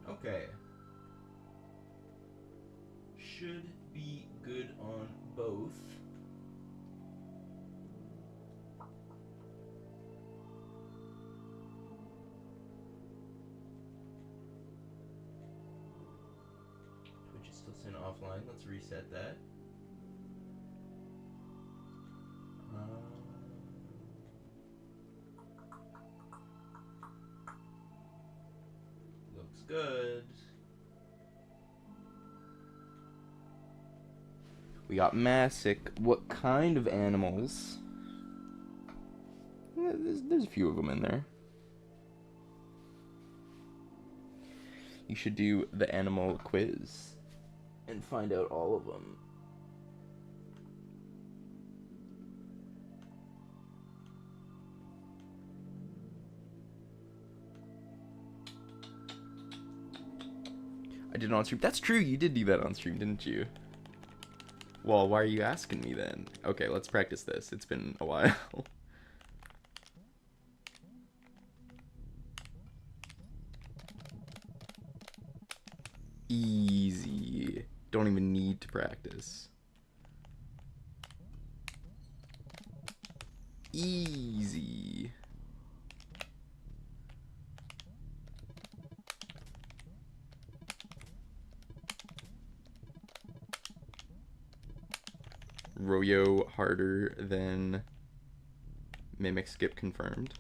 Okay. Should be good on both. Twitch is still saying offline. Let's reset that. Looks good. We got Masick. What kind of animals? Yeah, there's a few of them in there. You should do the animal quiz and find out all of them. I did it on stream. That's true, you did do that on stream, didn't you? Well, why are you asking me then? Okay, let's practice this. It's been a while. Easy. Don't even need to practice. Easy. Royo harder than Mimic Skip confirmed.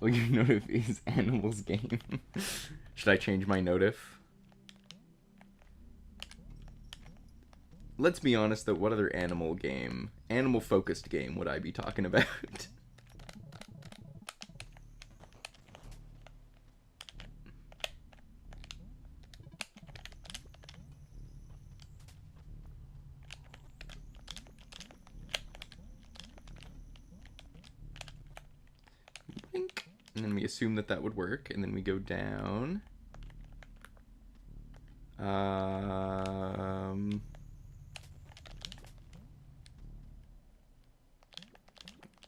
Well, your notif is Animals Game. Should I change my notif? Let's be honest though, what other animal focused game would I be talking about? And then we assume that would work, and then we go down.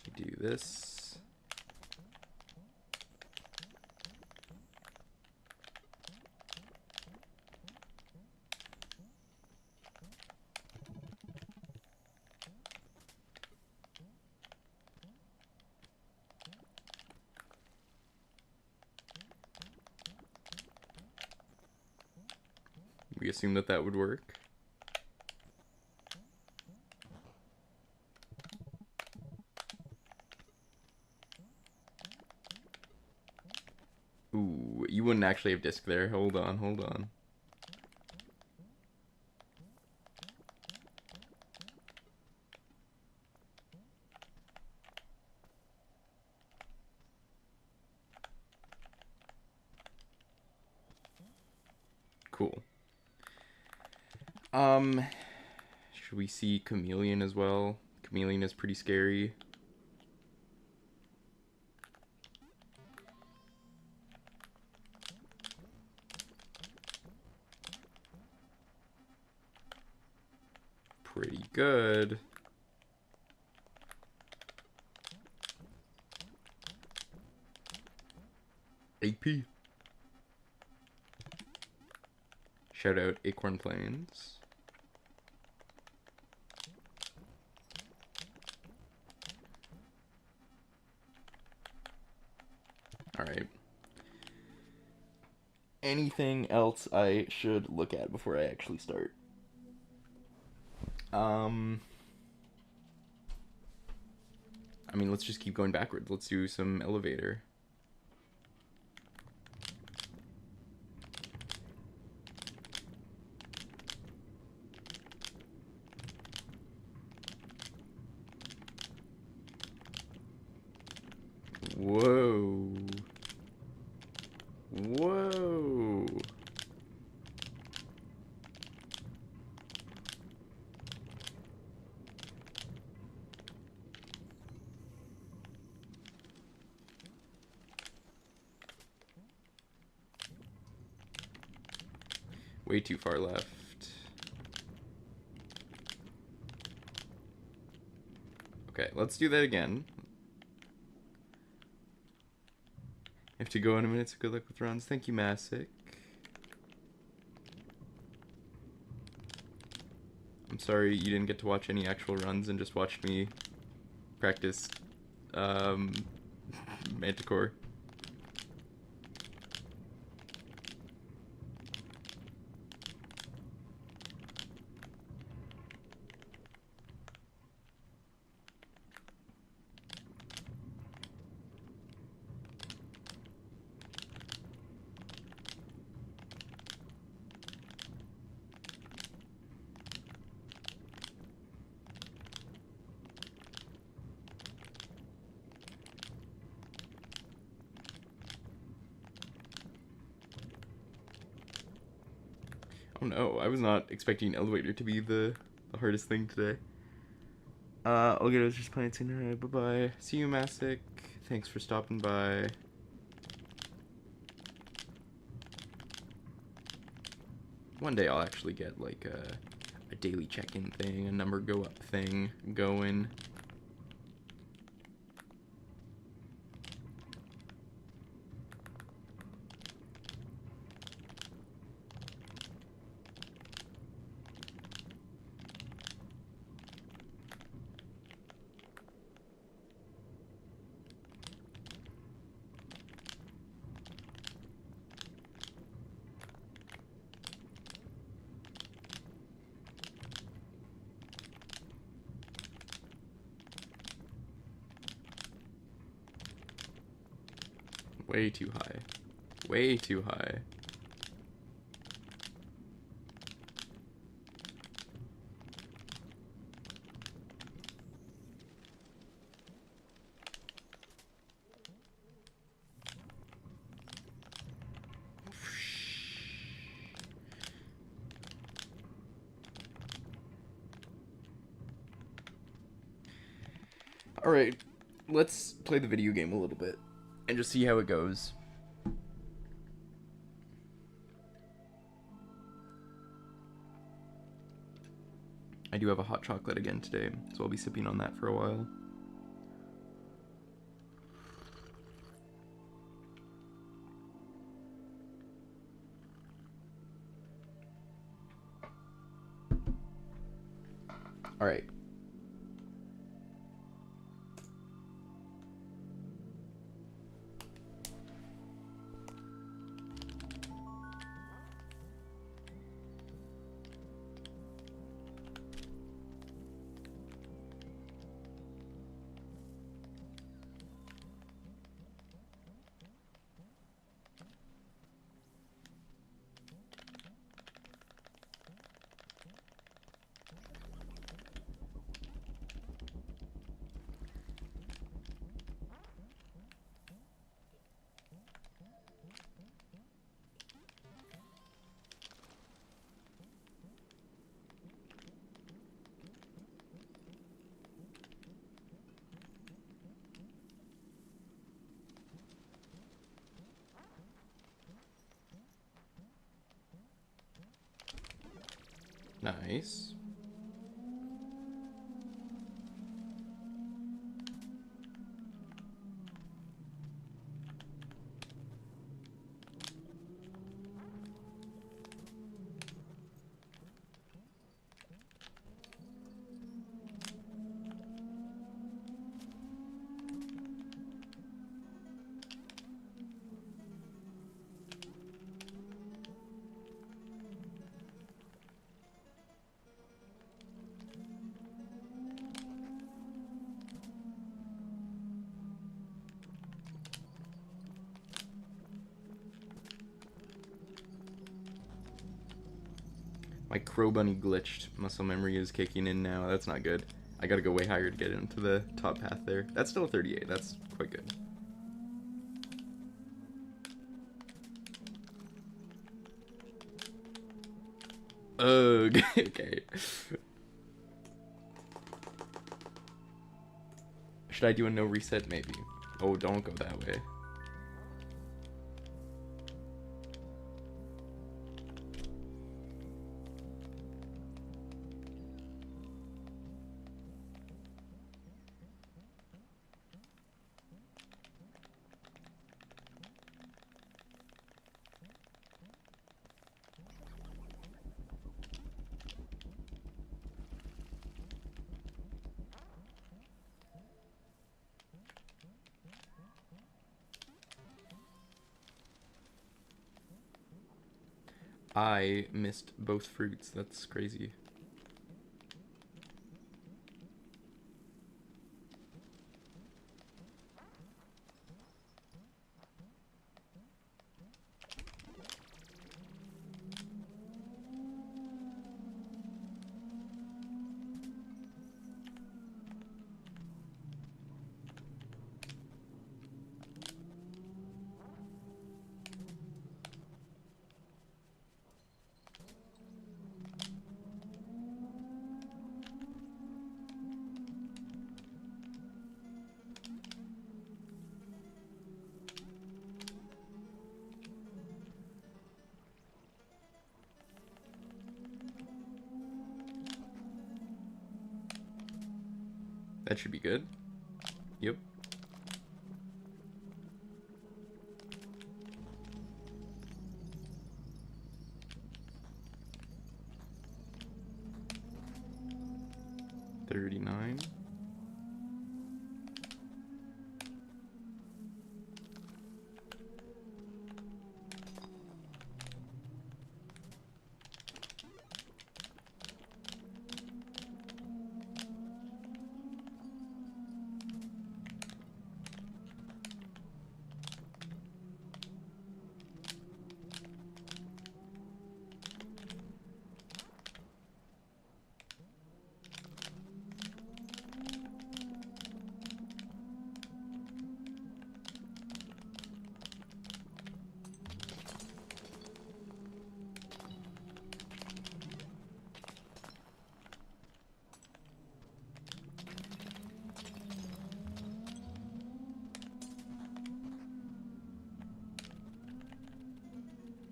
We do this. We assume that would work. Ooh, you wouldn't actually have disk there. Hold on. Cool. Should we see Chameleon as well? Chameleon is pretty scary. Pretty good. AP. Shout out Acorn Plains. Alright. Anything else I should look at before I actually start? I mean, let's just keep going backwards. Let's do some elevator. Whoa. Whoa. Way too far left. Okay, let's do that again. Have to go in a minute, so good luck with runs. Thank you, Masick. I'm sorry you didn't get to watch any actual runs and just watched me practice Manticore. Oh no, I was not expecting elevator to be the hardest thing today. Olga was just playing soon. Bye-bye. See you, Masick. Thanks for stopping by. One day I'll actually get like a daily check-in thing, a number go up thing going. Way too high. Way too high. Alright, let's play the video game a little bit and just see how it goes. I do have a hot chocolate again today, so I'll be sipping on that for a while. Alright. Nice. My Crow Bunny glitched. Muscle memory is kicking in now. That's not good. I gotta go way higher to get into the top path there. That's still a 38. That's quite good. Ugh. Okay. Should I do a no reset? Maybe. Oh, don't go that way. I missed both fruits. That's crazy. That should be good. Yep. $39.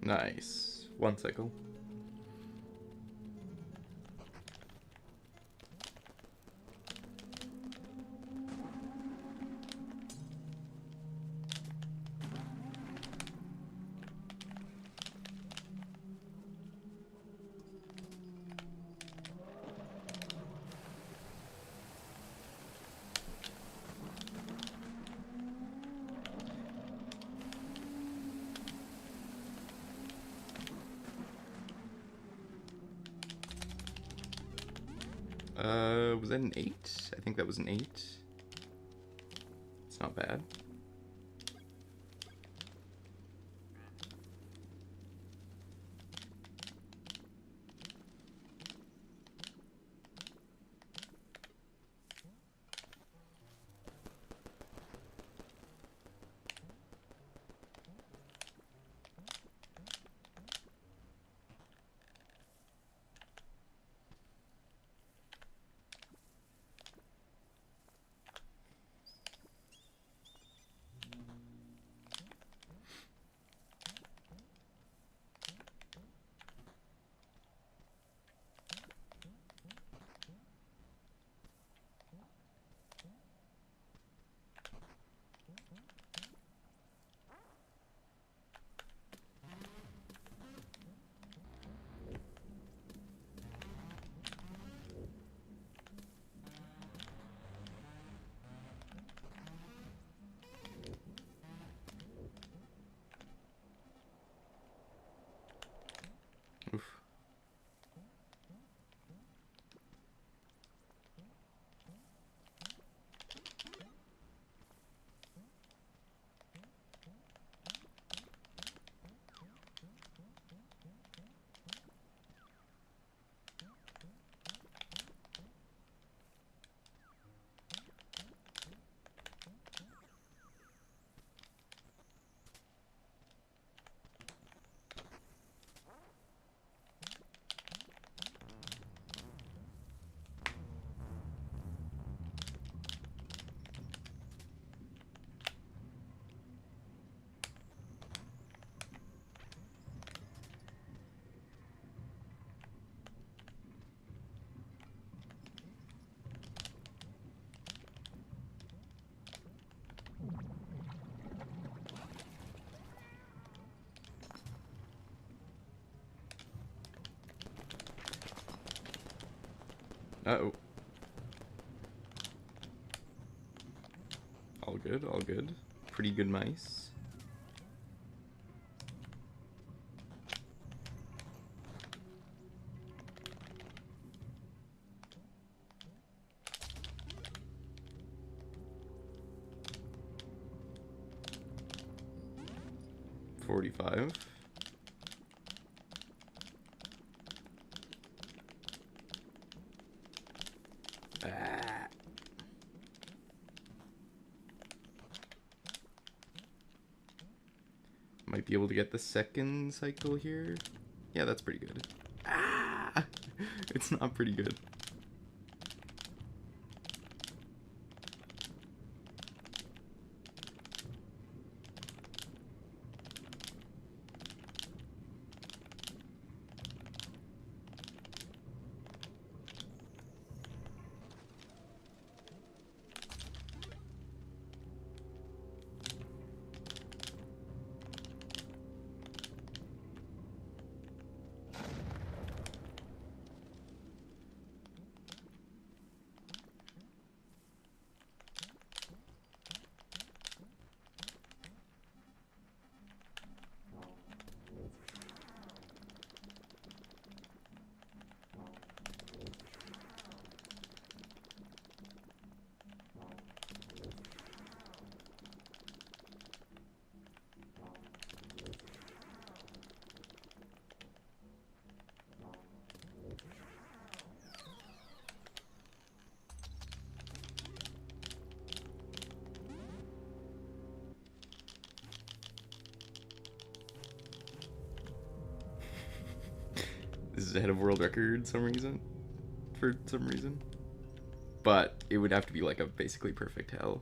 Nice. One cycle. Was that an 8? I think that was an 8. It's not bad. Oof. Uh-oh. All good, all good. Pretty good mice. $45. Ah. Might be able to get the second cycle here. Yeah, that's pretty good. Ah! It's not pretty good. This is ahead of world record for some reason. But it would have to be like a basically perfect hell.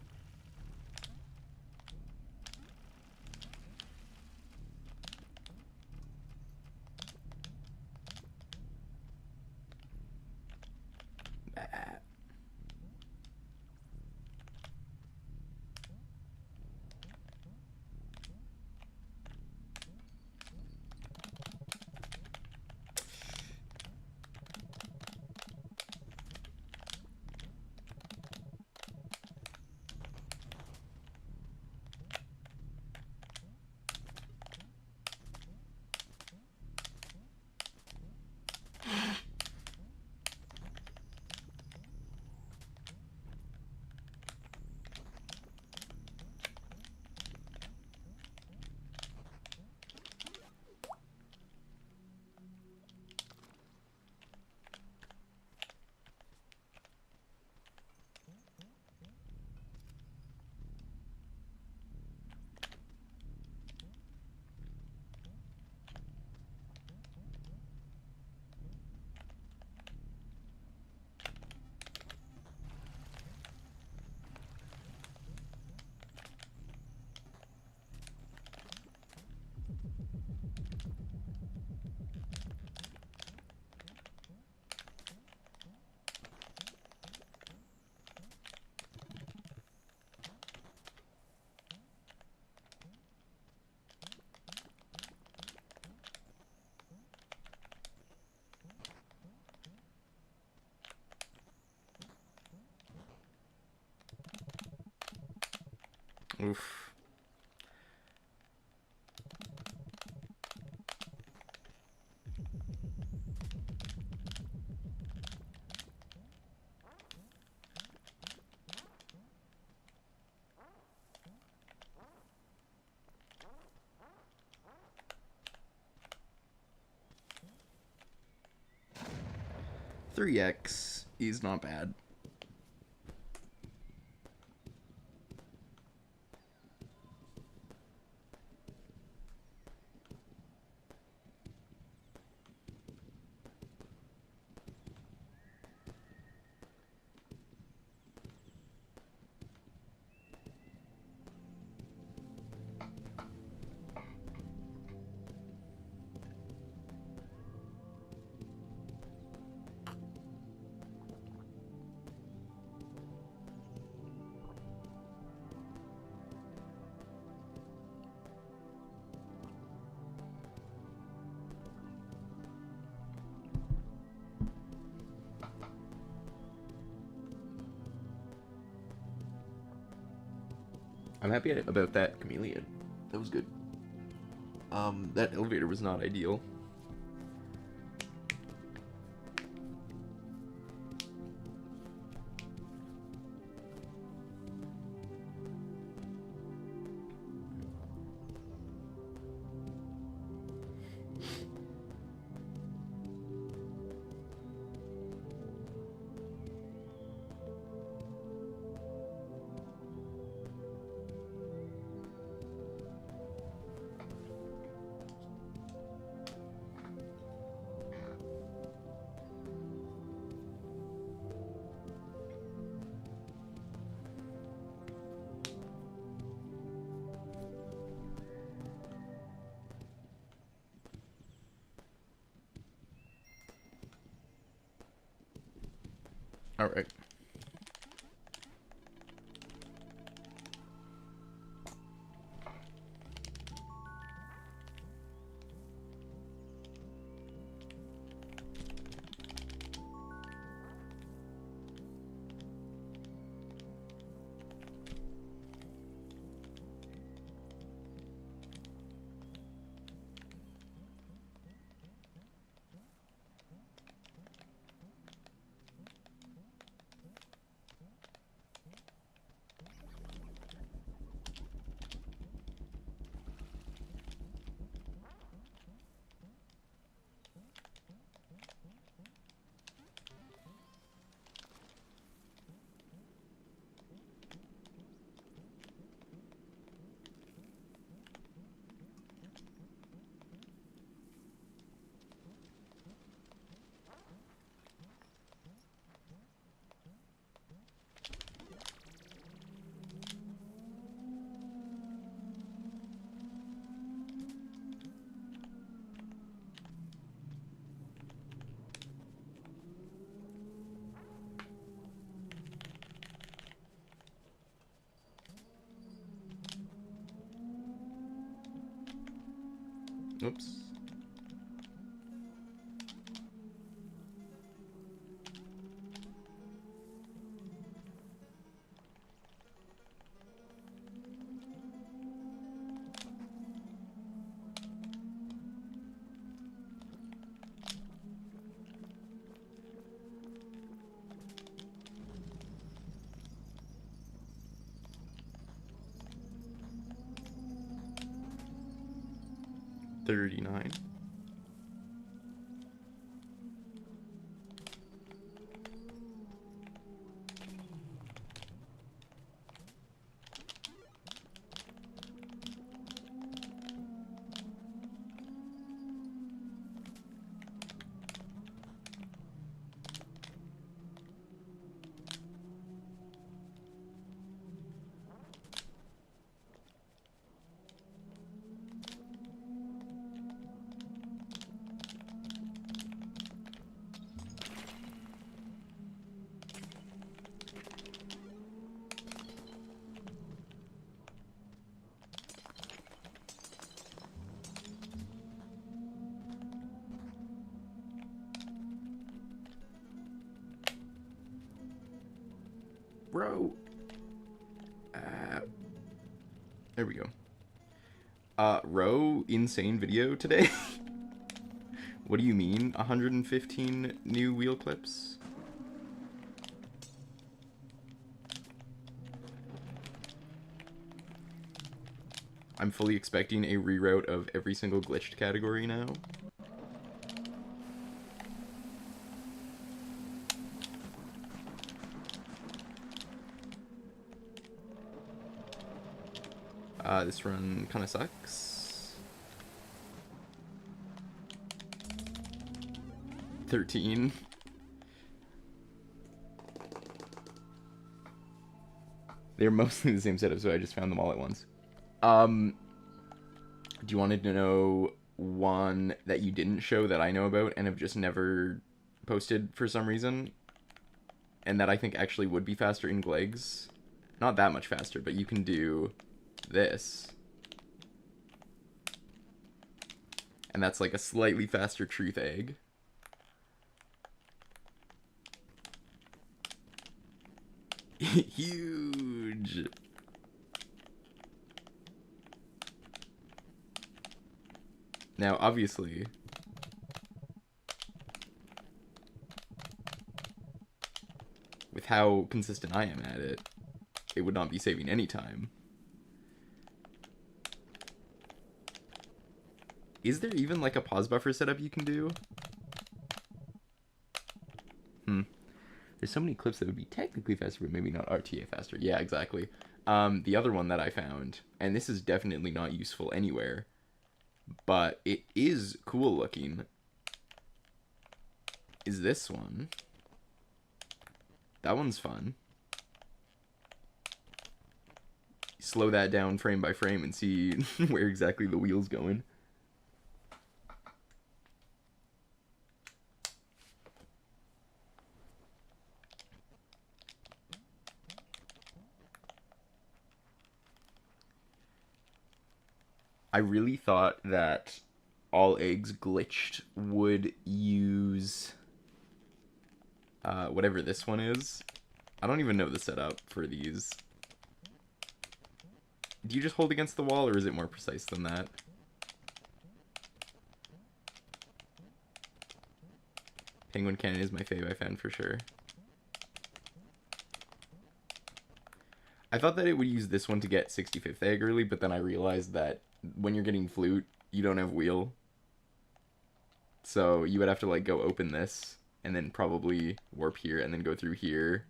Oof. $3X is not bad. I'm happy about that chameleon. That was good. That elevator was not ideal. All right. Oops. $39. Bro. There we go. Row, insane video today. What do you mean, 115 new wheel clips? I'm fully expecting a reroute of every single glitched category now. This run kind of sucks. 13. They're mostly the same setup, so I just found them all at once. Do you want to know one that you didn't show that I know about and have just never posted for some reason? And that I think actually would be faster in Glegs? Not that much faster, but you can do this. And that's like a slightly faster truth egg. Huge. Now, obviously, with how consistent I am at it, it would not be saving any time. Is there even like a pause buffer setup you can do? There's so many clips that would be technically faster, but maybe not RTA faster. Yeah, exactly. The other one that I found, and this is definitely not useful anywhere, but it is cool looking, is this one. That one's fun. Slow that down frame by frame and see where exactly the wheel's going. I really thought that All Eggs Glitched would use whatever this one is. I don't even know the setup for these. Do you just hold against the wall, or is it more precise than that? Penguin Cannon is my fave, I found for sure. I thought that it would use this one to get 65th egg early, but then I realized that when you're getting flute, you don't have wheel. So you would have to like go open this, and then probably warp here, and then go through here,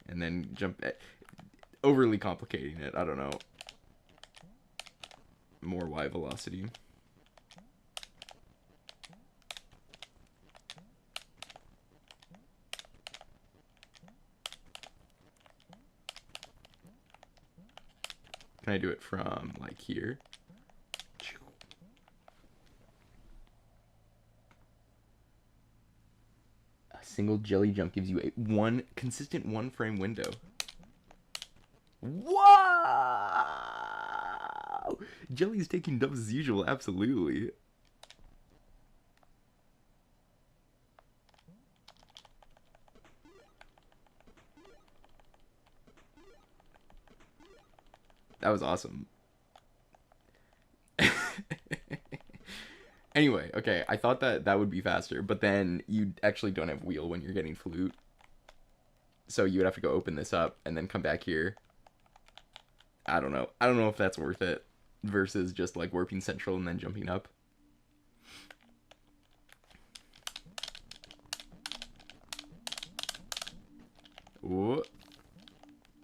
and then jump. Overly complicating it, I don't know. More Y velocity. Can I do it from like here? A single jelly jump gives you a consistent one frame window. Wow! Jelly's taking dubs as usual, absolutely. That was awesome. Anyway, okay, I thought that that would be faster, but then you actually don't have wheel when you're getting flute. So you would have to go open this up and then come back here. I don't know. I don't know if that's worth it versus just like warping central and then jumping up. Ooh.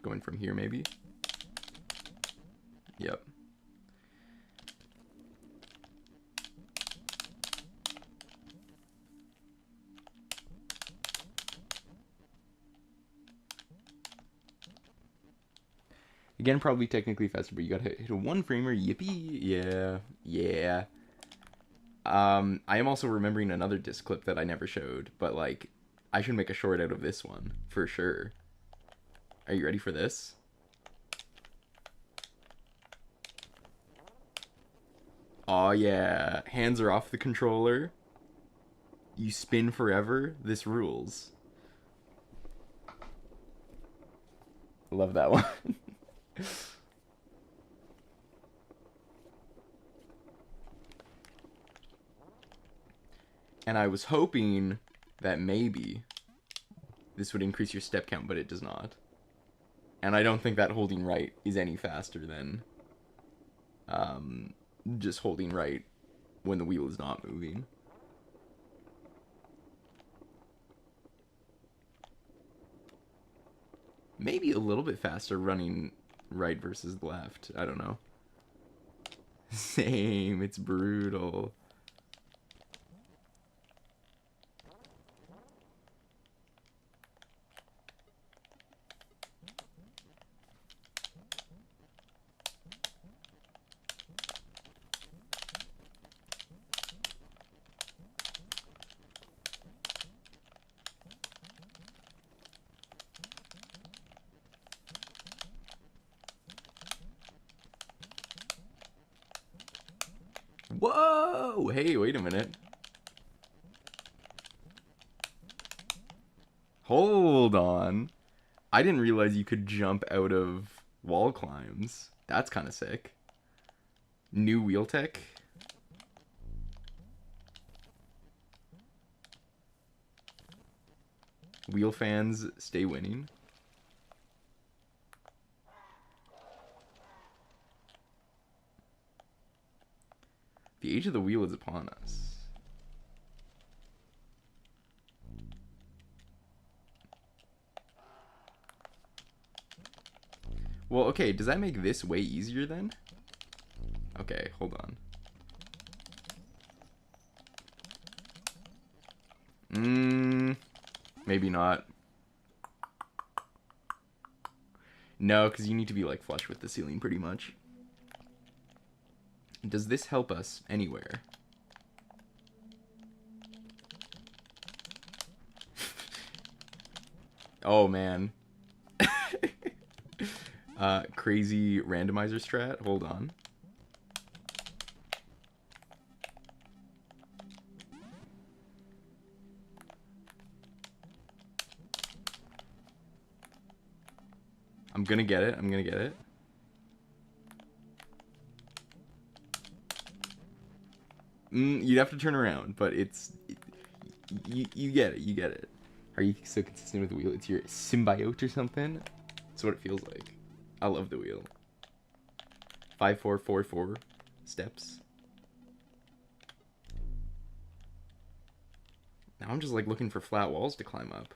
Going from here maybe. Yep. Again, probably technically faster, but you gotta hit a one framer. Yippee! Yeah, yeah. I am also remembering another disc clip that I never showed, but like, I should make a short out of this one for sure. Are you ready for this? Oh yeah, hands are off the controller. You spin forever. This rules. Love that one. And I was hoping that maybe this would increase your step count, but it does not. And I don't think that holding right is any faster than just holding right when the wheel is not moving. Maybe a little bit faster running right versus left. I don't know. Same, it's brutal. Whoa! Hey, wait a minute. Hold on. I didn't realize you could jump out of wall climbs. That's kind of sick. New wheel tech. Wheel fans stay winning. The age of the wheel is upon us. Well, okay, does that make this way easier then? Okay, hold on. Maybe not. No, because you need to be like flush with the ceiling pretty much. Does this help us anywhere? Oh man. Crazy randomizer strat. Hold on. I'm gonna get it. I'm gonna get it. You'd have to turn around, but you get it. You get it. Are you so consistent with the wheel? It's your symbiote or something? That's what it feels like. I love the wheel. 5 4 4 4 steps. Now I'm just like looking for flat walls to climb up.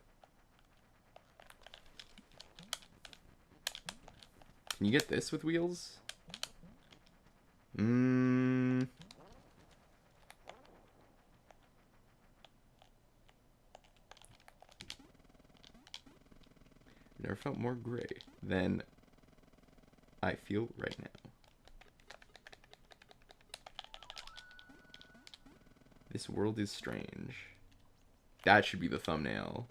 Can you get this with wheels? Never felt more gray than I feel right now. This world is strange. That should be the thumbnail.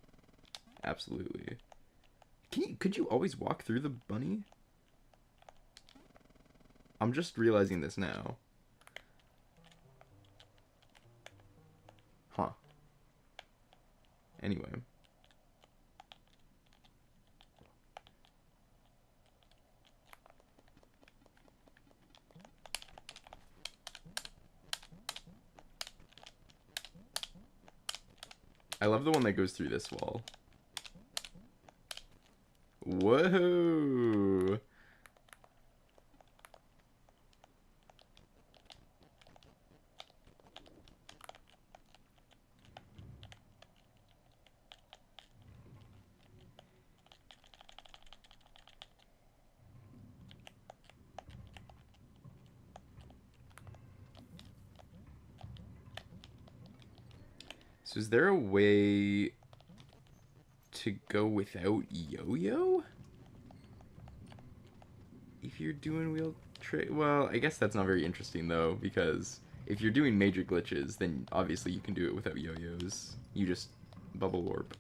Absolutely. Could you always walk through the bunny? I'm just realizing this now. Huh. Anyway. I love the one that goes through this wall. Whoa! So is there a way to go without yo-yo? If you're doing wheel trick, well, I guess that's not very interesting though, because if you're doing major glitches, then obviously you can do it without yo-yos. You just bubble warp.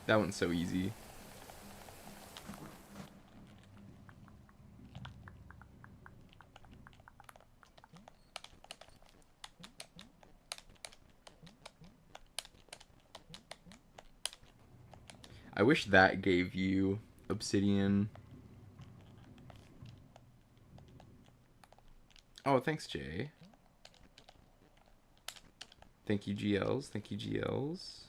That one's so easy. I wish that gave you obsidian. Oh, thanks, Jay. Thank you, GLs. Thank you, GLs.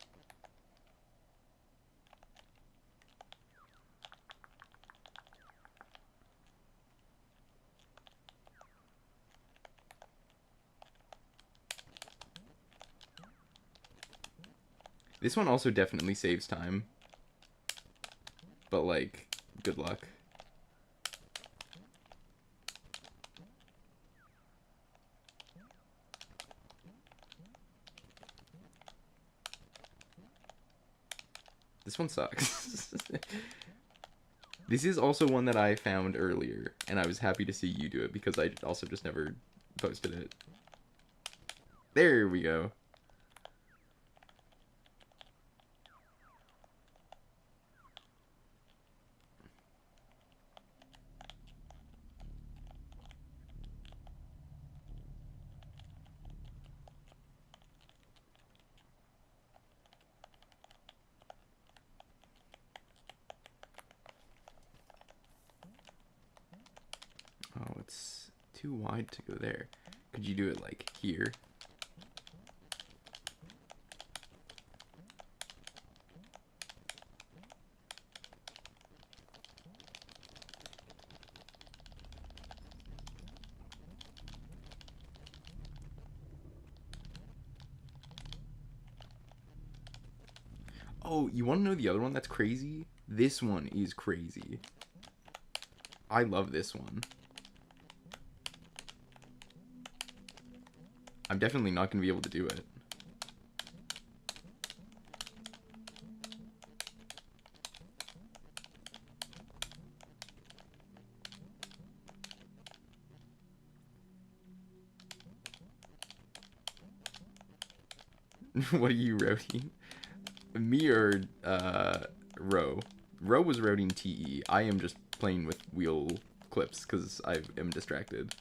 This one also definitely saves time. But, like, good luck. This one sucks. This is also one that I found earlier, and I was happy to see you do it because I also just never posted it. There we go. too wide to go there. Could you do it like here? Oh, you want to know the other one that's crazy? This one is crazy. I love this one. I'm definitely not going to be able to do it. What are you routing? Me or Ro? Ro was routing TE. I am just playing with wheel clips because I am distracted.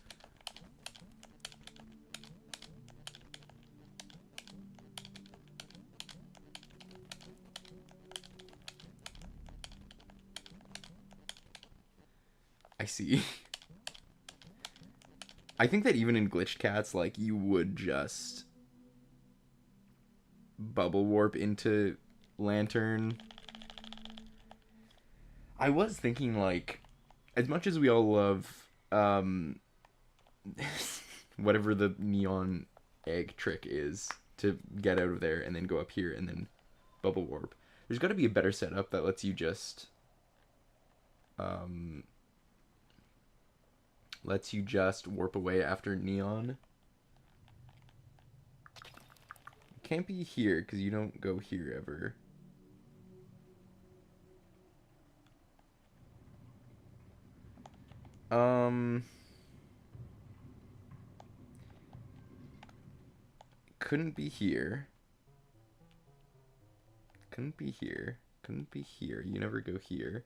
I see. I think that even in glitched cats, like, you would just bubble warp into Lantern. I was thinking, like, as much as we all love whatever the neon egg trick is to get out of there and then go up here and then bubble warp, there's got to be a better setup that lets you just warp away after neon. Can't be here because you don't go here ever. Couldn't be here. Couldn't be here. Couldn't be here. You never go here.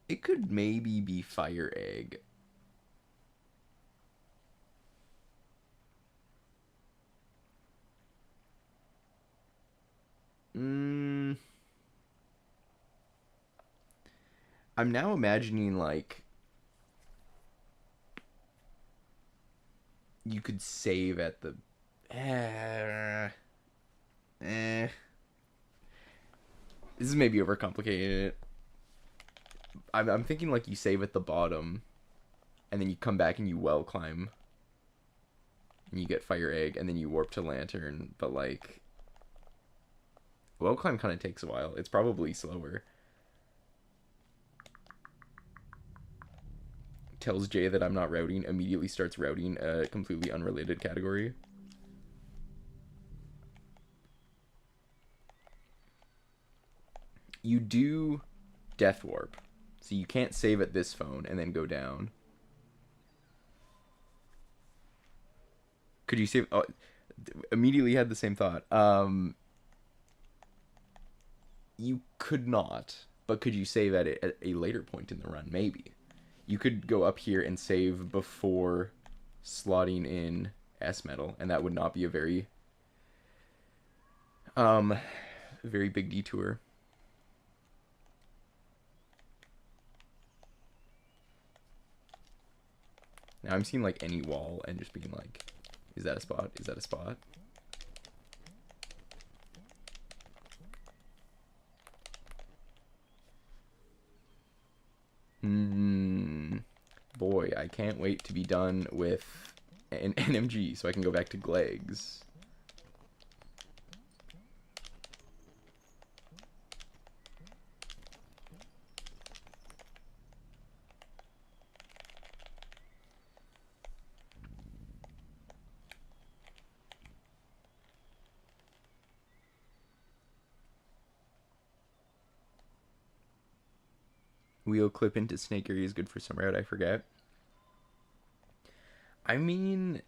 It could maybe be Fire Egg. I'm now imagining, like, you could save at the... This is maybe overcomplicating it. I'm thinking, like, you save at the bottom, and then you come back and you well climb, and you get Fire Egg, and then you warp to Lantern, but, like, well climb kind of takes a while. It's probably slower. Tells Jay that I'm not routing, immediately starts routing a completely unrelated category. You do Death Warp, so you can't save at this phone and then go down. Could you save? Oh, immediately had the same thought. You could not, but could you save at it at a later point in the run? Maybe. You could go up here and save before slotting in S metal, and that would not be a very big detour. Now I'm seeing, like, any wall and just being like, is that a spot? Is that a spot? Boy, I can't wait to be done with an NMG so I can go back to Glegs. Wheel clip into snake area is good for some route, I forget. I mean,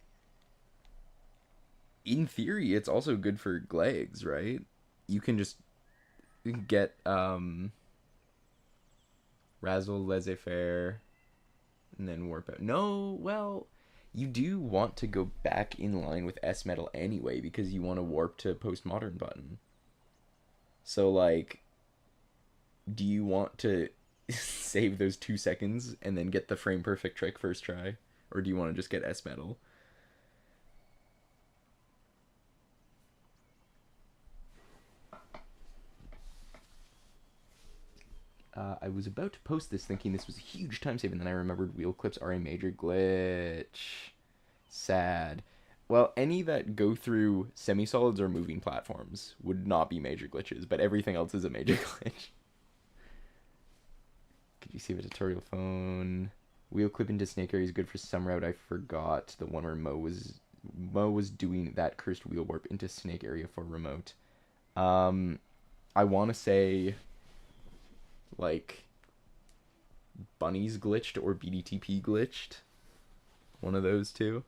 in theory, it's also good for Glegs, right? You can just get Razzle, Laissez-Faire, and then warp out. No, well, you do want to go back in line with S Metal anyway because you want to warp to Postmodern button. So like, do you want to save those 2 seconds and then get the frame perfect trick first try, or do you want to just get S medal? I was about to post this thinking this was a huge time save, and then I remembered wheel clips are a major glitch. Sad. Well, any that go through semi-solids or moving platforms would not be major glitches, but everything else is a major glitch. Could you see the tutorial phone? Wheel clip into snake area is good for some route. I forgot the one where Mo was doing that cursed wheel warp into snake area for remote. Um, I want to say like bunnies glitched or BDTP glitched. One of those two.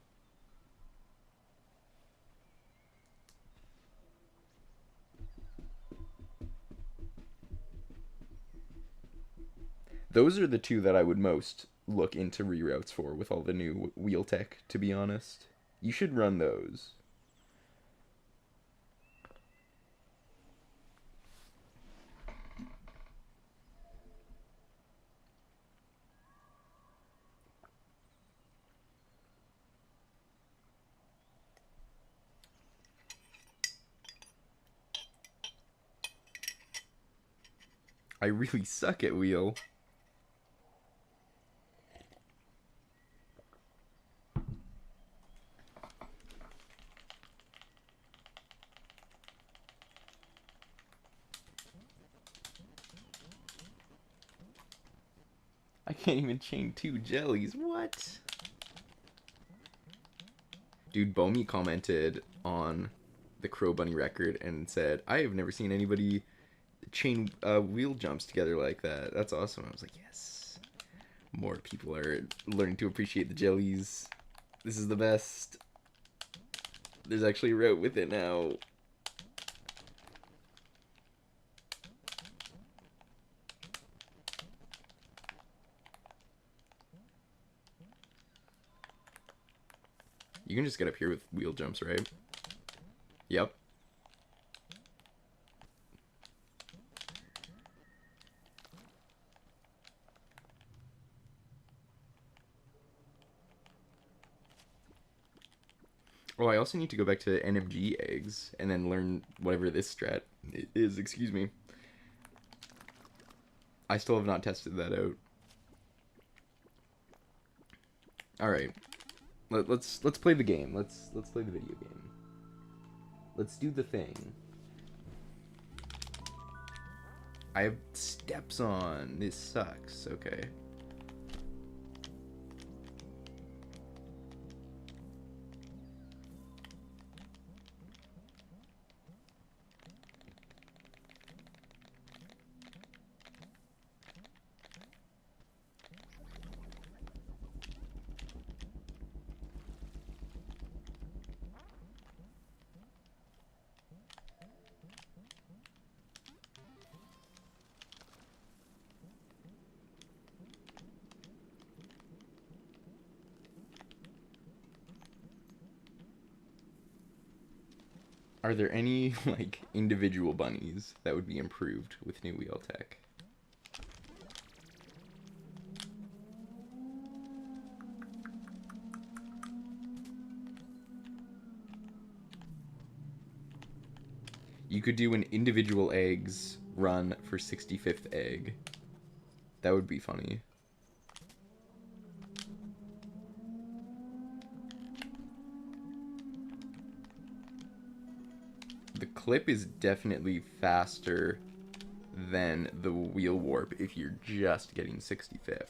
Those are the two that I would most look into reroutes for with all the new wheel tech, to be honest. You should run those. I really suck at wheel. I can't even chain two jellies. What? Dude, Bomi commented on the Crow Bunny record and said, I have never seen anybody chain wheel jumps together like that. That's awesome. I was like, yes. More people are learning to appreciate the jellies. This is the best. There's actually a route with it now. You can just get up here with wheel jumps, right? Yep. Oh, I also need to go back to NMG eggs and then learn whatever this strat is, excuse me. I still have not tested that out. Alright. Let's play the game. Let's play the video game. Let's do the thing. I have steps on. This sucks. Okay. Are there any, like, individual bunnies that would be improved with new wheel tech? You could do an individual eggs run for 65th egg. That would be funny. The clip is definitely faster than the wheel warp if you're just getting 65th.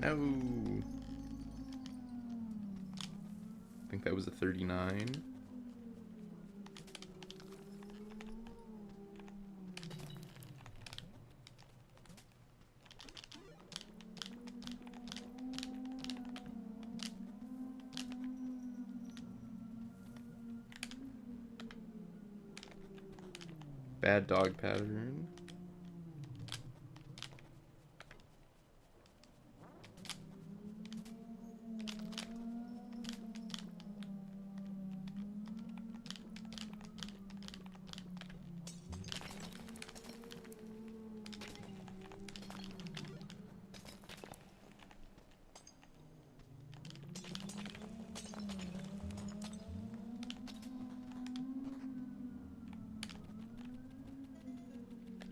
No. I think that was a 39. Bad dog pattern.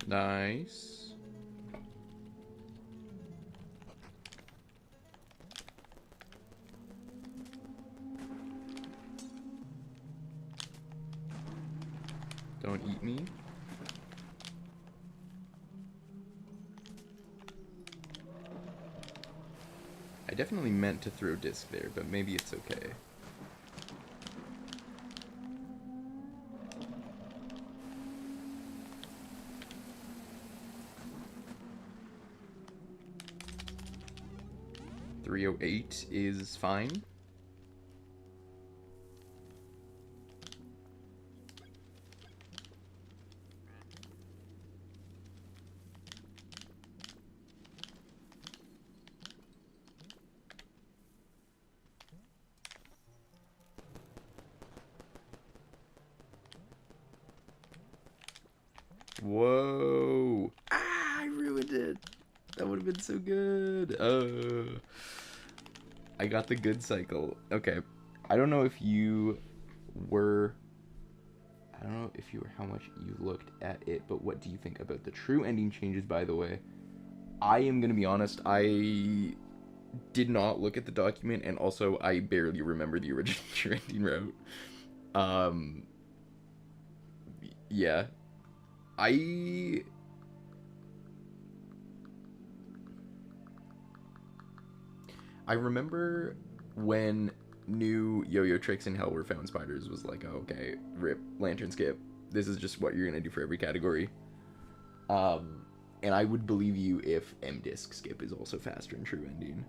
Nice. Don't eat me. I definitely meant to throw disc there, but maybe it's okay. .308 is fine. Whoa. Ah, I ruined it. That would have been so good. I got the good cycle. Okay. I don't know if you were... I don't know if you were how much you looked at it, but what do you think about the true ending changes, by the way? I am going to be honest, I did not look at the document, and also I barely remember the original true ending route. Um, yeah. I remember when new yo-yo tricks in Hell were found spiders was like, oh, okay, rip, lantern skip. This is just what you're gonna do for every category. And I would believe you if M-disc skip is also faster in true ending.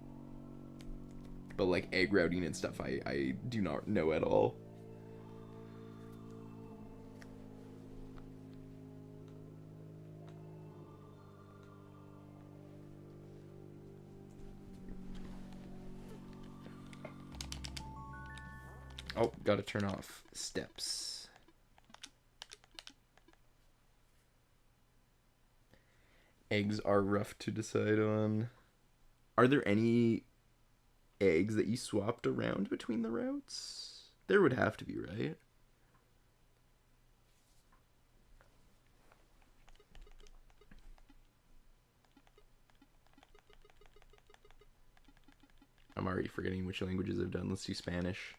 But like egg routing and stuff, I do not know at all. Oh, gotta turn off steps. Eggs are rough to decide on. Are there any eggs that you swapped around between the routes? There would have to be, right? I'm already forgetting which languages I've done. Let's do Spanish.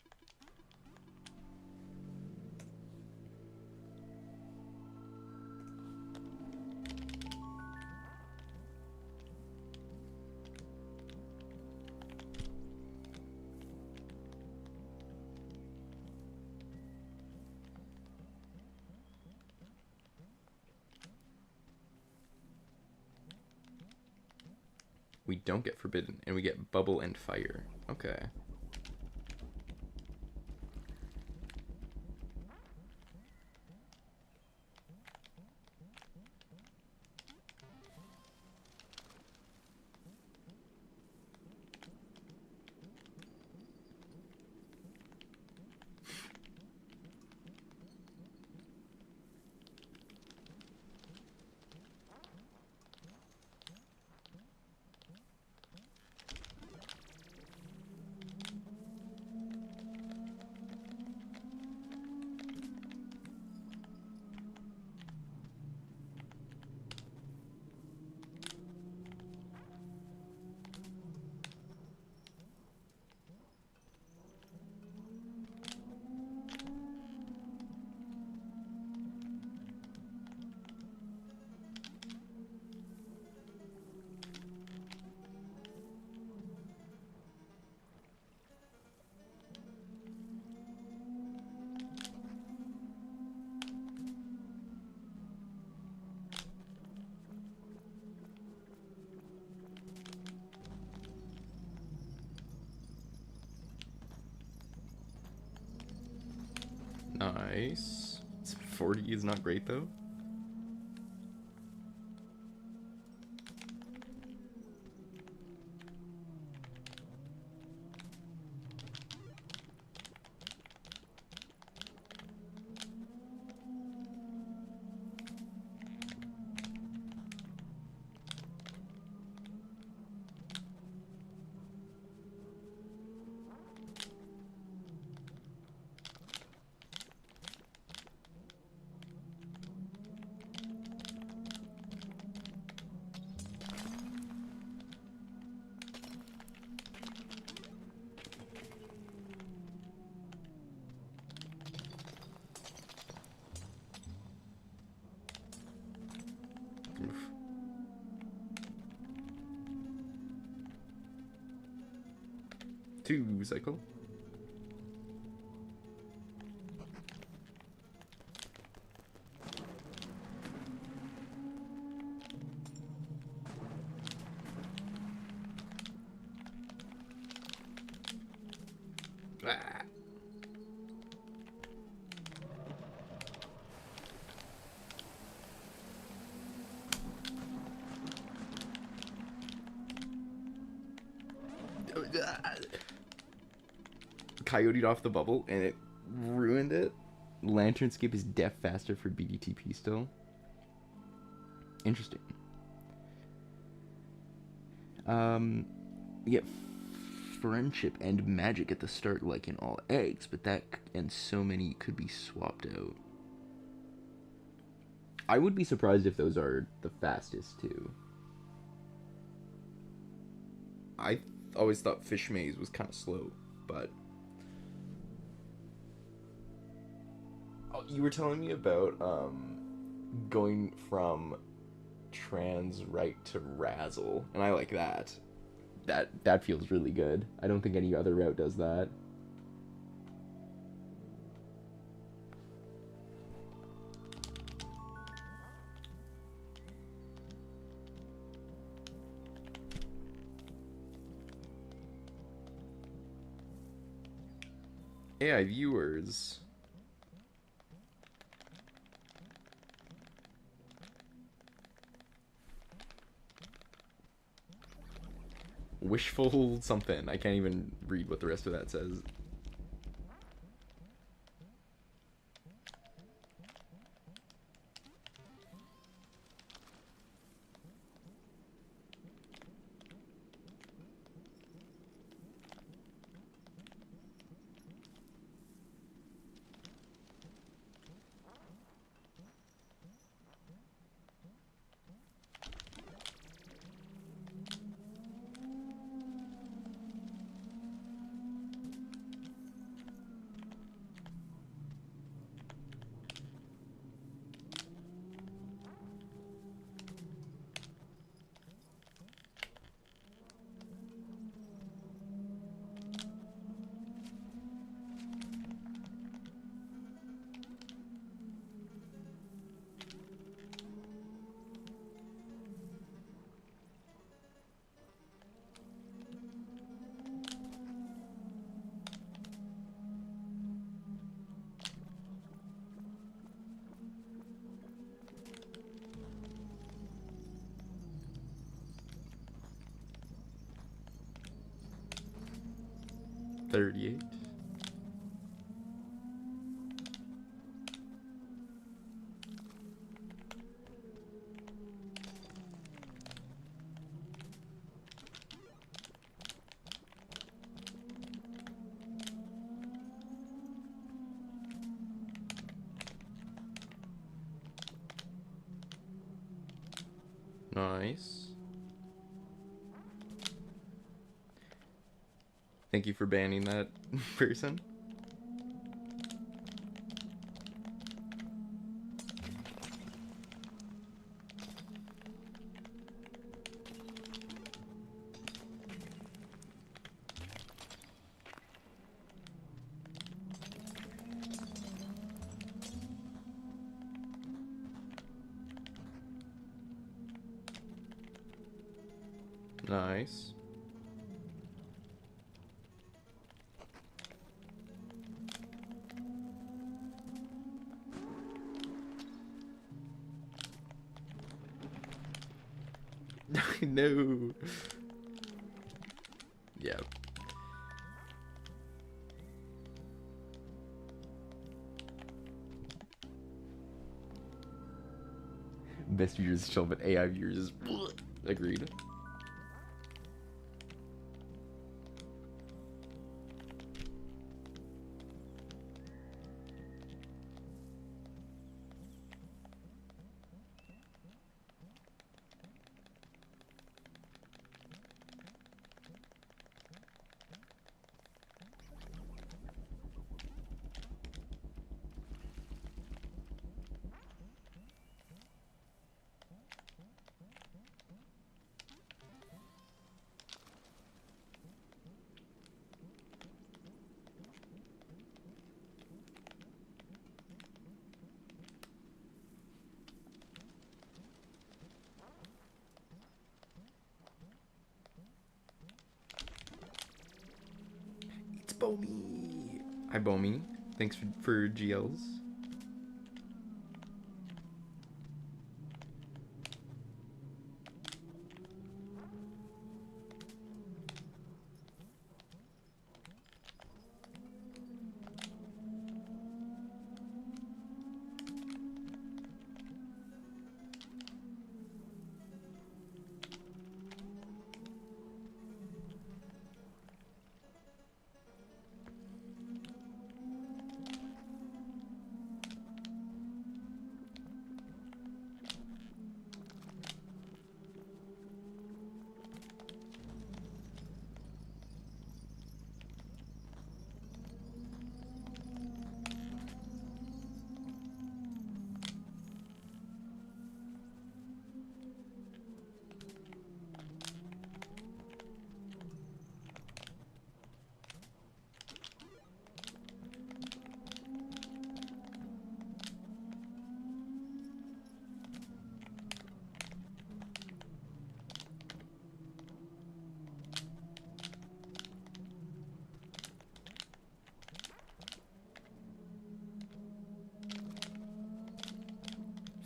We don't get forbidden, and we get bubble and fire. Okay. Nice. 40 is not great, though. 2 cycle. Ah. Coyoted off the bubble and it ruined it. Lantern skip is def faster for BDTP still. Interesting. You get friendship and magic at the start like in all eggs, but that and so many could be swapped out. I would be surprised if those are the fastest too. I always thought Fish Maze was kind of slow, but oh, you were telling me about going from trans right to razzle, and I like that. That feels really good. I don't think any other route does that. AI viewers. Wishful something. I can't even read what the rest of that says. $38. Nice. Thank you for banning that person. Nice. No. Yeah. Best viewers is chill, but AI viewers is agreed. Bomi. Hi, Bomi. Thanks for GLs.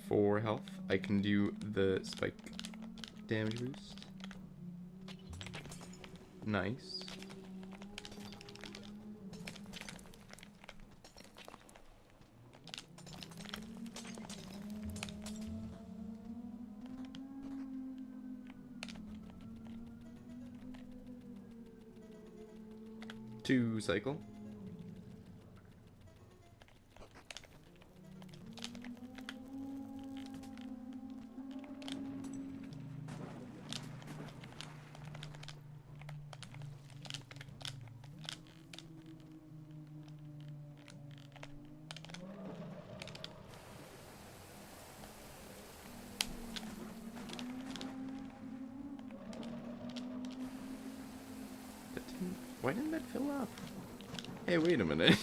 For health, I can do the spike damage boost. Nice. Two cycle. Why didn't that fill up? Hey, wait a minute.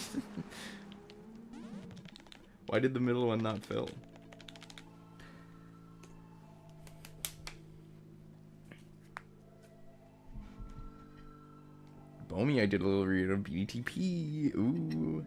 Why did the middle one not fill? Bomi, I did a little read of BDTP. Ooh.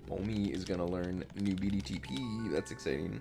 Bomi is gonna learn new BDTP. That's exciting.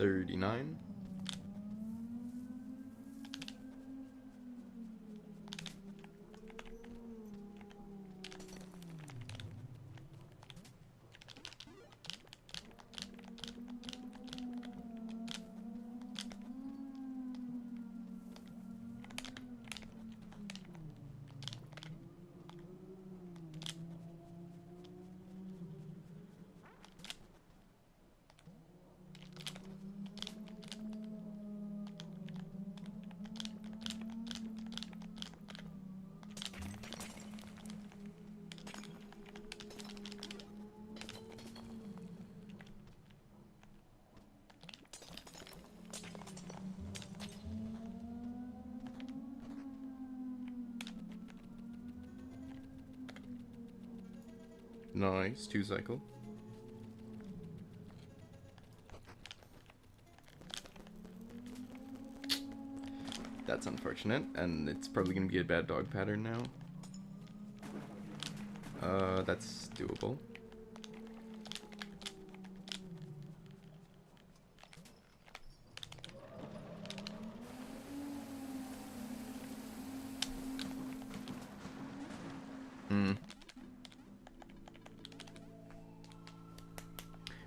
39. Nice, 2 cycle. That's unfortunate, and it's probably going to be a bad dog pattern now. That's doable.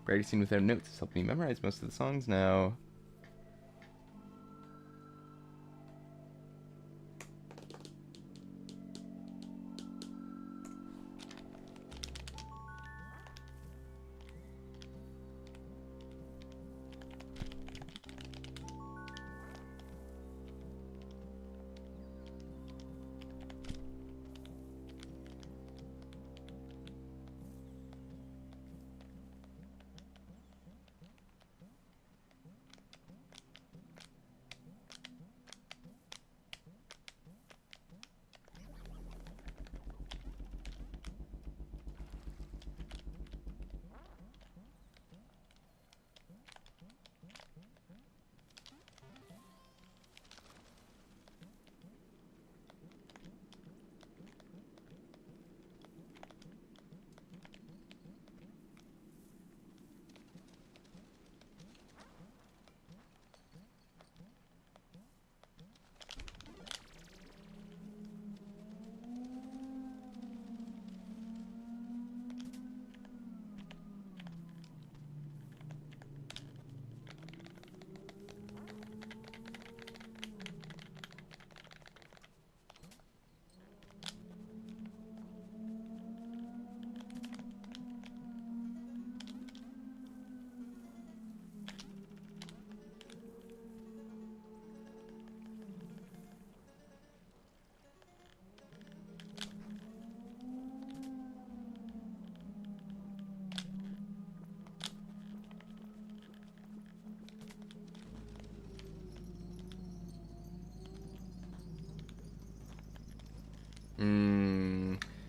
Practicing without notes has helped me memorize most of the songs now.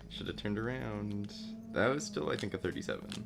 Should have turned around. That was still, I think, a 37.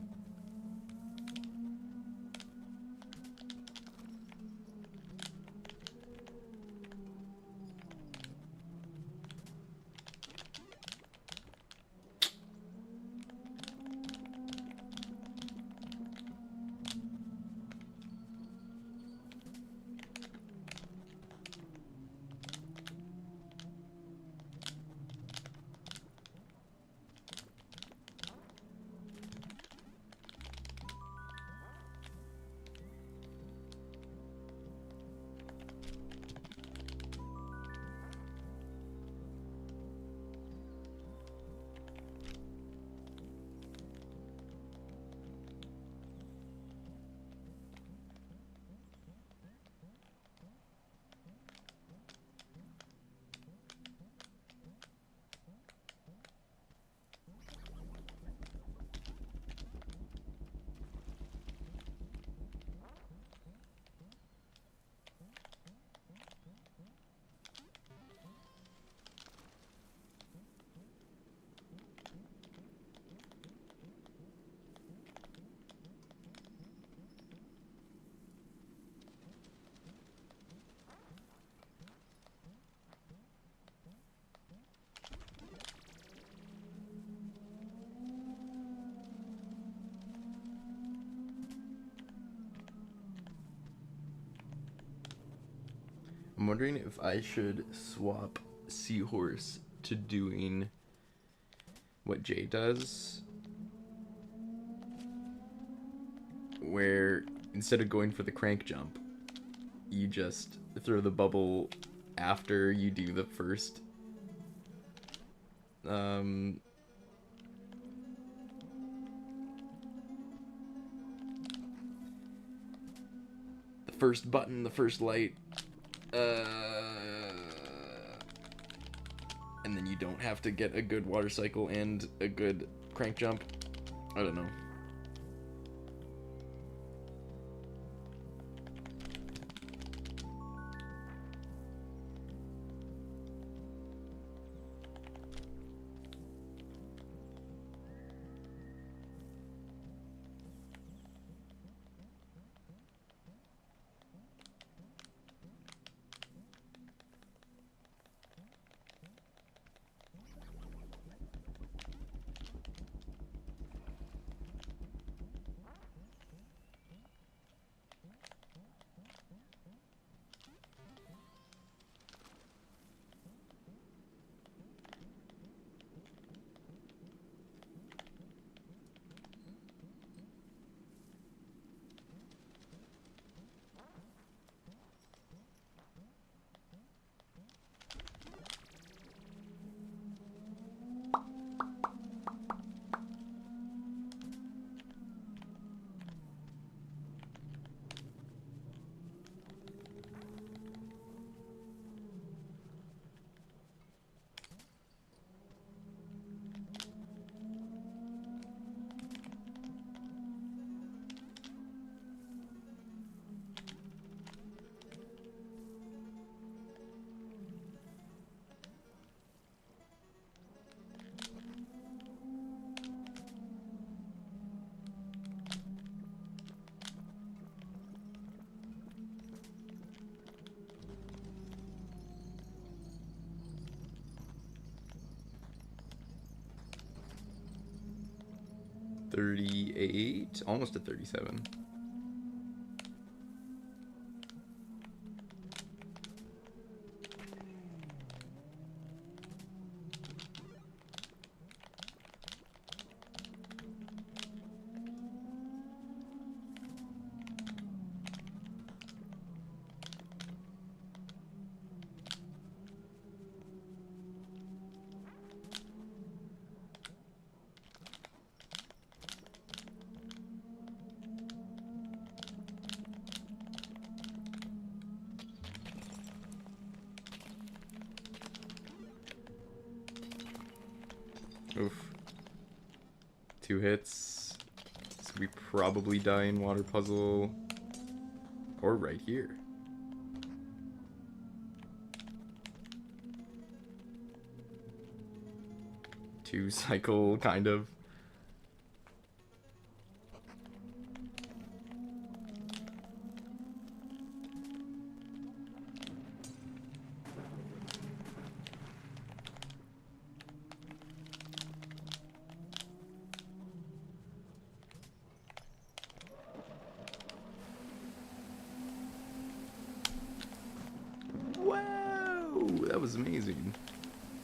wondering if I should swap Seahorse to doing what Jay does, where instead of going for the crank jump, you just throw the bubble after you do the first the first button, the first light, and then you don't have to get a good water cycle and a good crank jump. I don't know. $38, almost at $37. Oof. 2 hits. So we probably die in water puzzle. Or right here. Two cycle, kind of. That was amazing.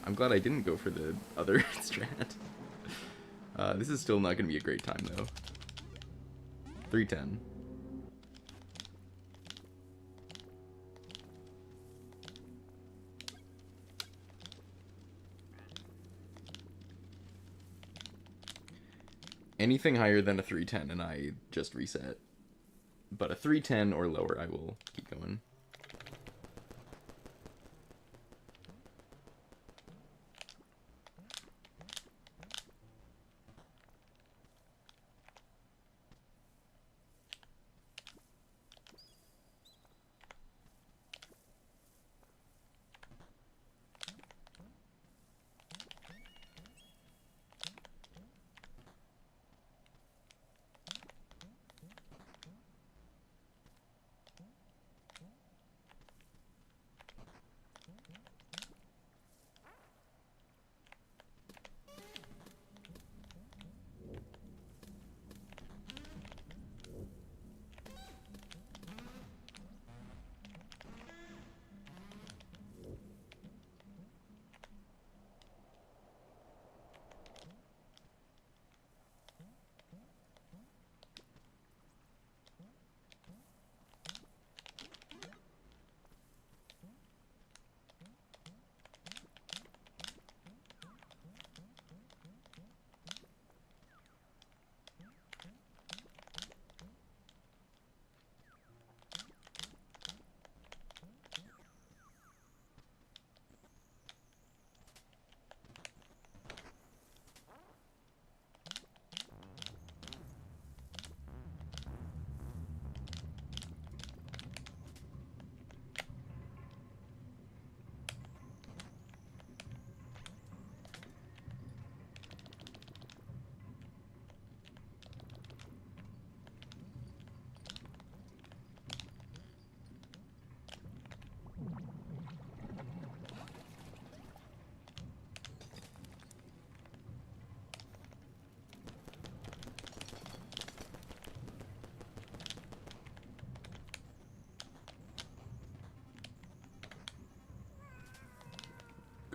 I'm glad I didn't go for the other strat. This is still not going to be a great time, though. 310. Anything higher than a 310 and I just reset. But a 310 or lower, I will keep going.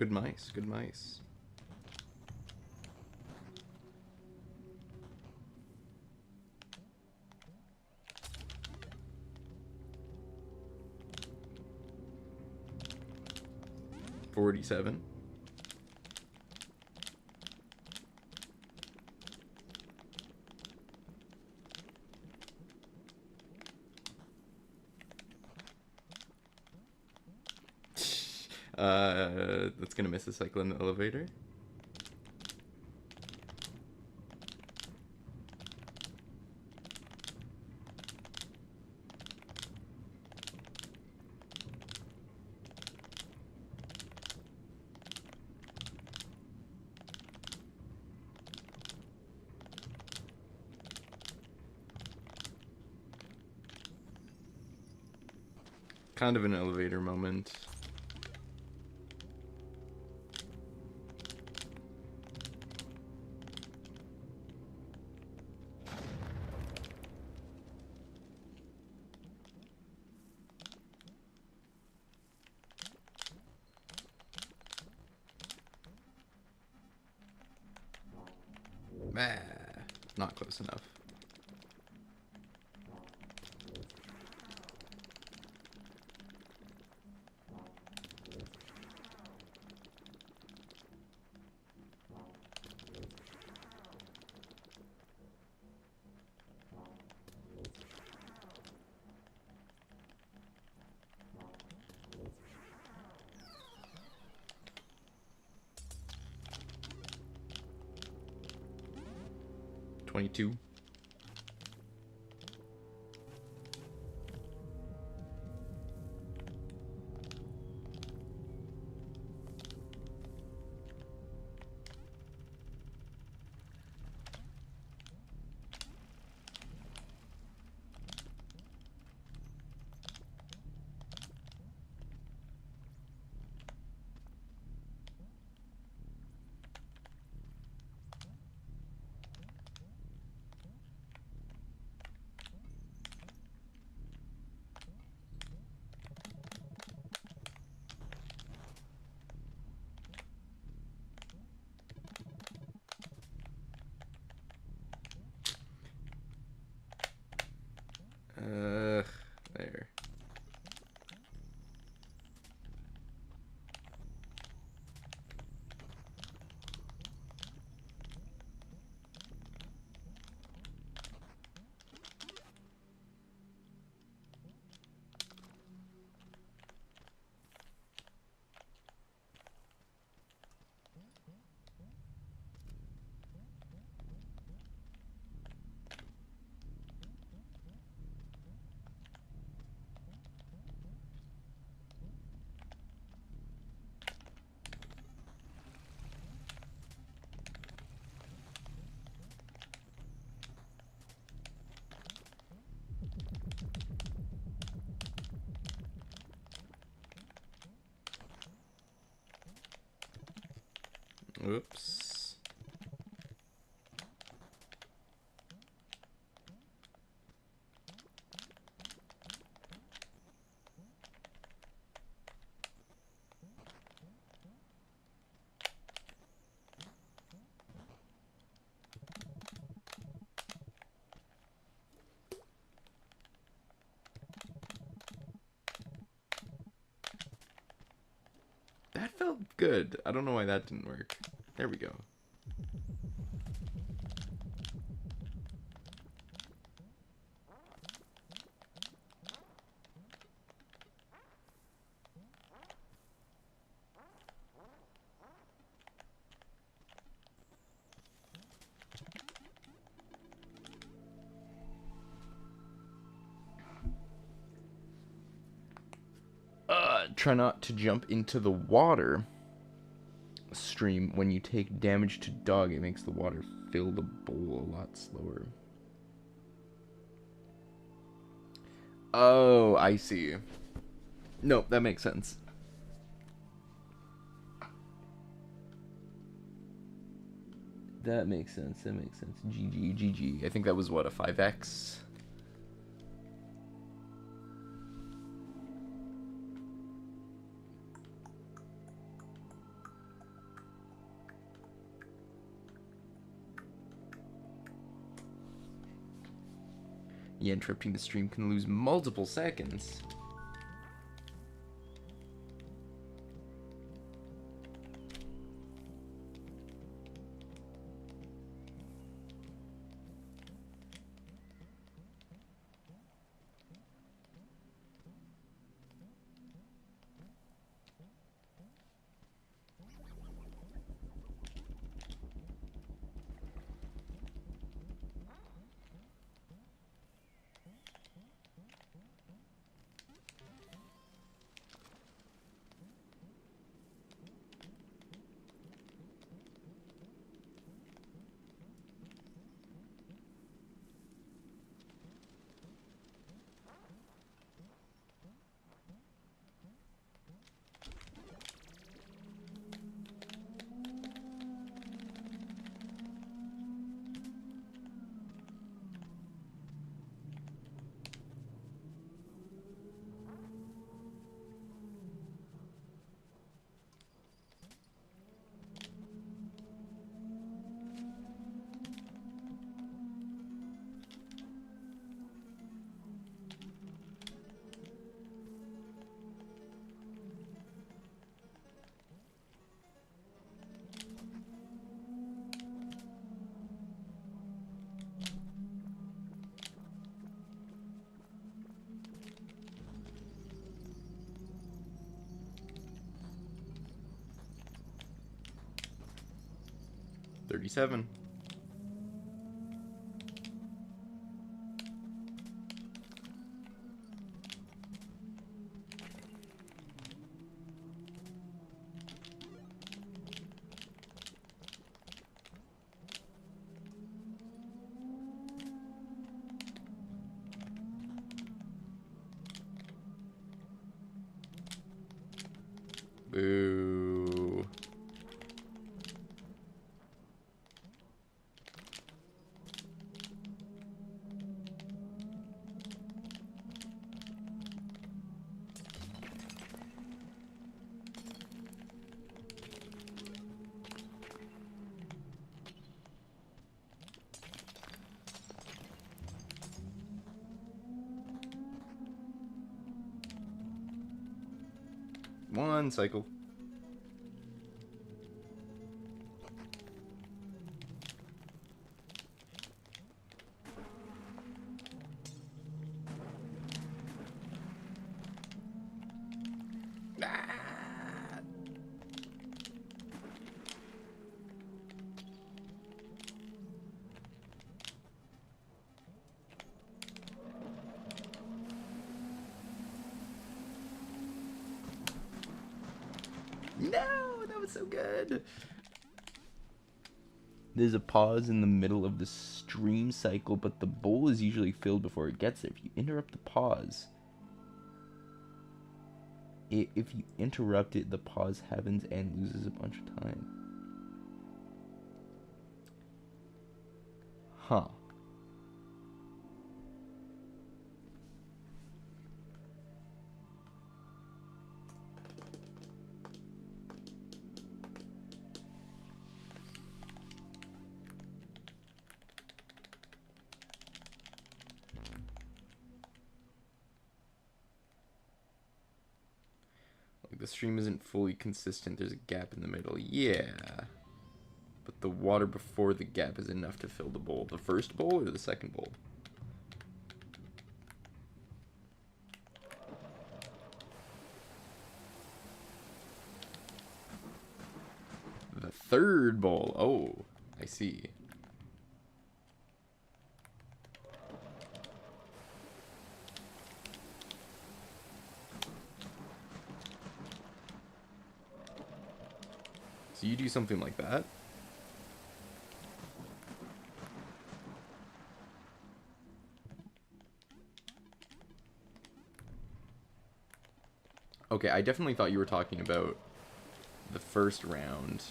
Good mice, good mice. $47. That's gonna miss a cycle in the elevator. Kind of an elevator moment. Not close enough. $22. There. Oops. That felt good. I don't know why that didn't work. There we go. Try not to jump into the water stream. When you take damage to dog, it makes the water fill the bowl a lot slower. Oh, I see. No, that makes sense. That makes sense. GG. I think that was what, a 5x? Yeah, interrupting the stream can lose multiple seconds. $37. Boo. One cycle. No, that was so good. There's a pause in the middle of the stream cycle, but the bowl is usually filled before it gets there. If you interrupt the pause, if you interrupt it, the pause happens and loses a bunch of time. Huh. The stream isn't fully consistent. There's a gap in the middle. Yeah. But the water before the gap is enough to fill the bowl. The first bowl or the second bowl? The third bowl. Oh, I see. So you do something like that? Okay, I definitely thought you were talking about the first round.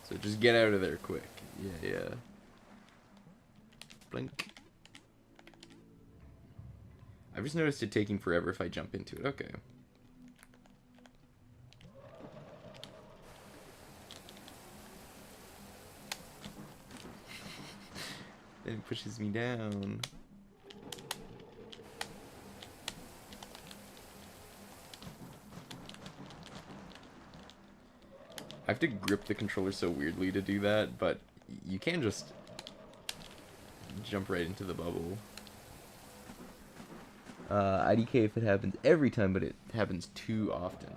So just get out of there quick. Yeah, yeah. Blink. I've just noticed it taking forever if I jump into it. Okay. Then it pushes me down. I have to grip the controller so weirdly to do that, but you can just jump right into the bubble. IDK if it happens every time, but it happens too often.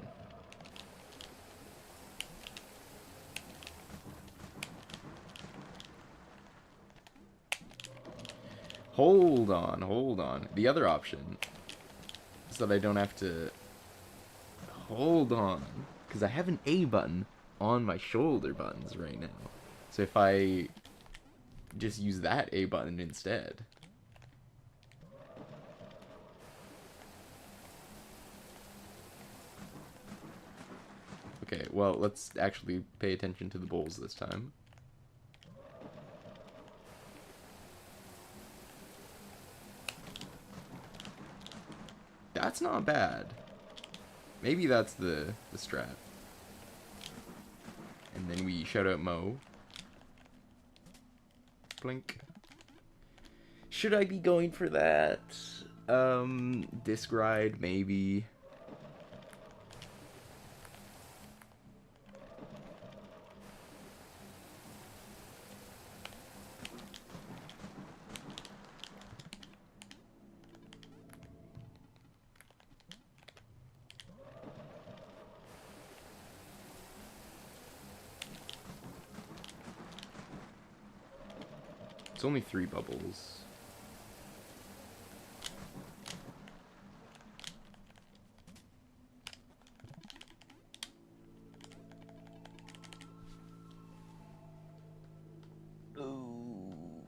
Hold on, hold on. The other option is that I don't have to... Hold on. Because I have an A button on my shoulder buttons right now. So if I just use that A button instead... Okay, well, let's actually pay attention to the bowls this time. That's not bad. Maybe that's the strat. And then we shout out Mo. Blink. Should I be going for that? Disc ride, maybe. It's only 3 bubbles.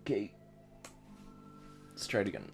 Okay. Let's try it again.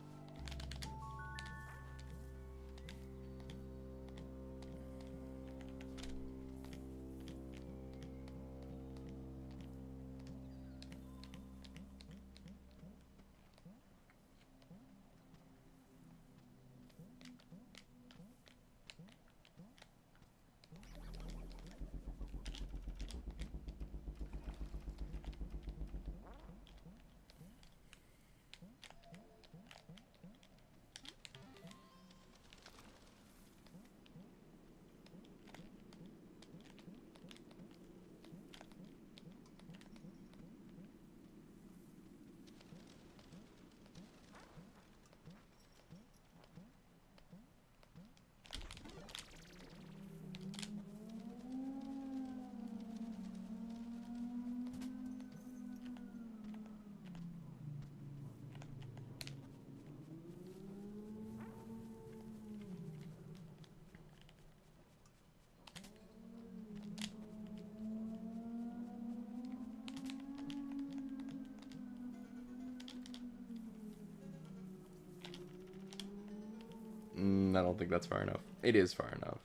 I don't think that's far enough. It is far enough.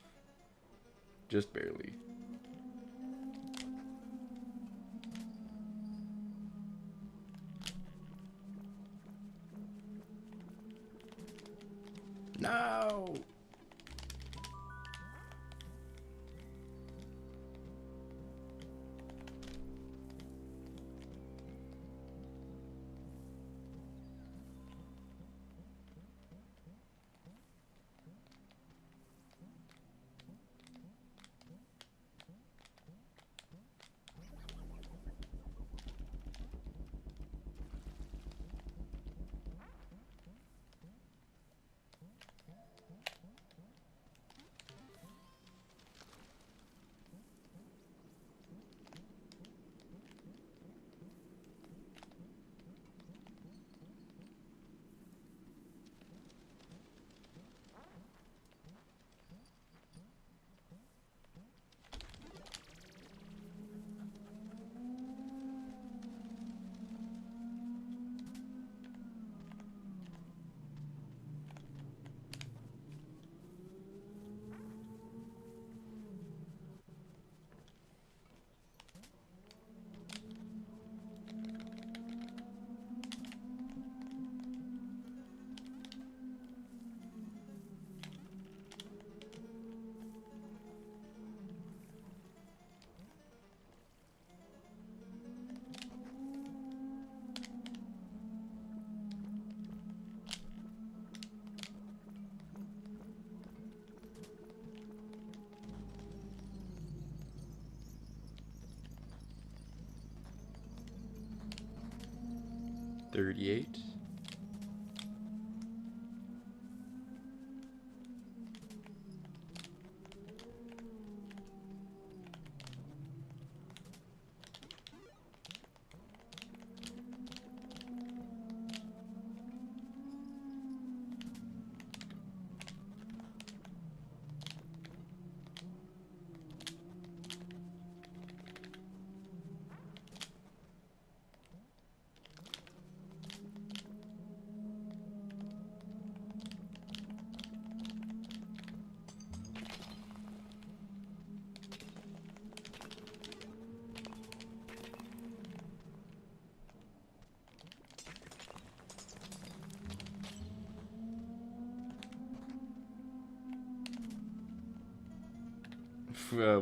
Just barely. No! 38.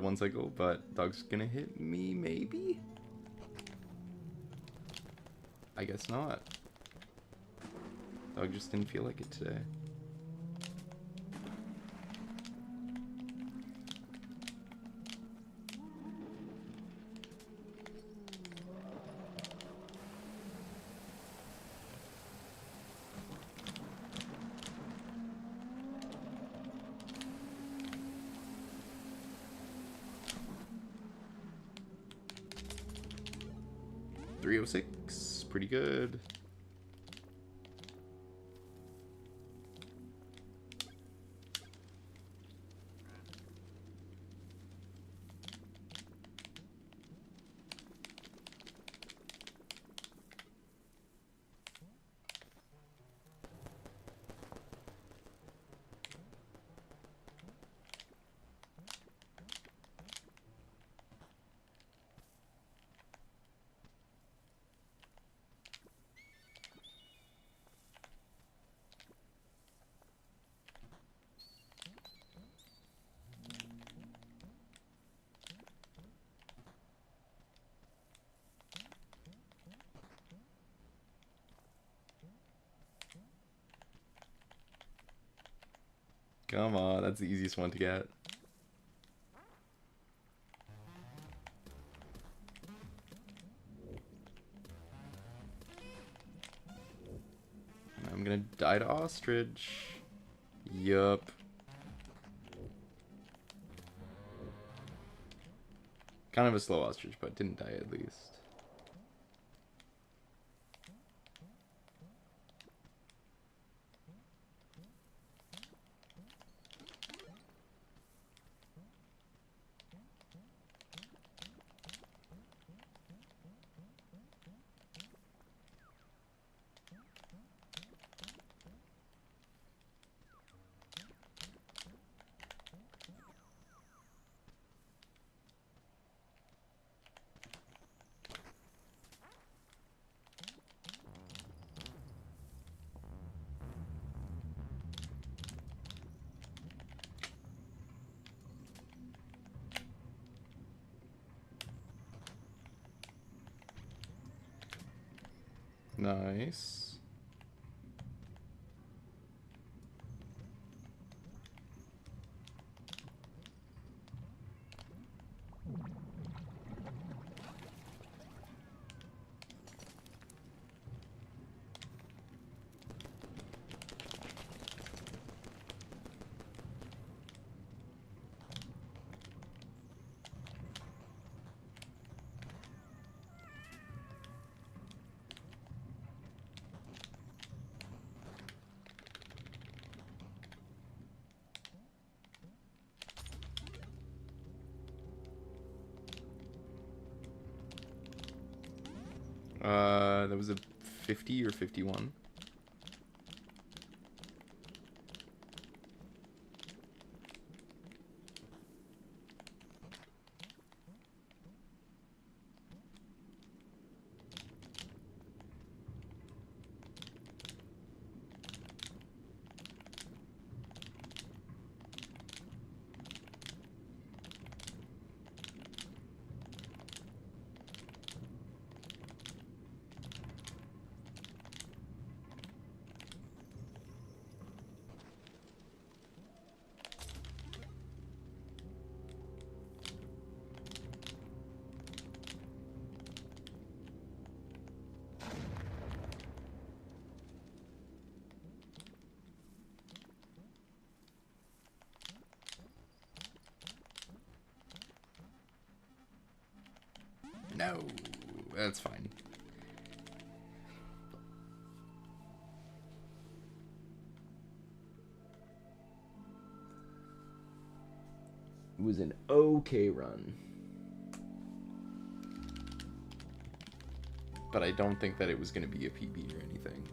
One cycle, but dog's gonna hit me, maybe? I guess not. Dog just didn't feel like it today. .306, pretty good. Come on, that's the easiest one to get. I'm gonna die to ostrich. Yup. Kind of a slow ostrich, but didn't die at least. Nice. That was a 50 or 51. No, that's fine. It was an okay run. But I don't think that it was going to be a PB or anything.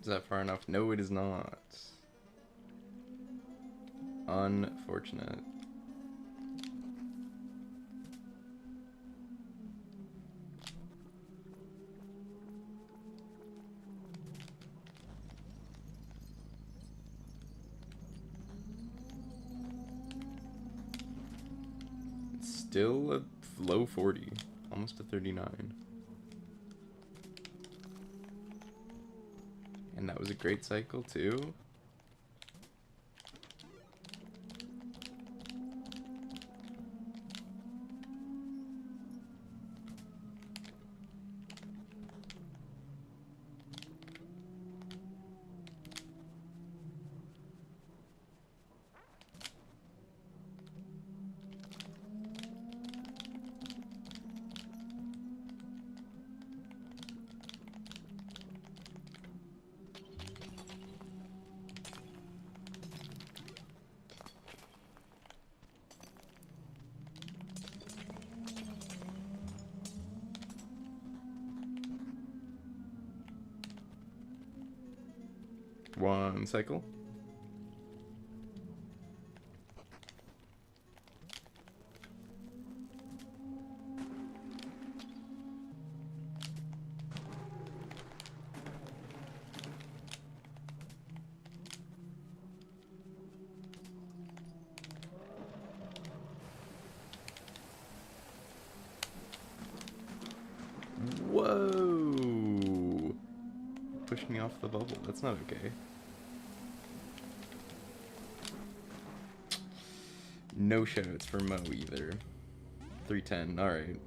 Is that far enough? No, it is not. Unfortunate. It's still a low 40, almost a 39. And that was a great cycle too. One cycle. Whoa! Pushed me off the bubble. That's not okay. No shoutouts for Mo either. 310, alright.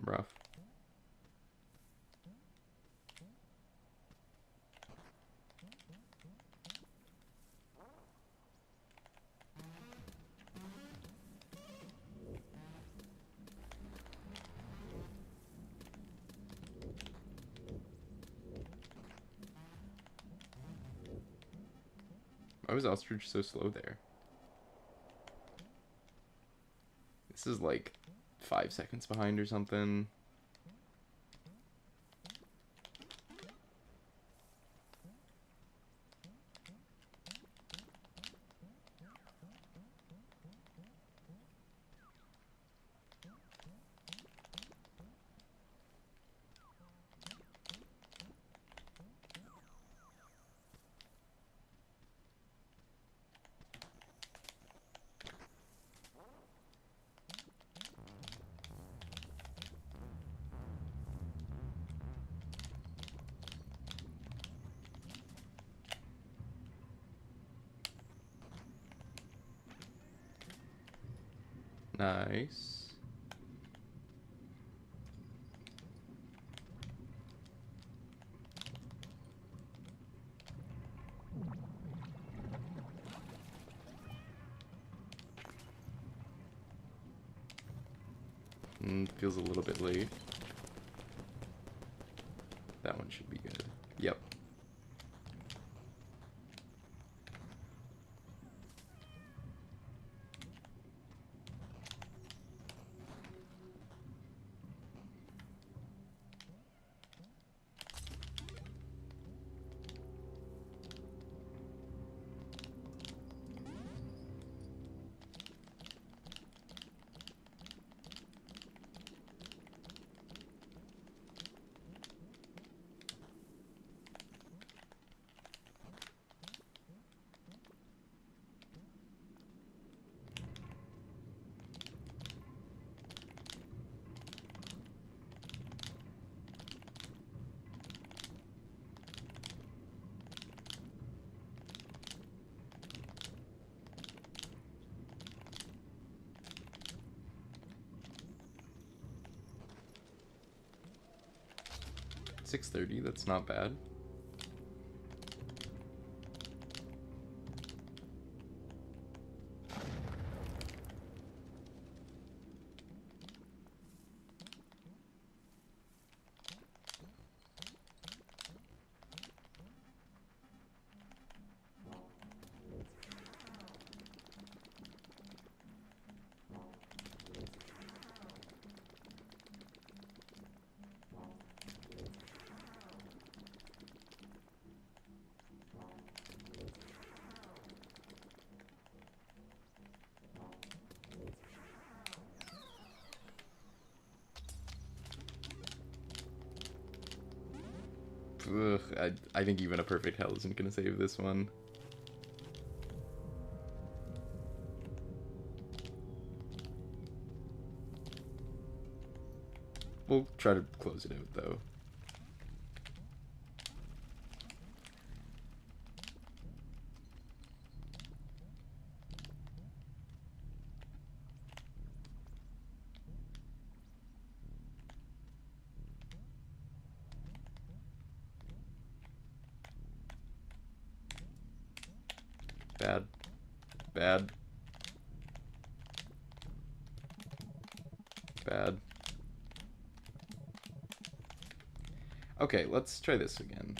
Rough. Why was Ostrich so slow there? This is like 5 seconds behind or something. Nice. Feels a little bit late. That one should be good. Yep. $6.30, that's not bad. Ugh, I think even a perfect hell isn't gonna save this one. We'll try to close it out though. Bad. Bad. Bad. Okay, let's try this again.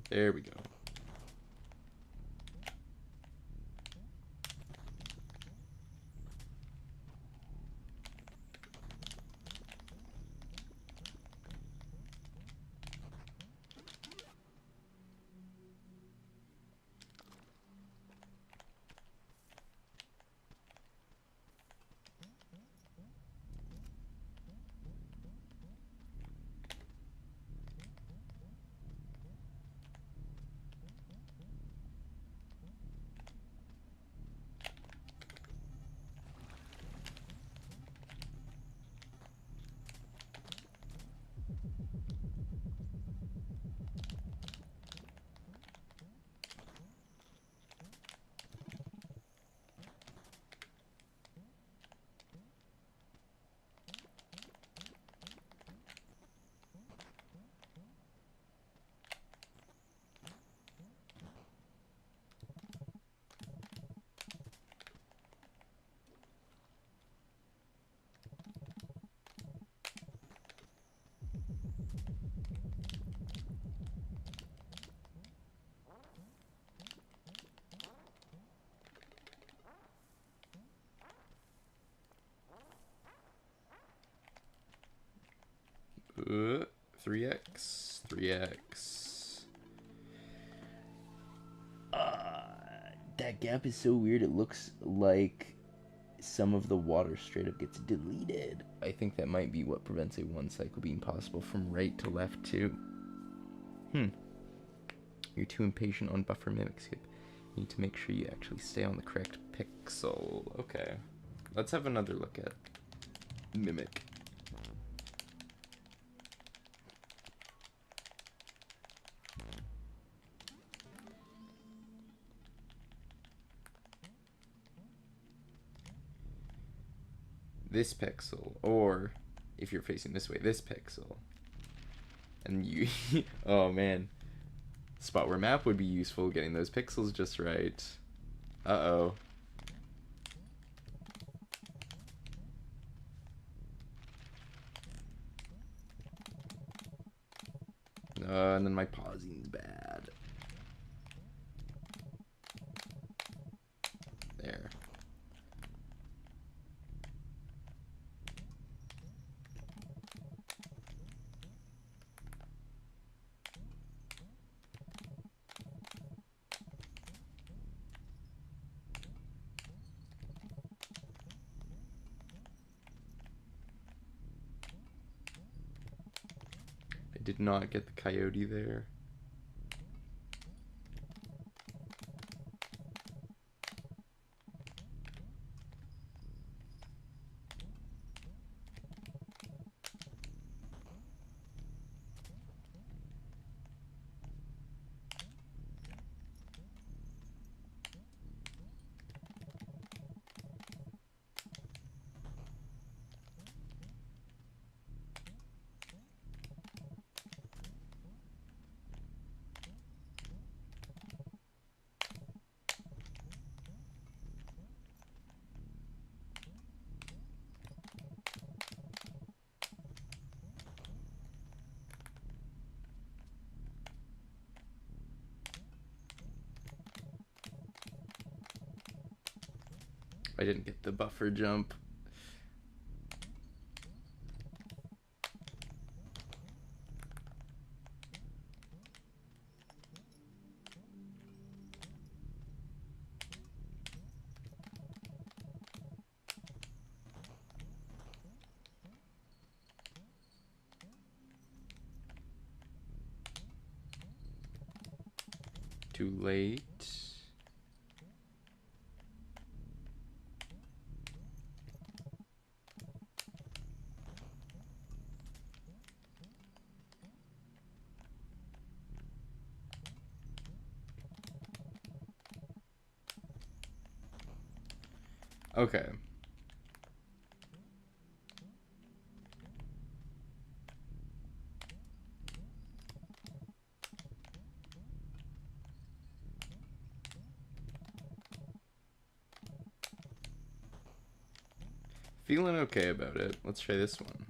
There we go. 3x, 3x. That gap is so weird. It looks like some of the water straight up gets deleted. I think that might be what prevents a one cycle being possible from right to left too. You're too impatient on buffer mimic skip. You need to make sure you actually stay on the correct pixel. Okay. Let's have another look at mimic. This pixel, or if you're facing this way, this pixel. And you, oh man. Spotware map would be useful, getting those pixels just right. Uh-oh. And then my pausing's bad. There. I did not get the coyote there. I didn't get the buffer jump. Too late. Okay. Feeling okay about it. Let's try this one.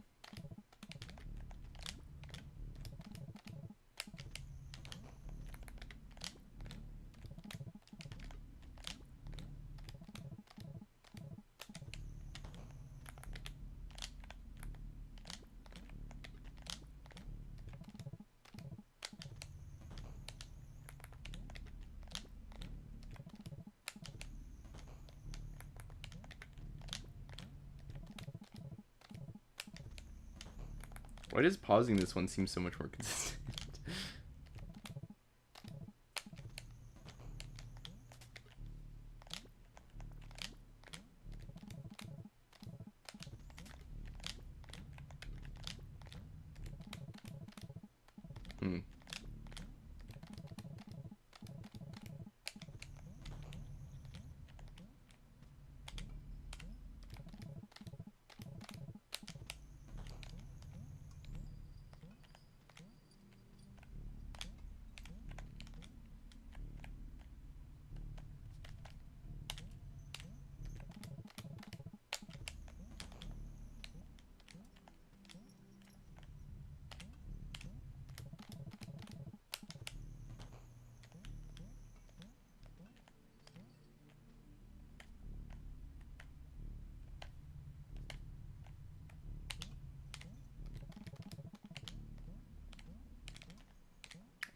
Why does pausing this one seem so much more consistent?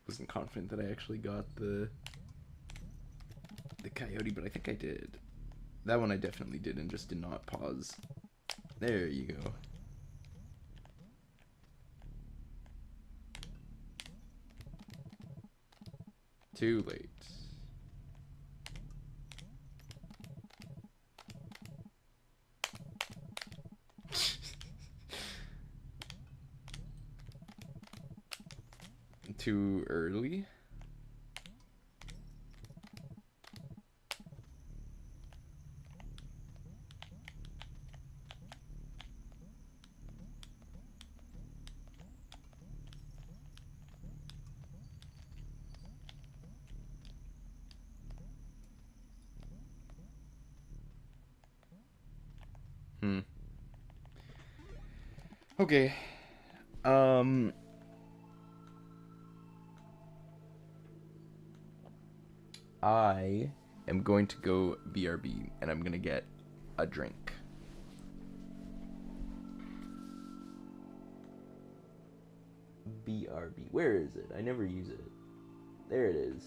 wasn't confident that I actually got the coyote, but I think I did. That one I definitely did and just did not pause. There you go. Too late. Too early. Okay. I am going to go BRB and I'm gonna get a drink. BRB. Where is it? I never use it. There it is.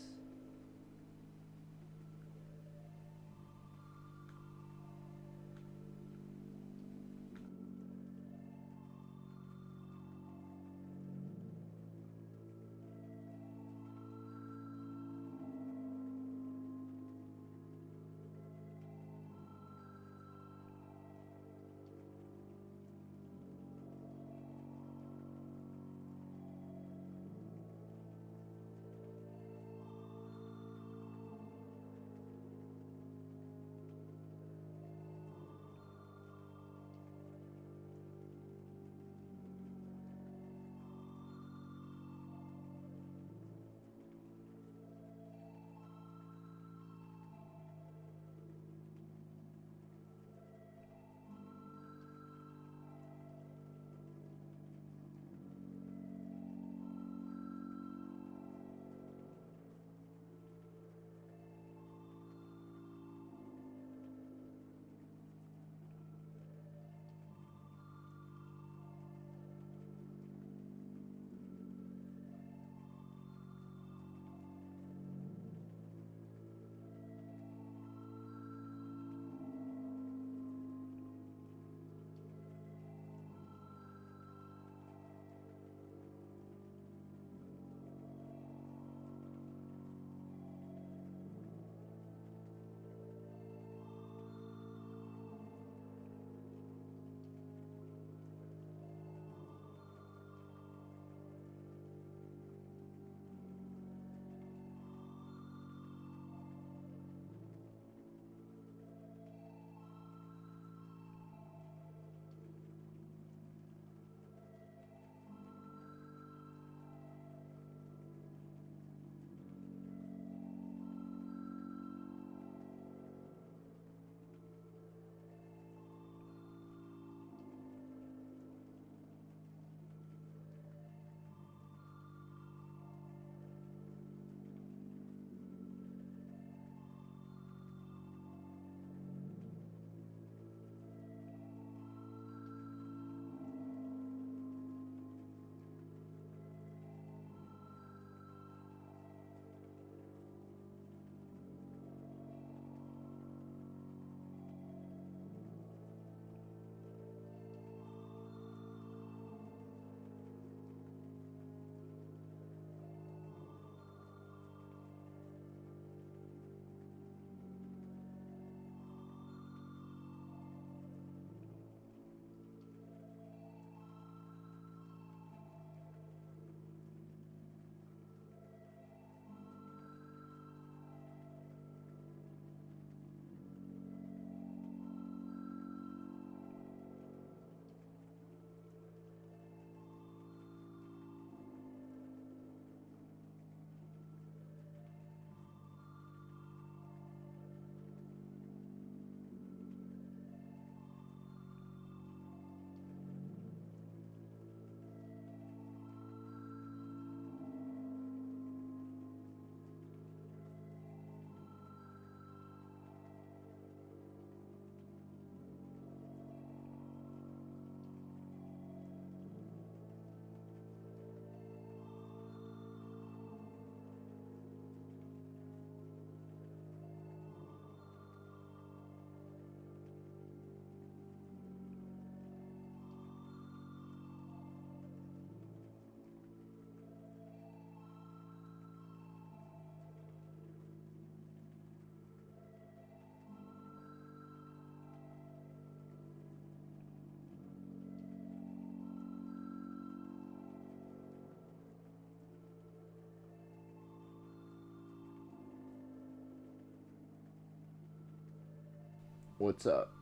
What's up?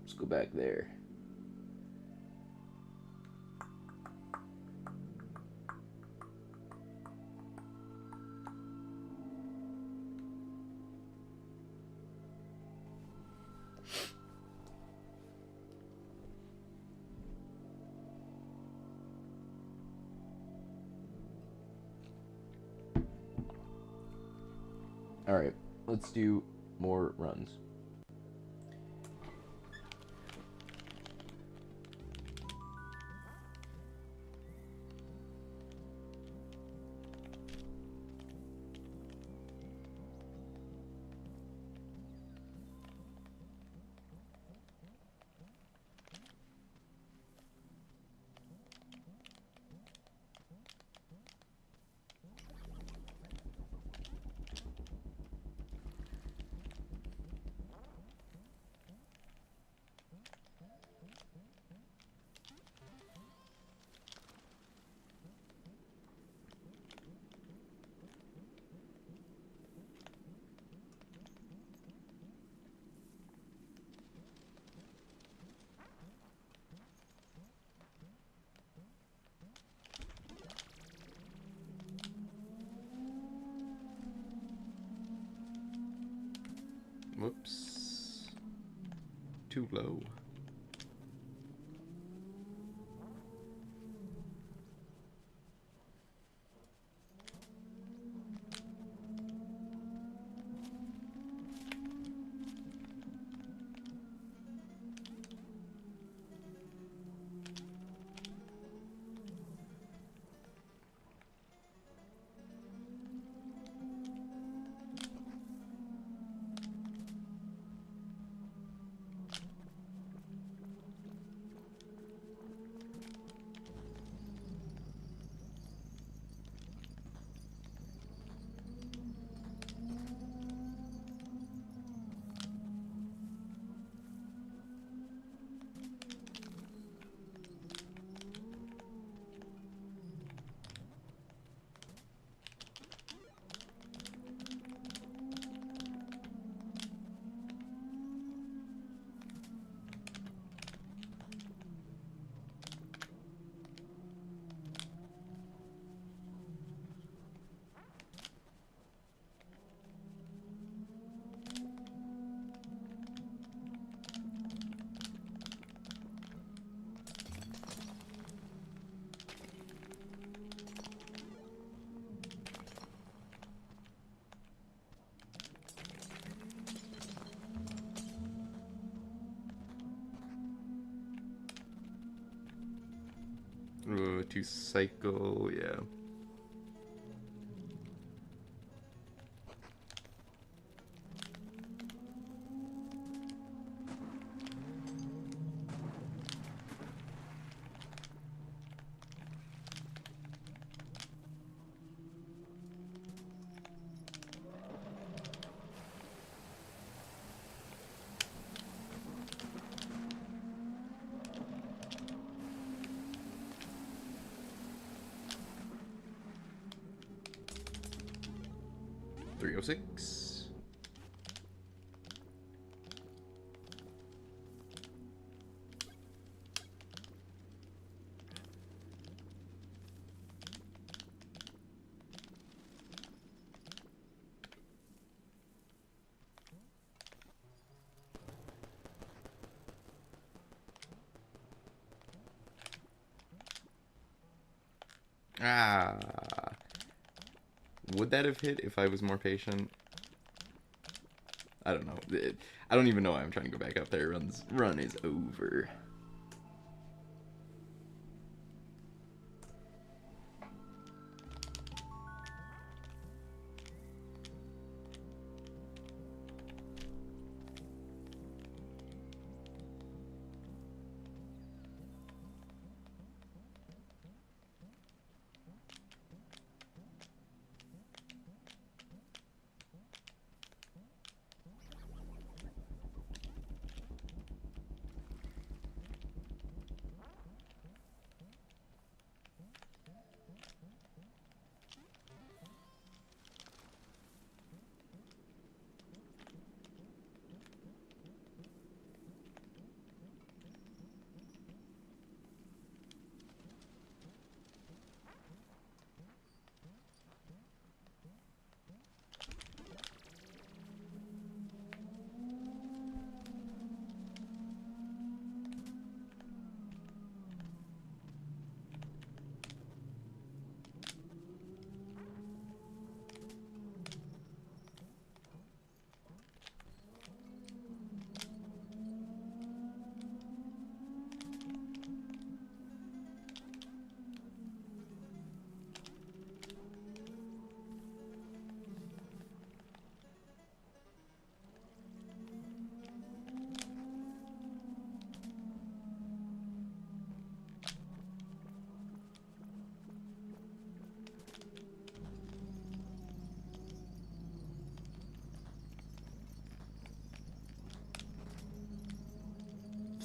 Let's go back there. Alright, let's do more runs. Whoops. Too low. To cycle, yeah. .306. Ah. Would that have hit if I was more patient? I don't know. I don't even know why I'm trying to go back up there. Run is over.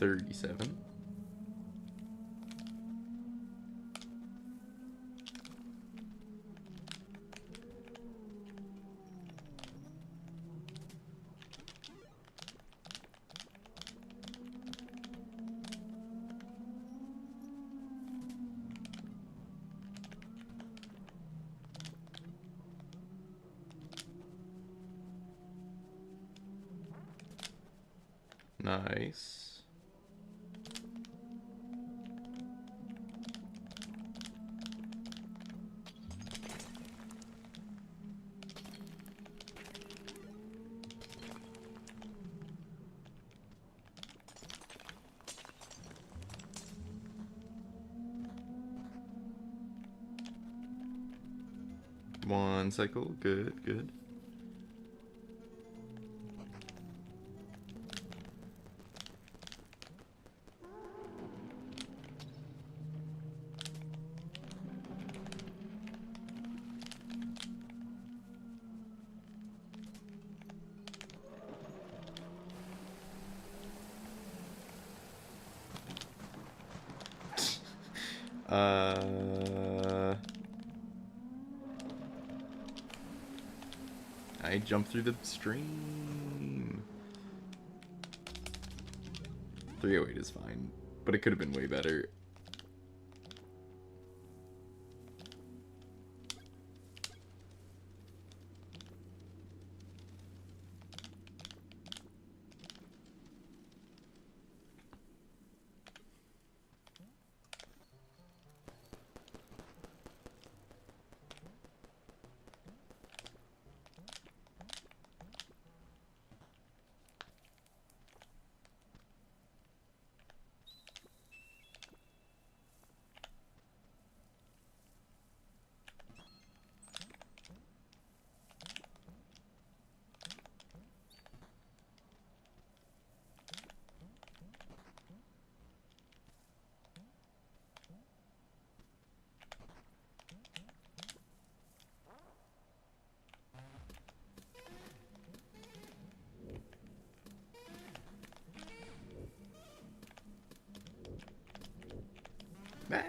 37. Nice. One cycle. Good, good. I jumped through the stream. 308 is fine, but it could have been way better. Ah.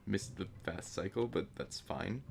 Missed the fast cycle, but that's fine.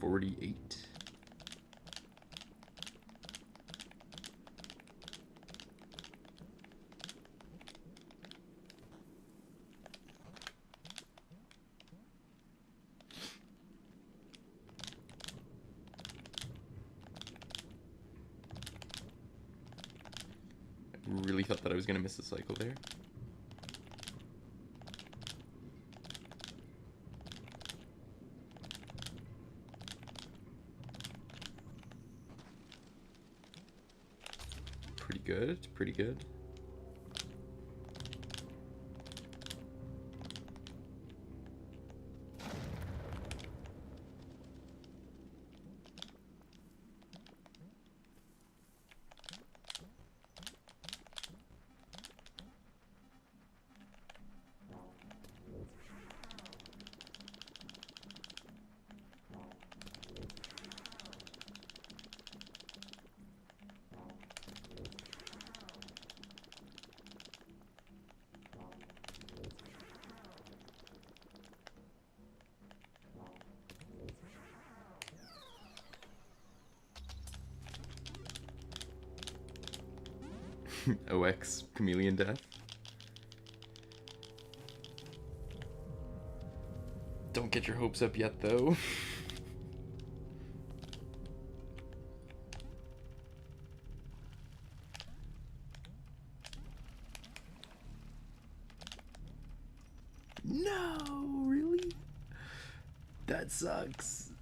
$48. Really thought that I was gonna miss a cycle there. Pretty good, pretty good. OX Chameleon Death. Don't get your hopes up yet, though. No, really? That sucks.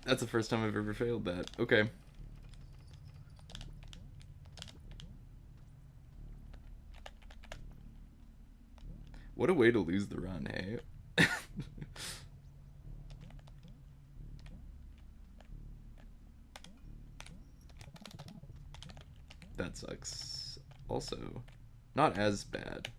That's the first time I've ever failed that. Okay. What a way to lose the run, hey? That sucks. Also, not as bad.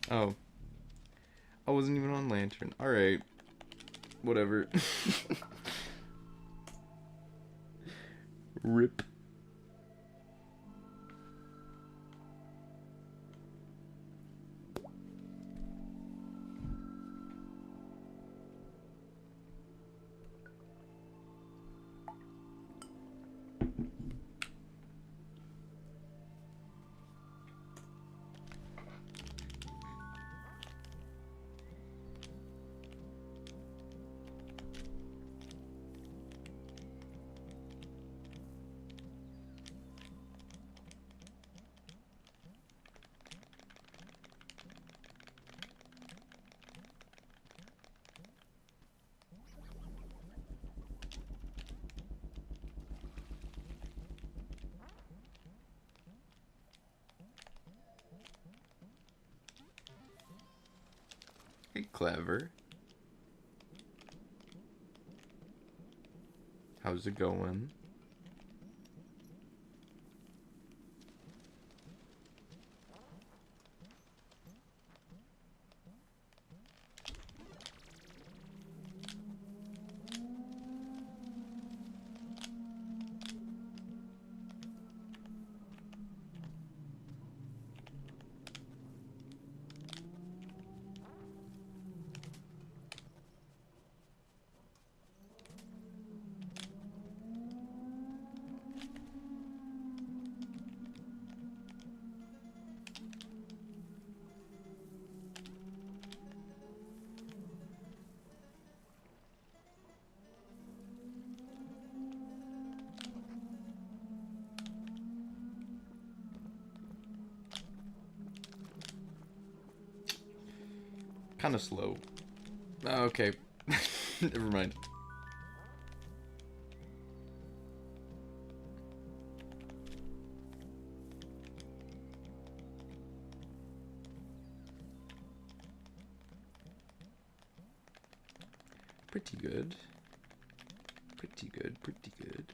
Oh. I wasn't even on Lantern. Alright. Whatever. Rip. Hey, clever. How's it going? Kind of slow. Oh, okay. Never mind. Pretty good. Pretty good, pretty good.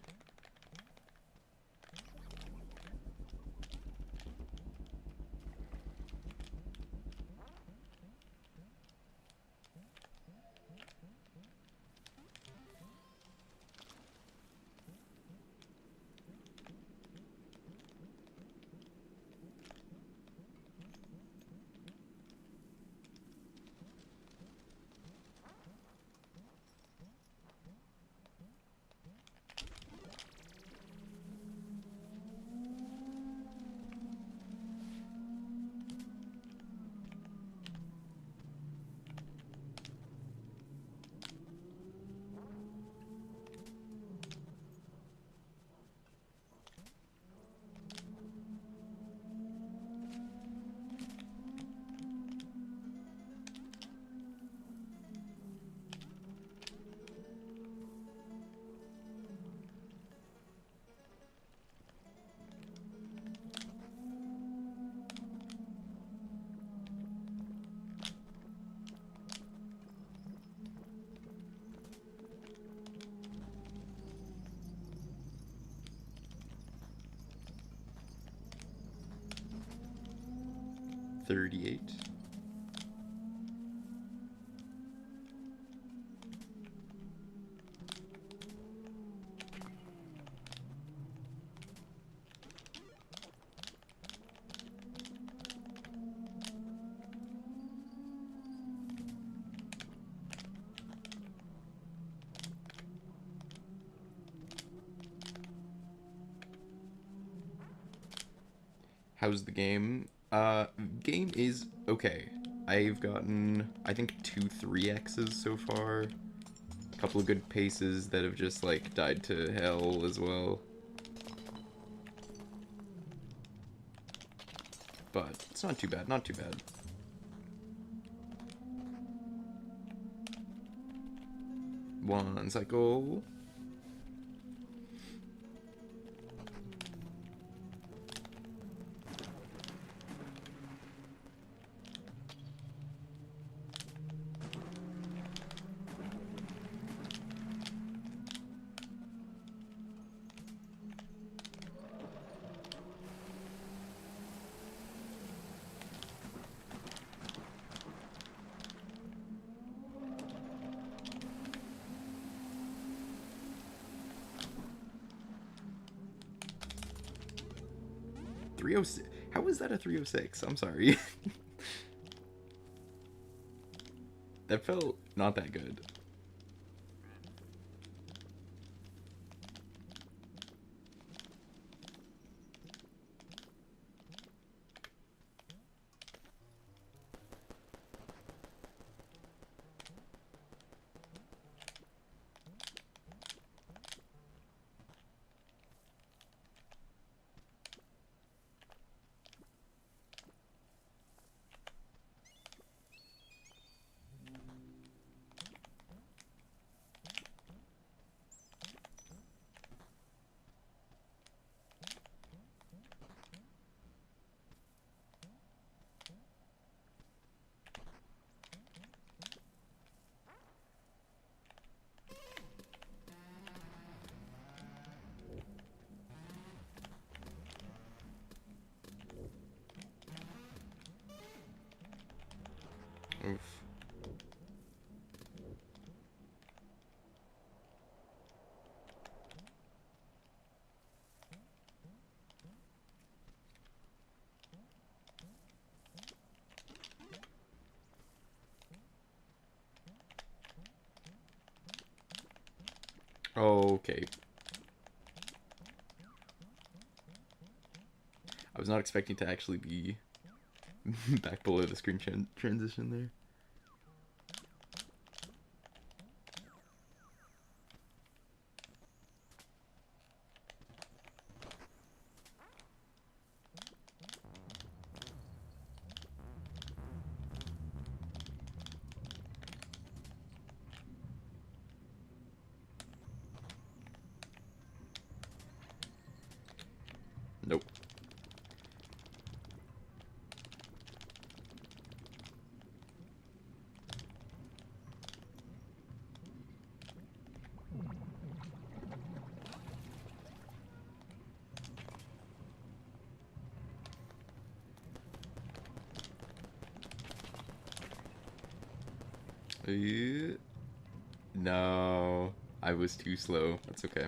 38. How's the game? Game is okay. I've gotten, I think, 2 3X's so far. A couple of good paces that have just, like, died to hell as well. But it's not too bad, not too bad. One cycle. How is that a 306? I'm sorry. That felt not that good. Oof. Okay. I was not expecting to actually be back below the screen transition there. Nope. No, I was too slow. That's okay.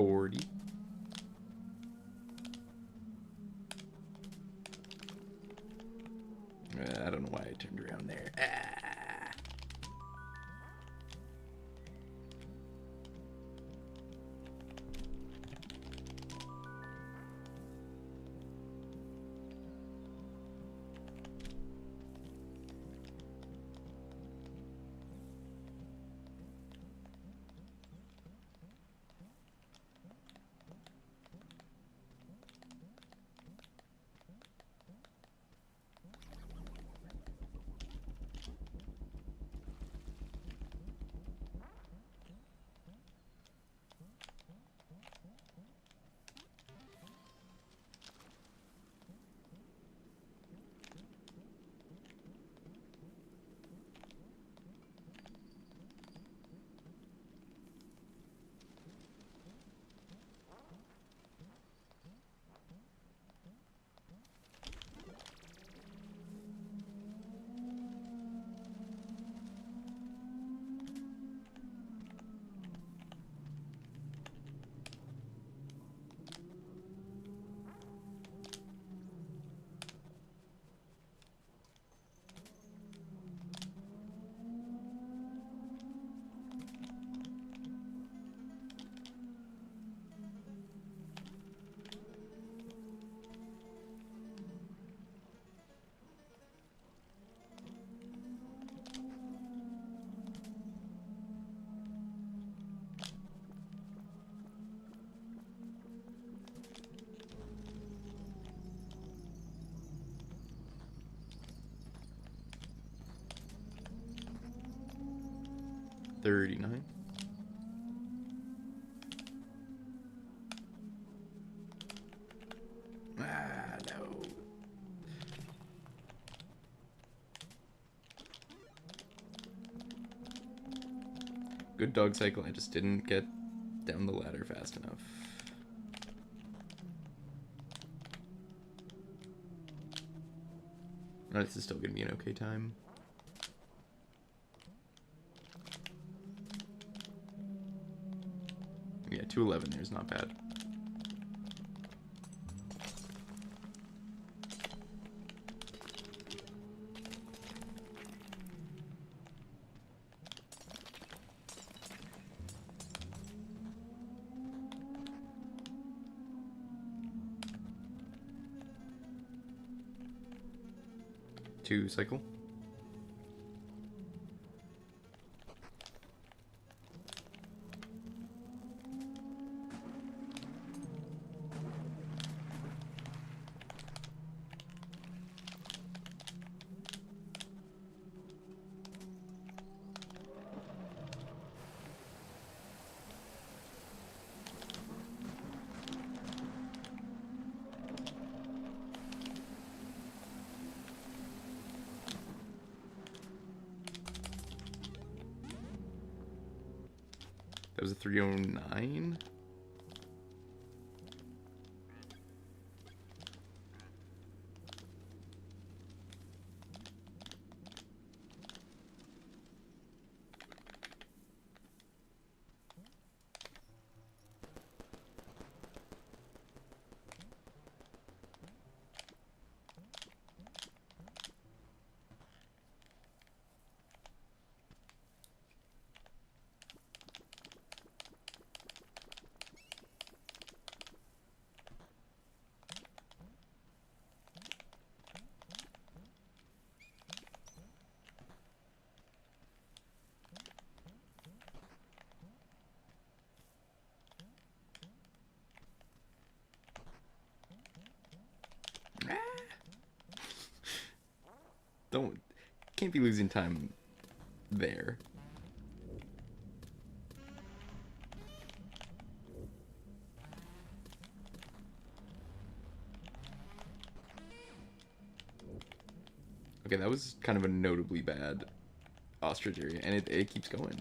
40. I don't know why I turned around there. Ah. $39. Ah, no. Good dog cycle, I just didn't get down the ladder fast enough. No, this is still gonna be an okay time. Yeah, 211 there's not bad. Two cycle. That was a 309. Can't be losing time there. Okay, that was kind of a notably bad ostrich area, and it keeps going.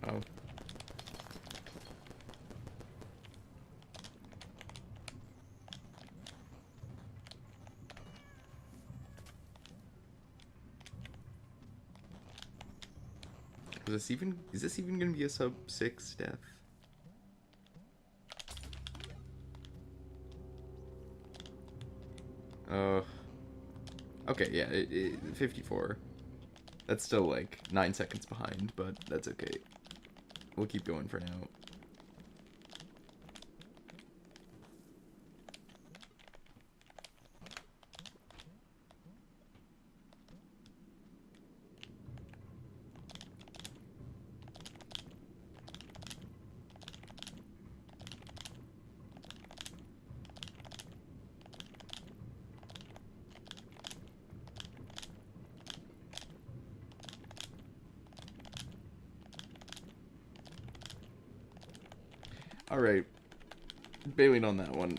Oh. Is this even gonna be a sub 6 death? Okay, yeah, 54. That's still like 9 seconds behind, but that's okay. We'll keep going for now. Alright. Bailing on that one.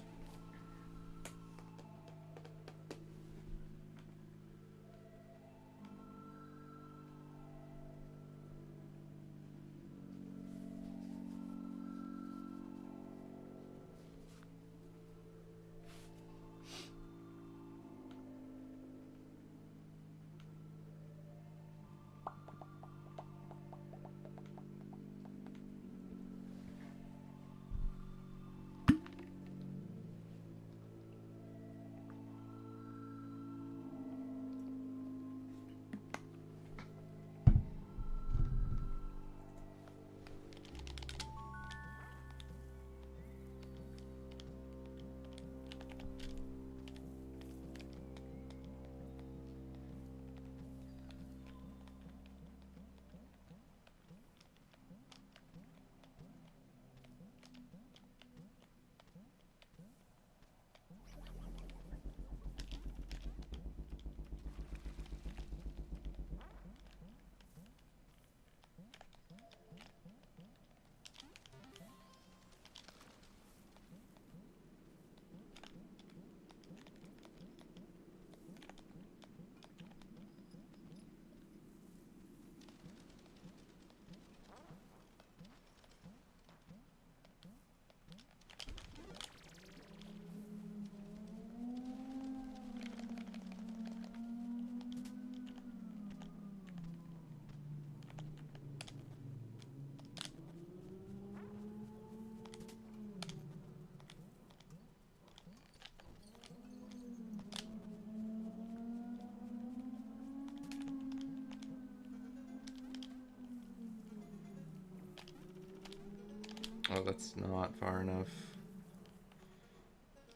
Oh, that's not far enough.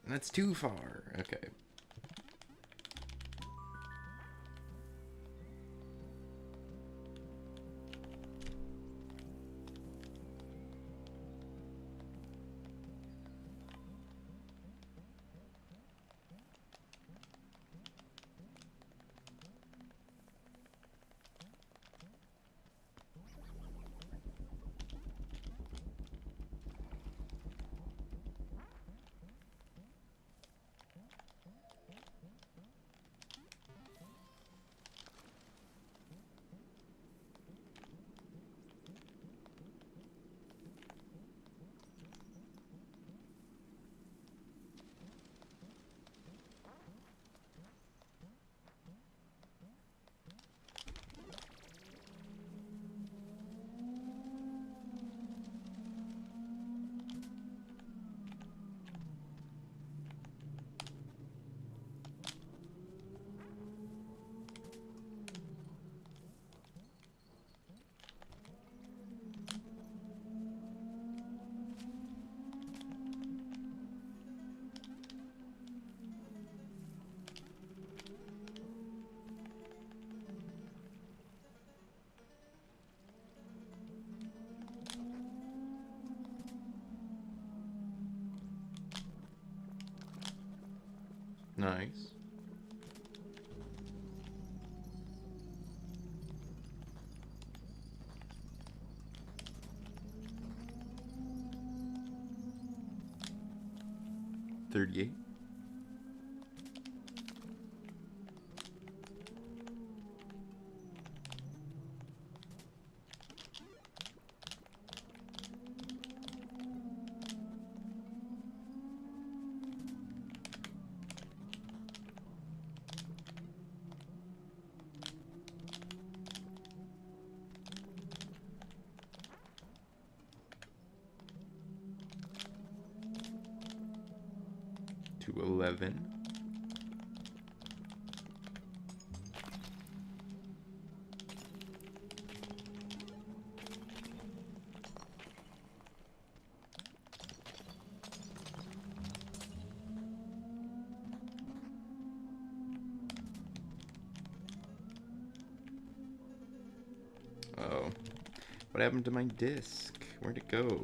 That's too far. Okay. Nice. $38. 11. Oh, what happened to my disc? Where'd it go?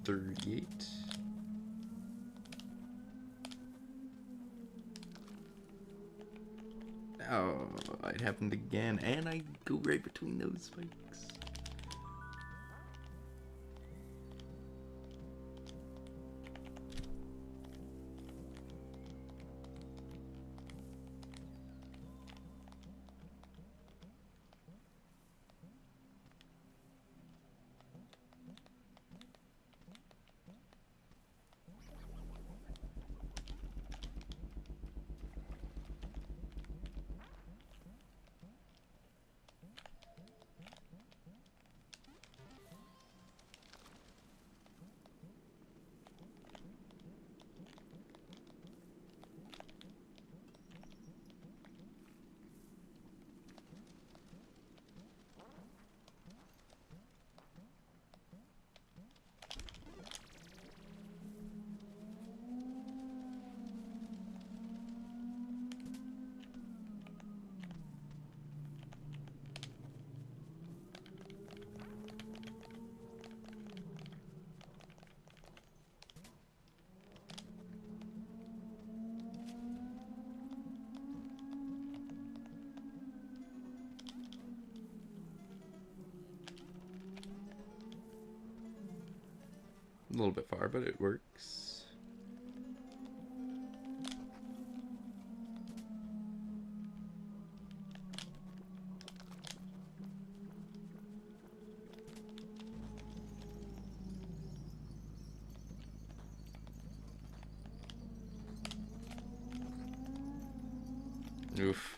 $38. Oh, it happened again, and I go right between those spikes. A little bit far, but it works. Oof.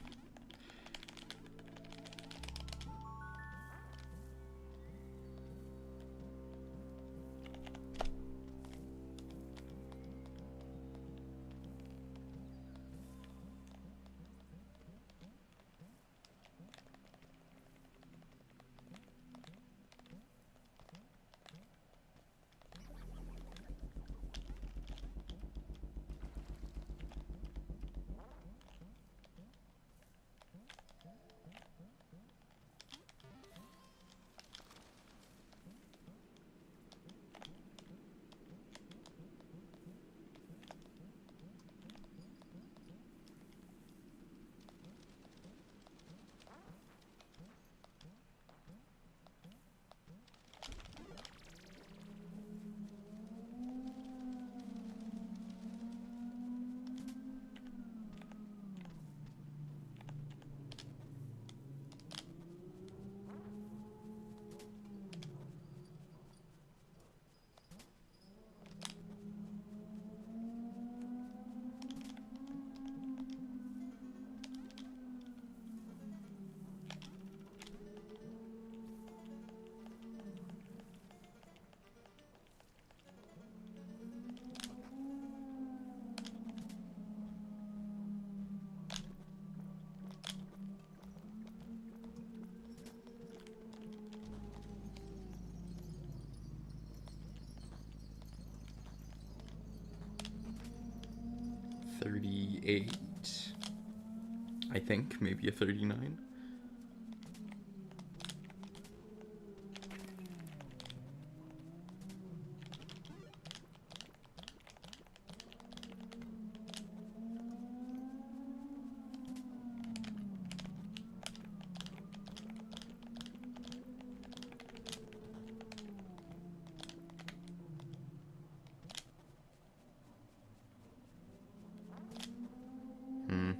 38. I think maybe a 39. Hmm.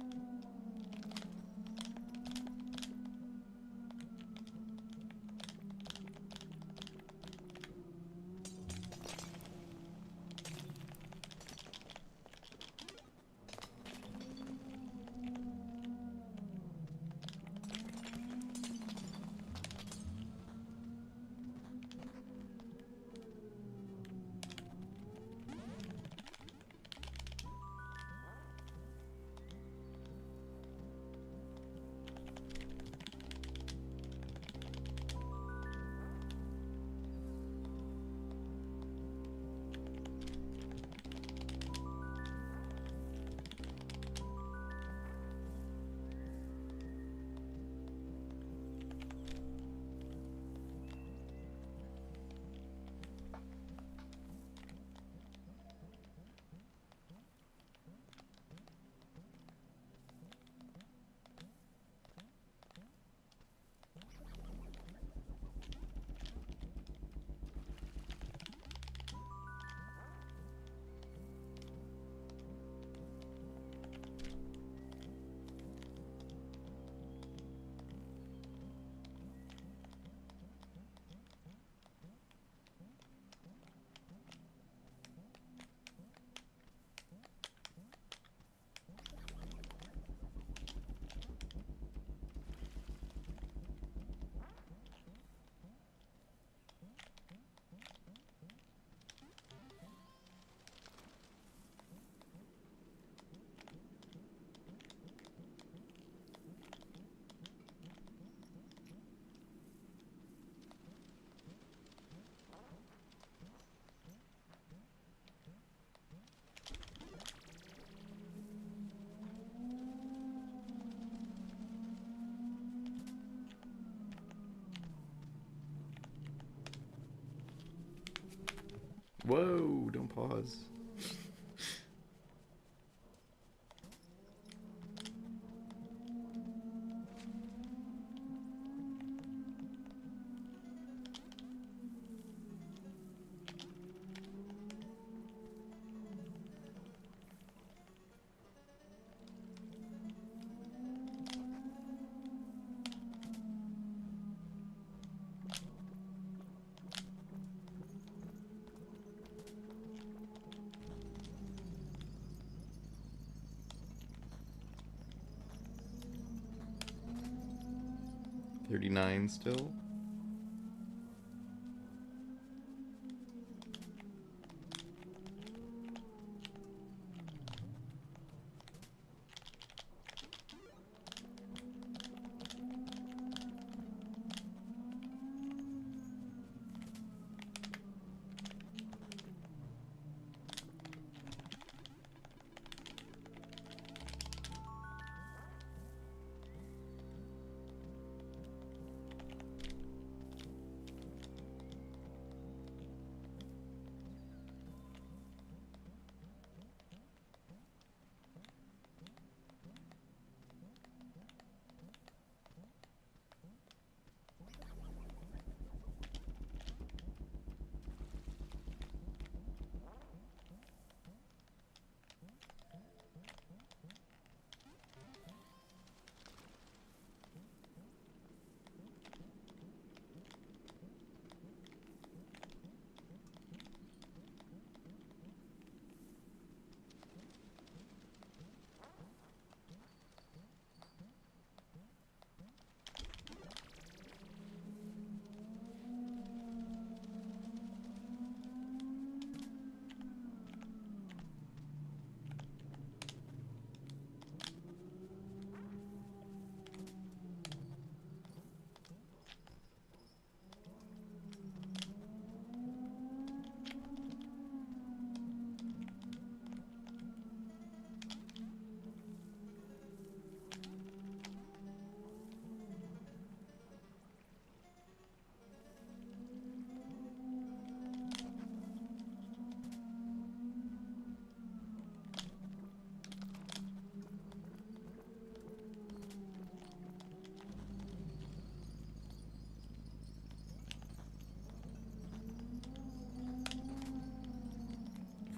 Whoa, don't pause. $39 still.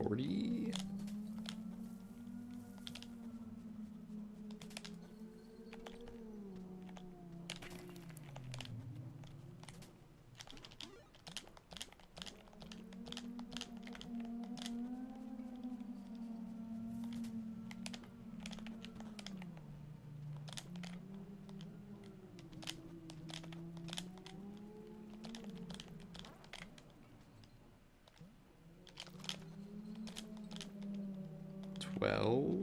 40. Well,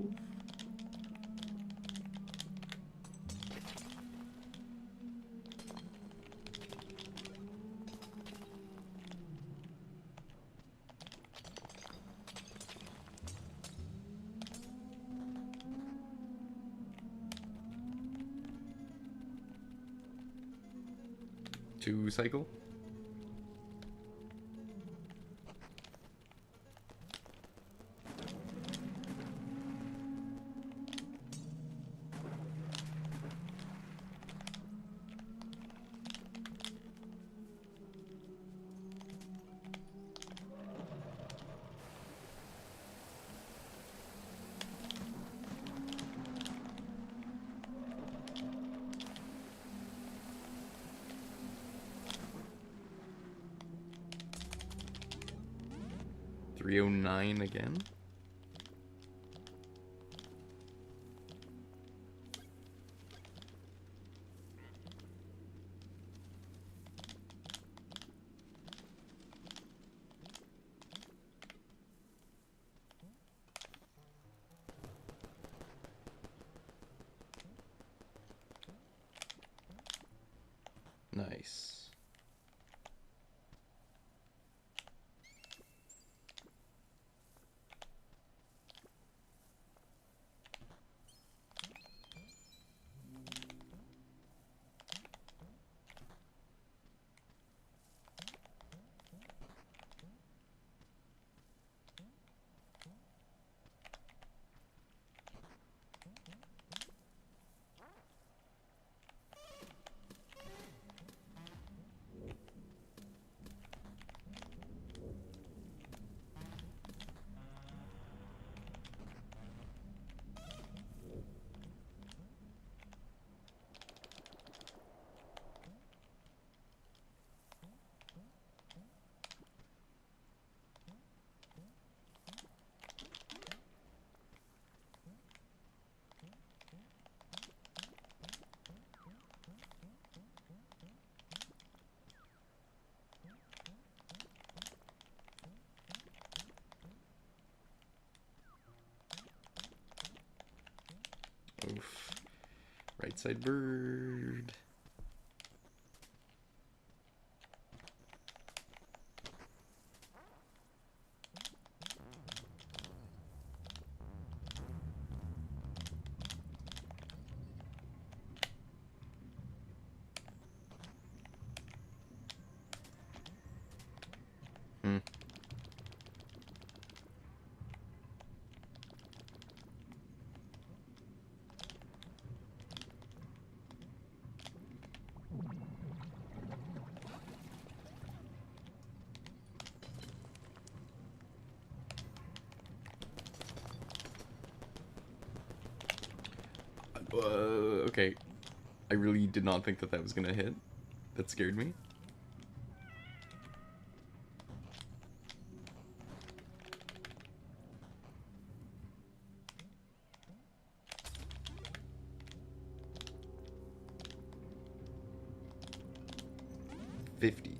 two cycle. $309 again. Nice. Oof. Right side bird. Hmm. Okay. I really did not think that that was gonna hit. That scared me. $50.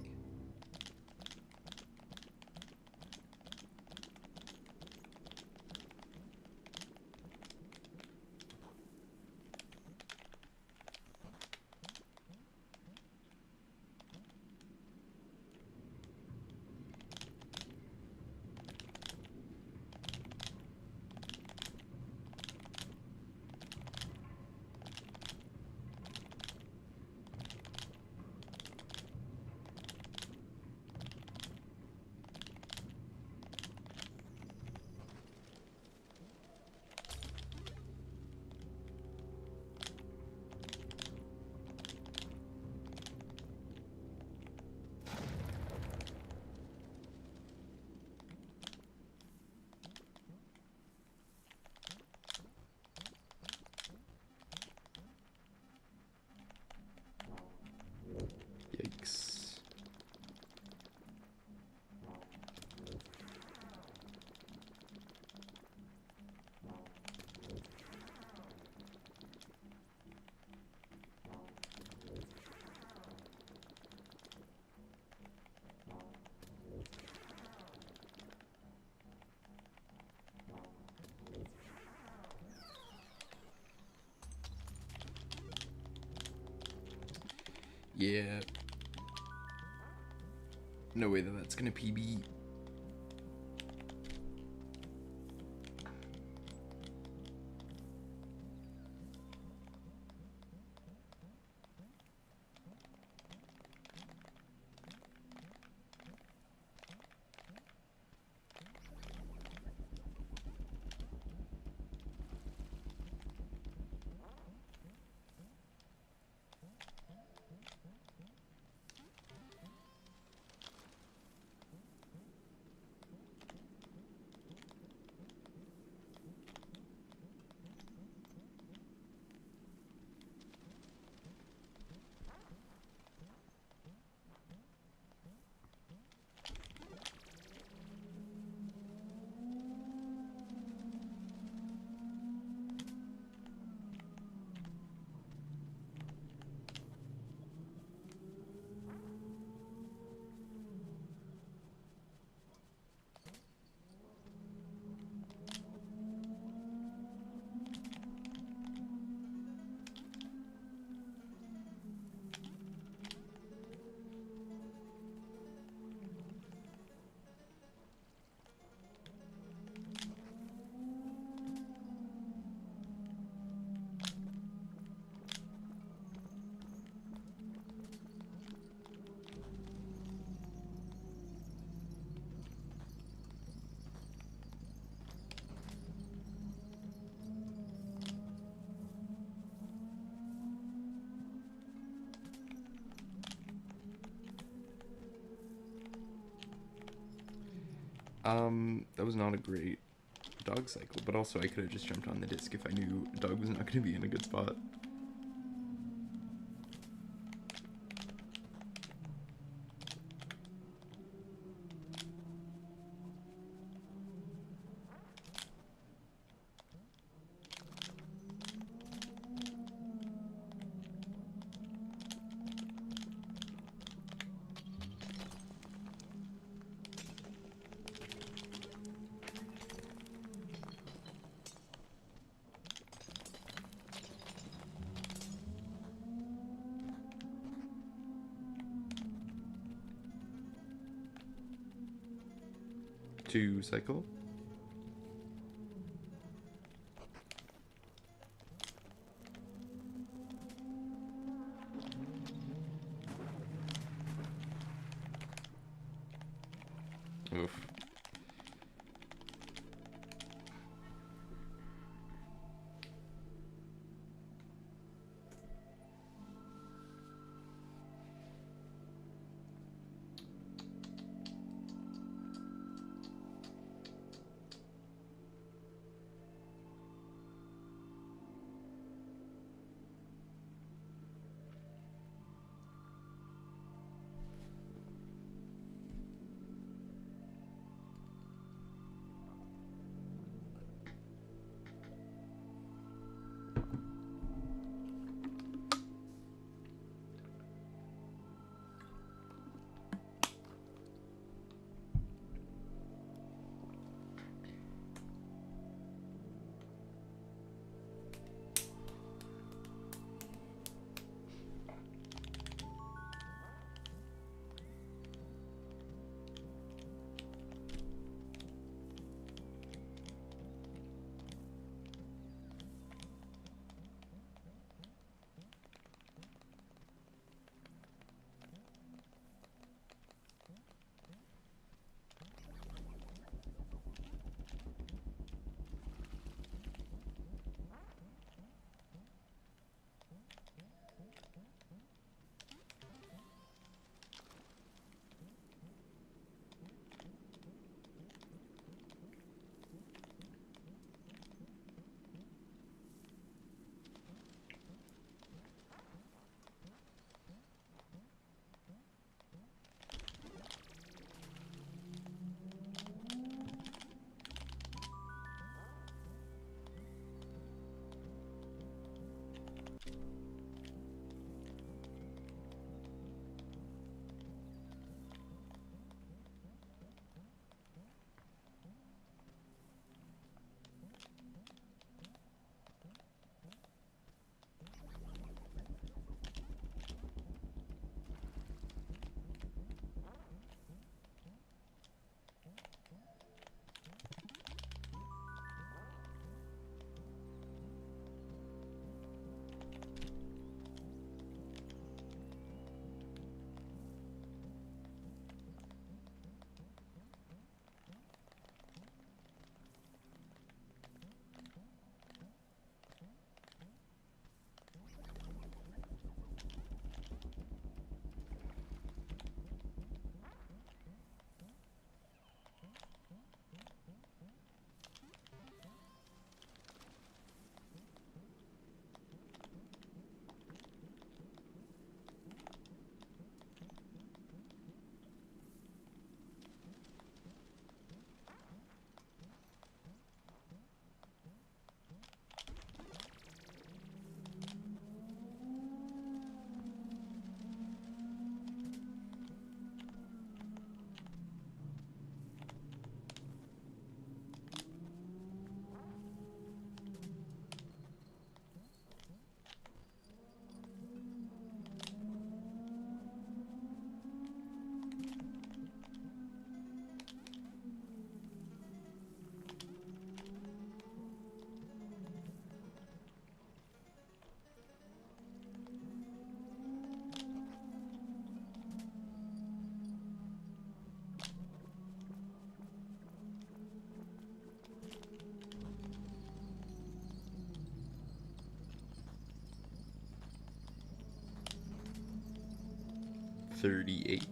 Yeah. No way that that's gonna PB. That was not a great dog cycle, but also I could have just jumped on the disc if I knew dog was not going to be in a good spot. To cycle. Oof. 38.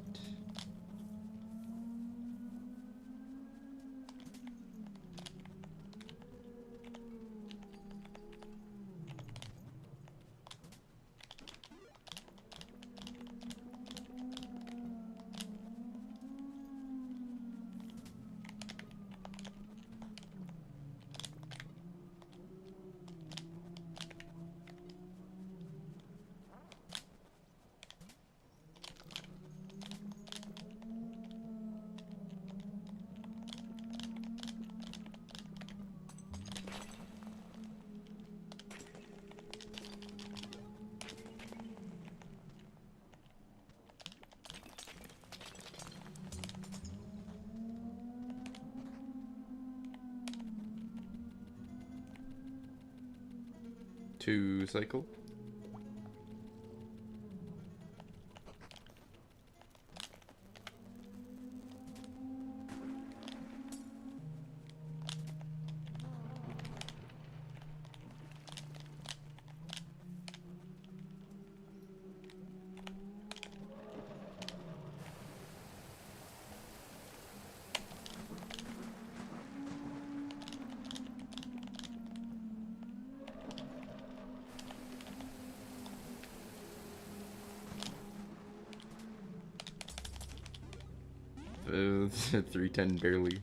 Two cycle. Uh, 310 barely.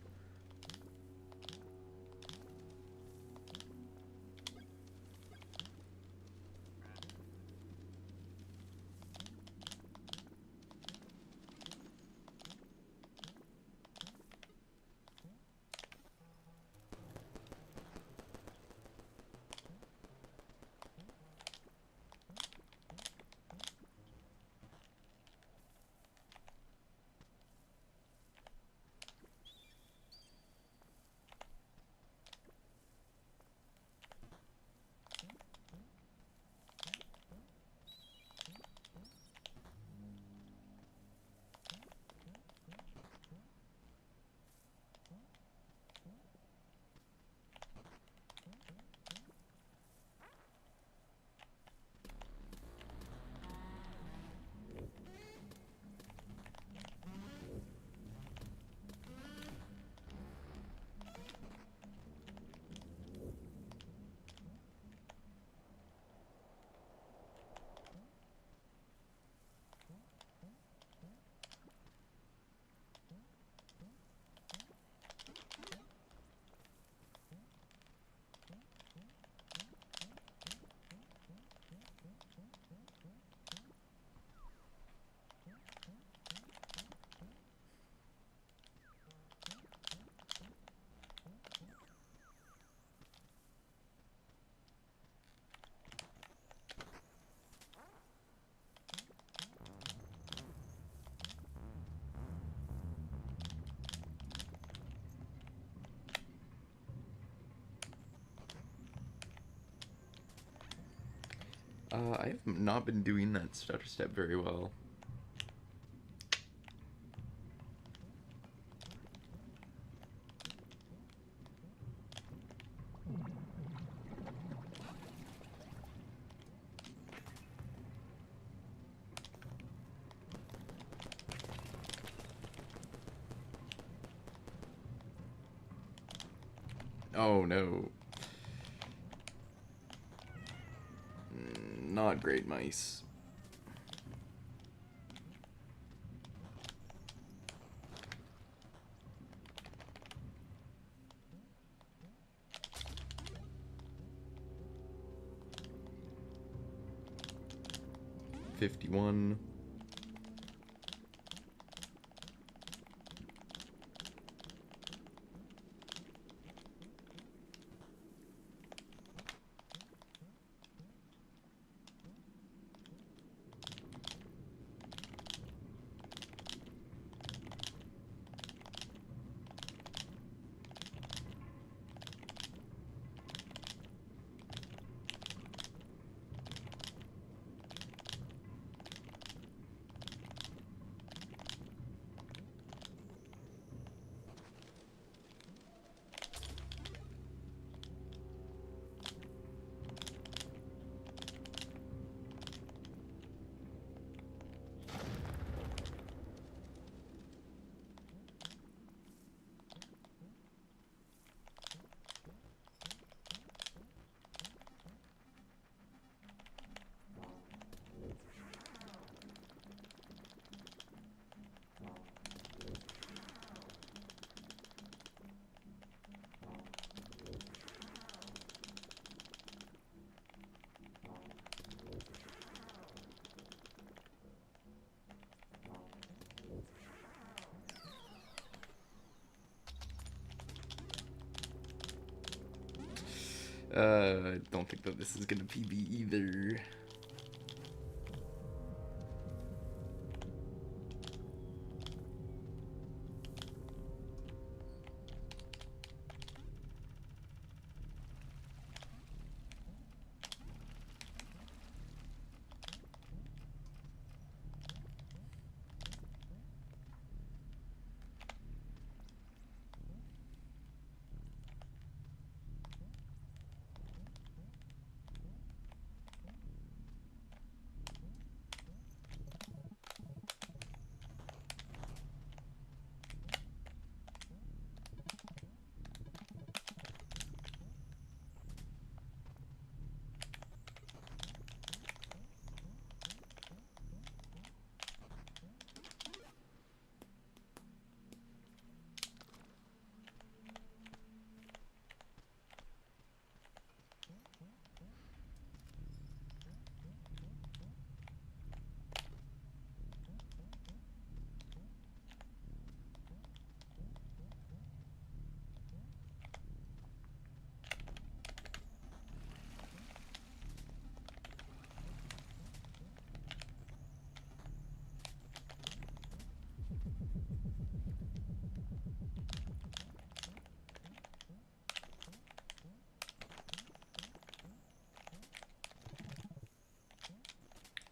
I have not been doing that stutter step very well. Oh no. Not great mice. $51. Don't think that this is gonna PB either.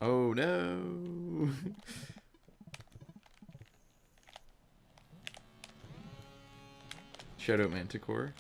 Oh no! Shout out Manticore.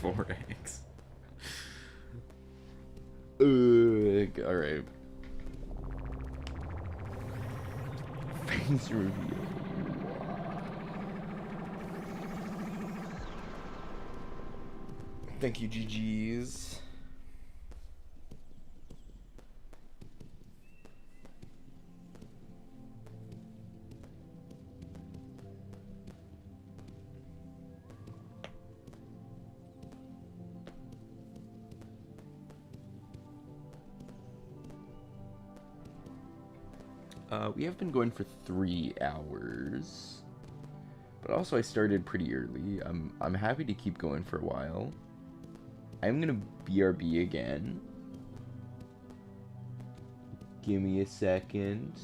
Forex. Alright. Face reveal. Thank you, GG's. We have been going for 3 hours, but also I started pretty early. I'm happy to keep going for a while. I'm gonna BRB again. Give me a second.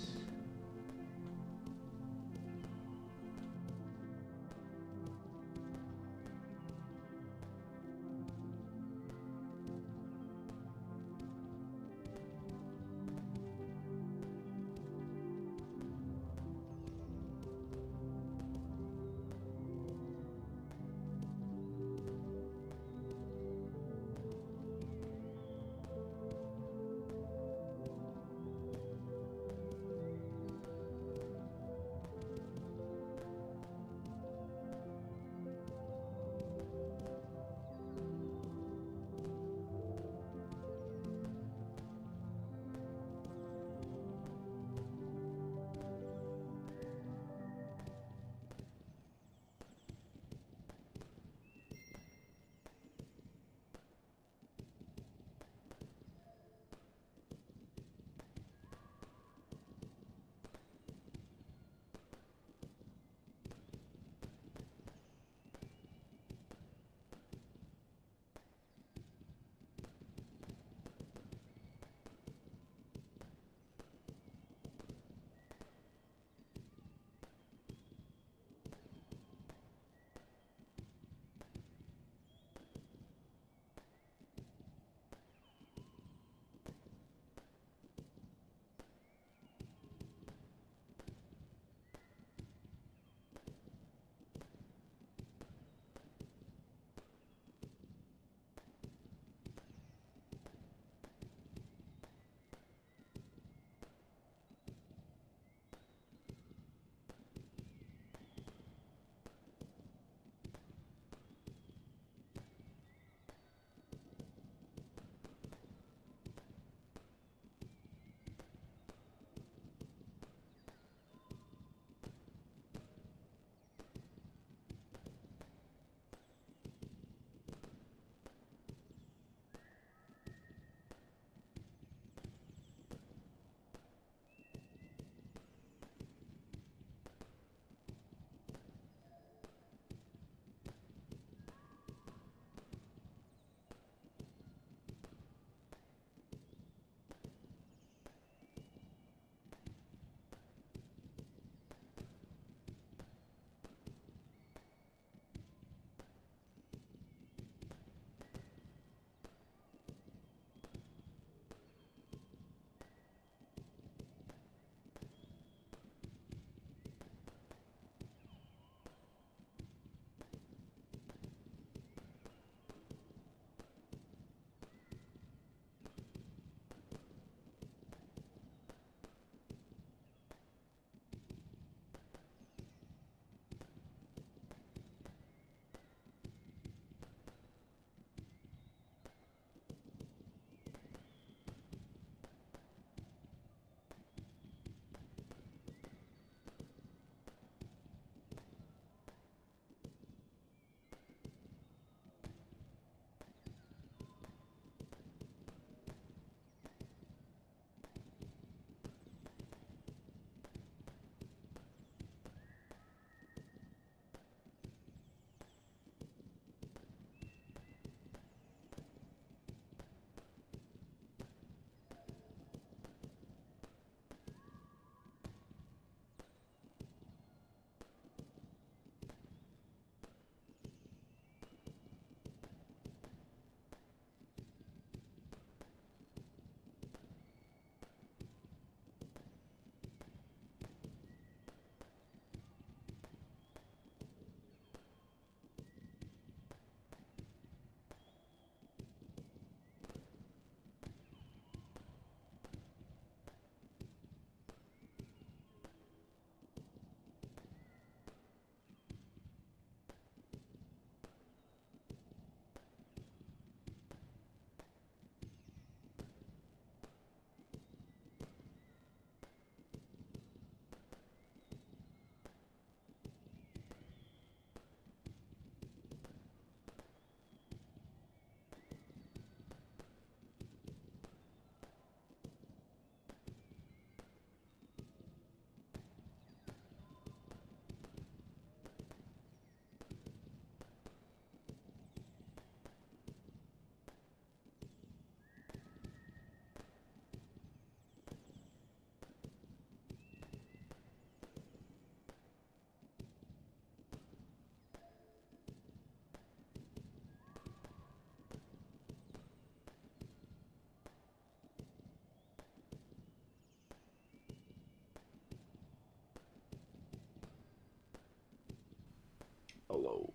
Hello.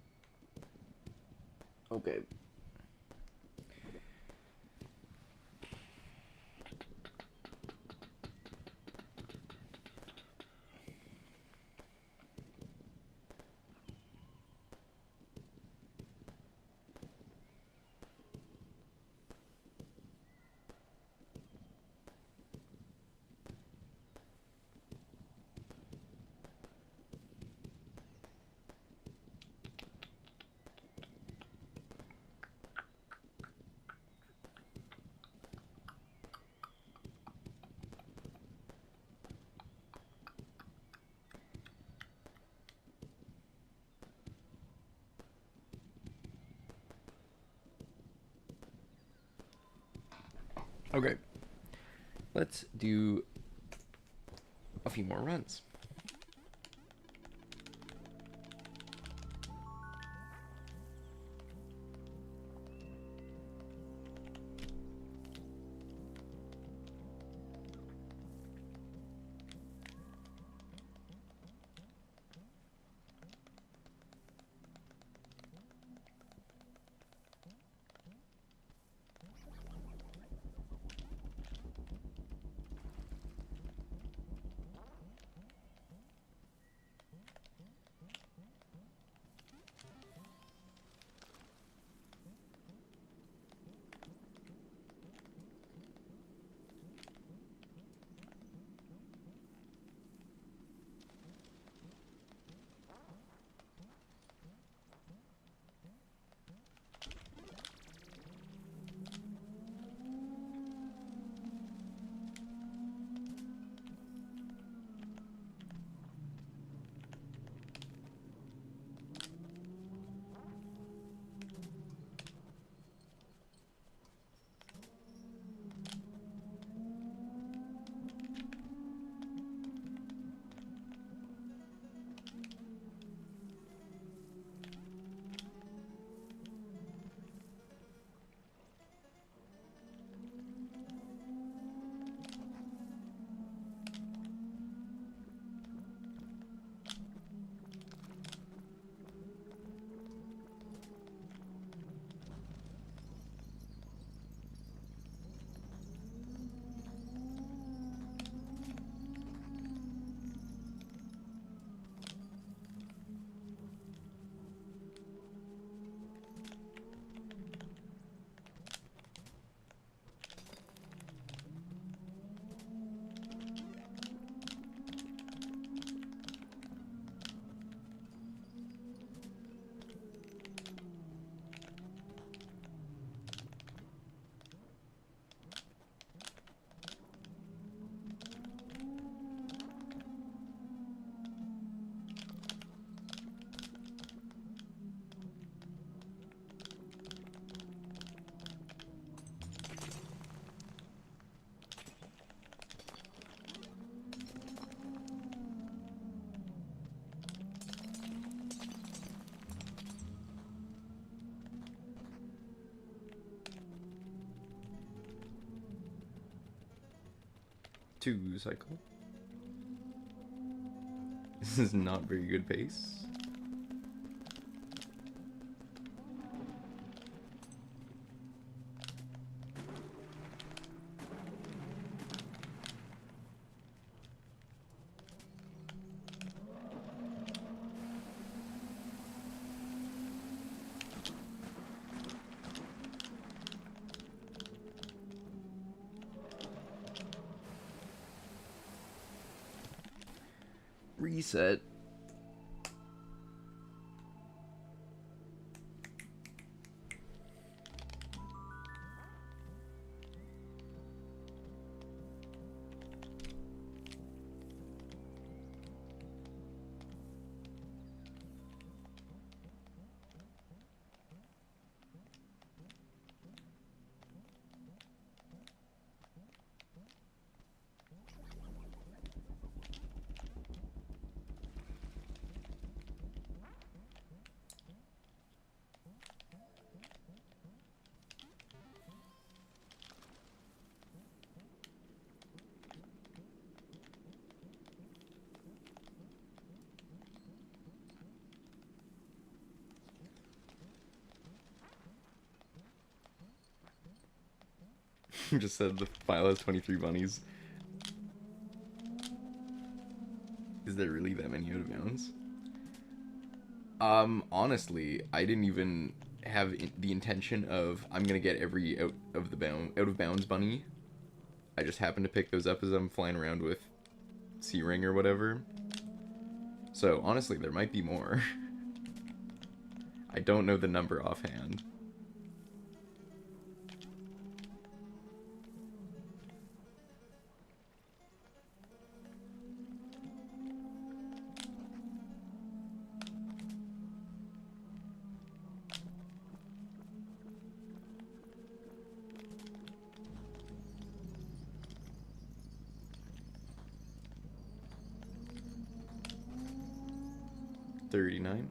Okay. Okay. Let's do a few more runs. Two cycle. This is not very good pace. Reset. Just said the file has 23 bunnies. Is there really that many out of bounds? Honestly, I didn't even have the intention of I'm gonna get every out of bounds bunny. I just happened to pick those up as I'm flying around with C-Ring or whatever. So honestly, there might be more. I don't know the number offhand. $39.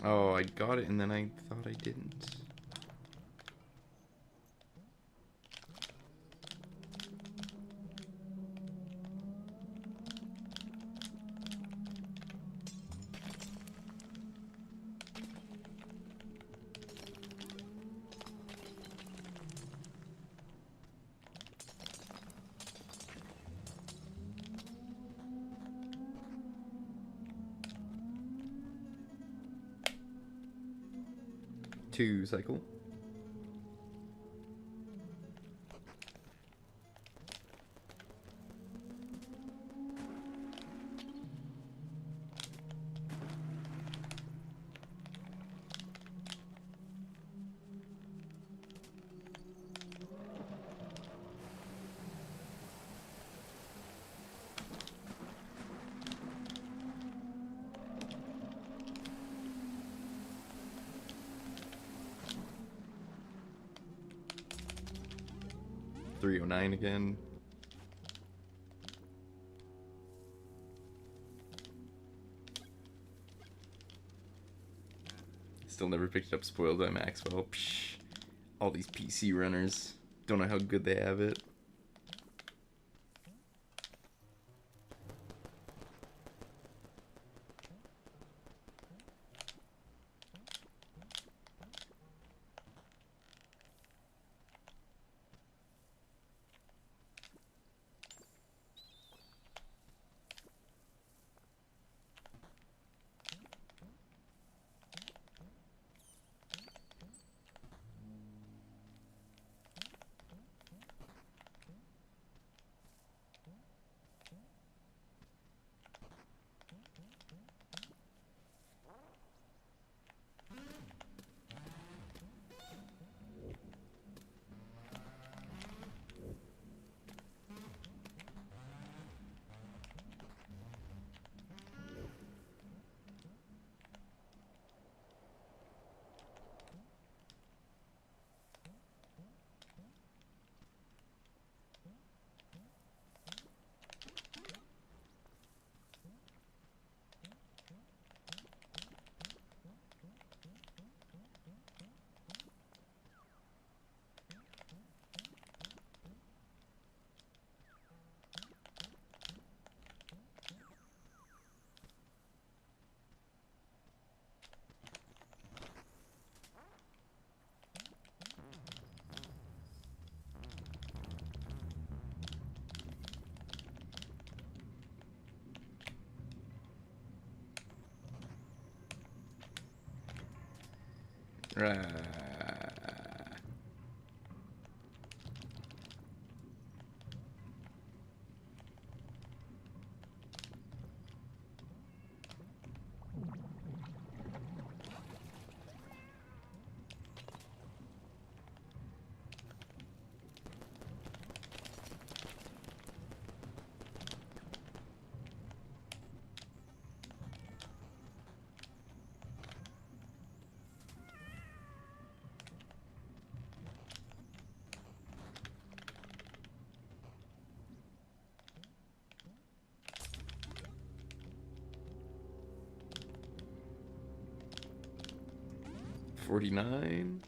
Oh, I got it and then I thought I didn't. Two cycle. $309 again. Still never picked up Spoiled by Maxwell. Psh, all these PC runners. Don't know how good they have it. Right. 49.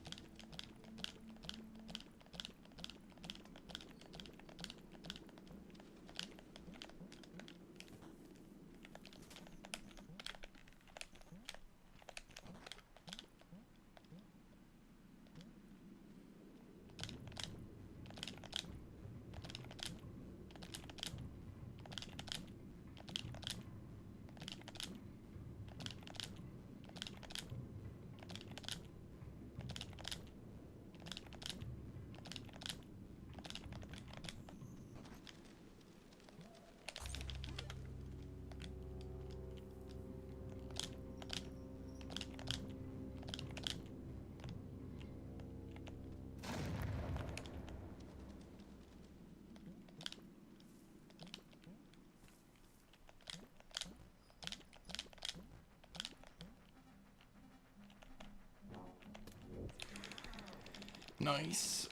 Nice.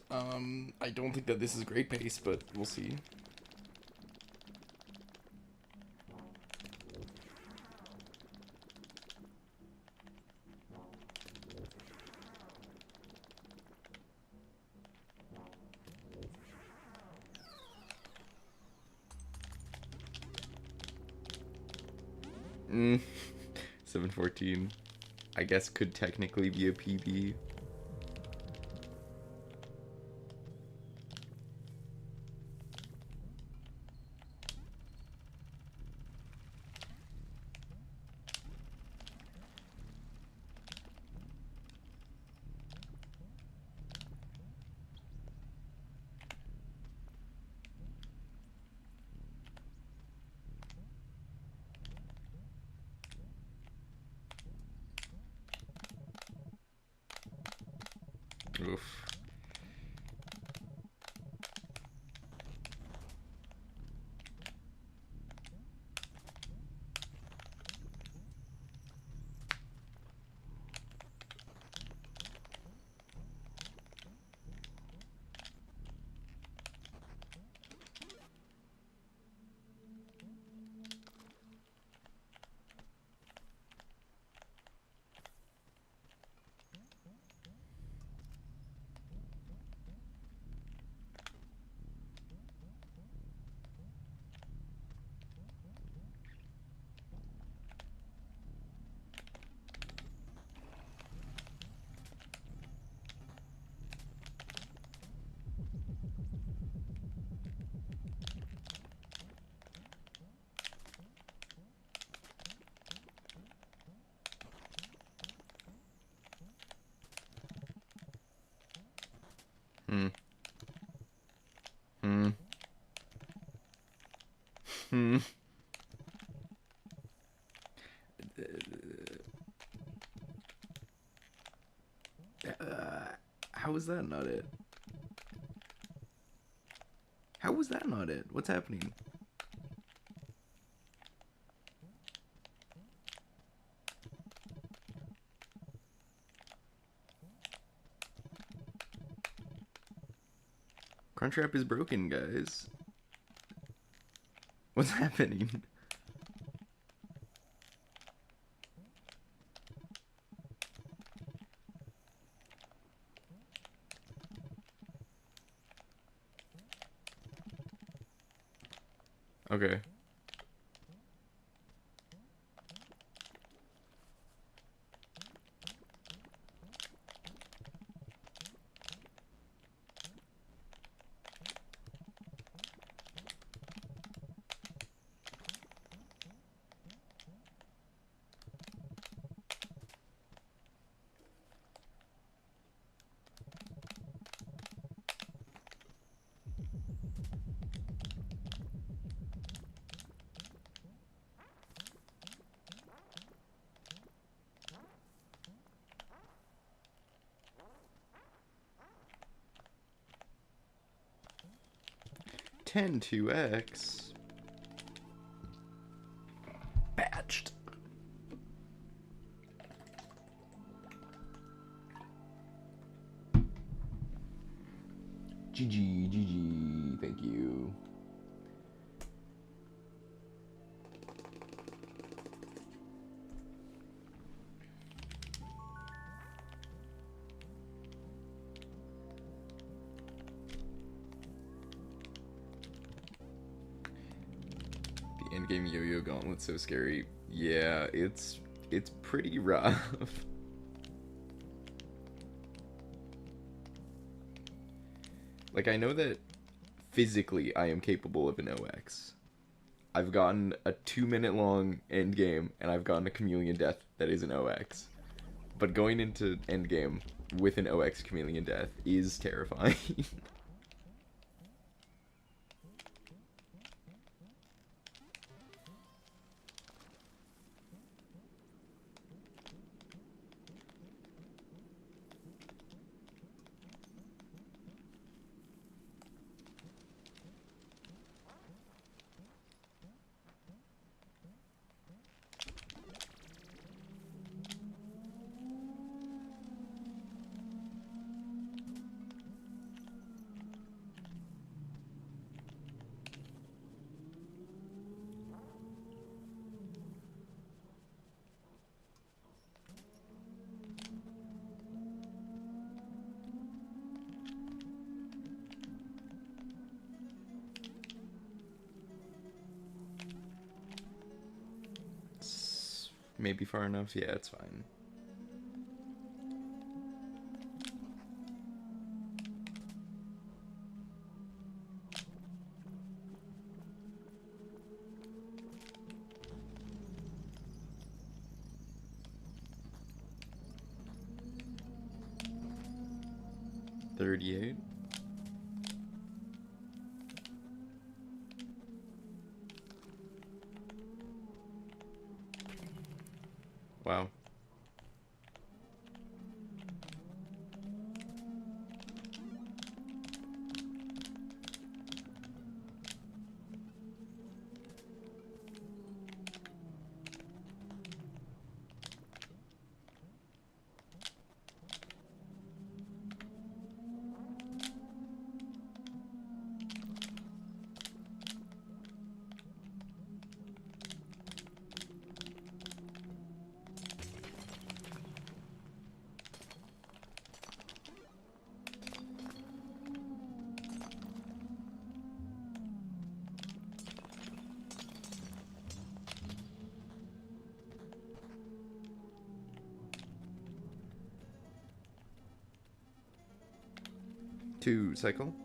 I don't think that this is great pace, but we'll see. Mm. 714. I guess could technically be a PB. Oof. Hmm. Hmm. Hmm. How was that not it? How was that not it? What's happening? Crunchwrap is broken, guys. What's happening? Okay. Ten to X. Batched. GG, GG, thank you. in-game yo-yo gauntlet's so scary. Yeah, it's pretty rough. Like, I know that physically I am capable of an OX. I've gotten a 2-minute long endgame, and I've gotten a Chameleon Death that is an OX. But going into endgame with an OX Chameleon Death is terrifying. Maybe far enough? Yeah, it's fine. $38. Wow. To cycle.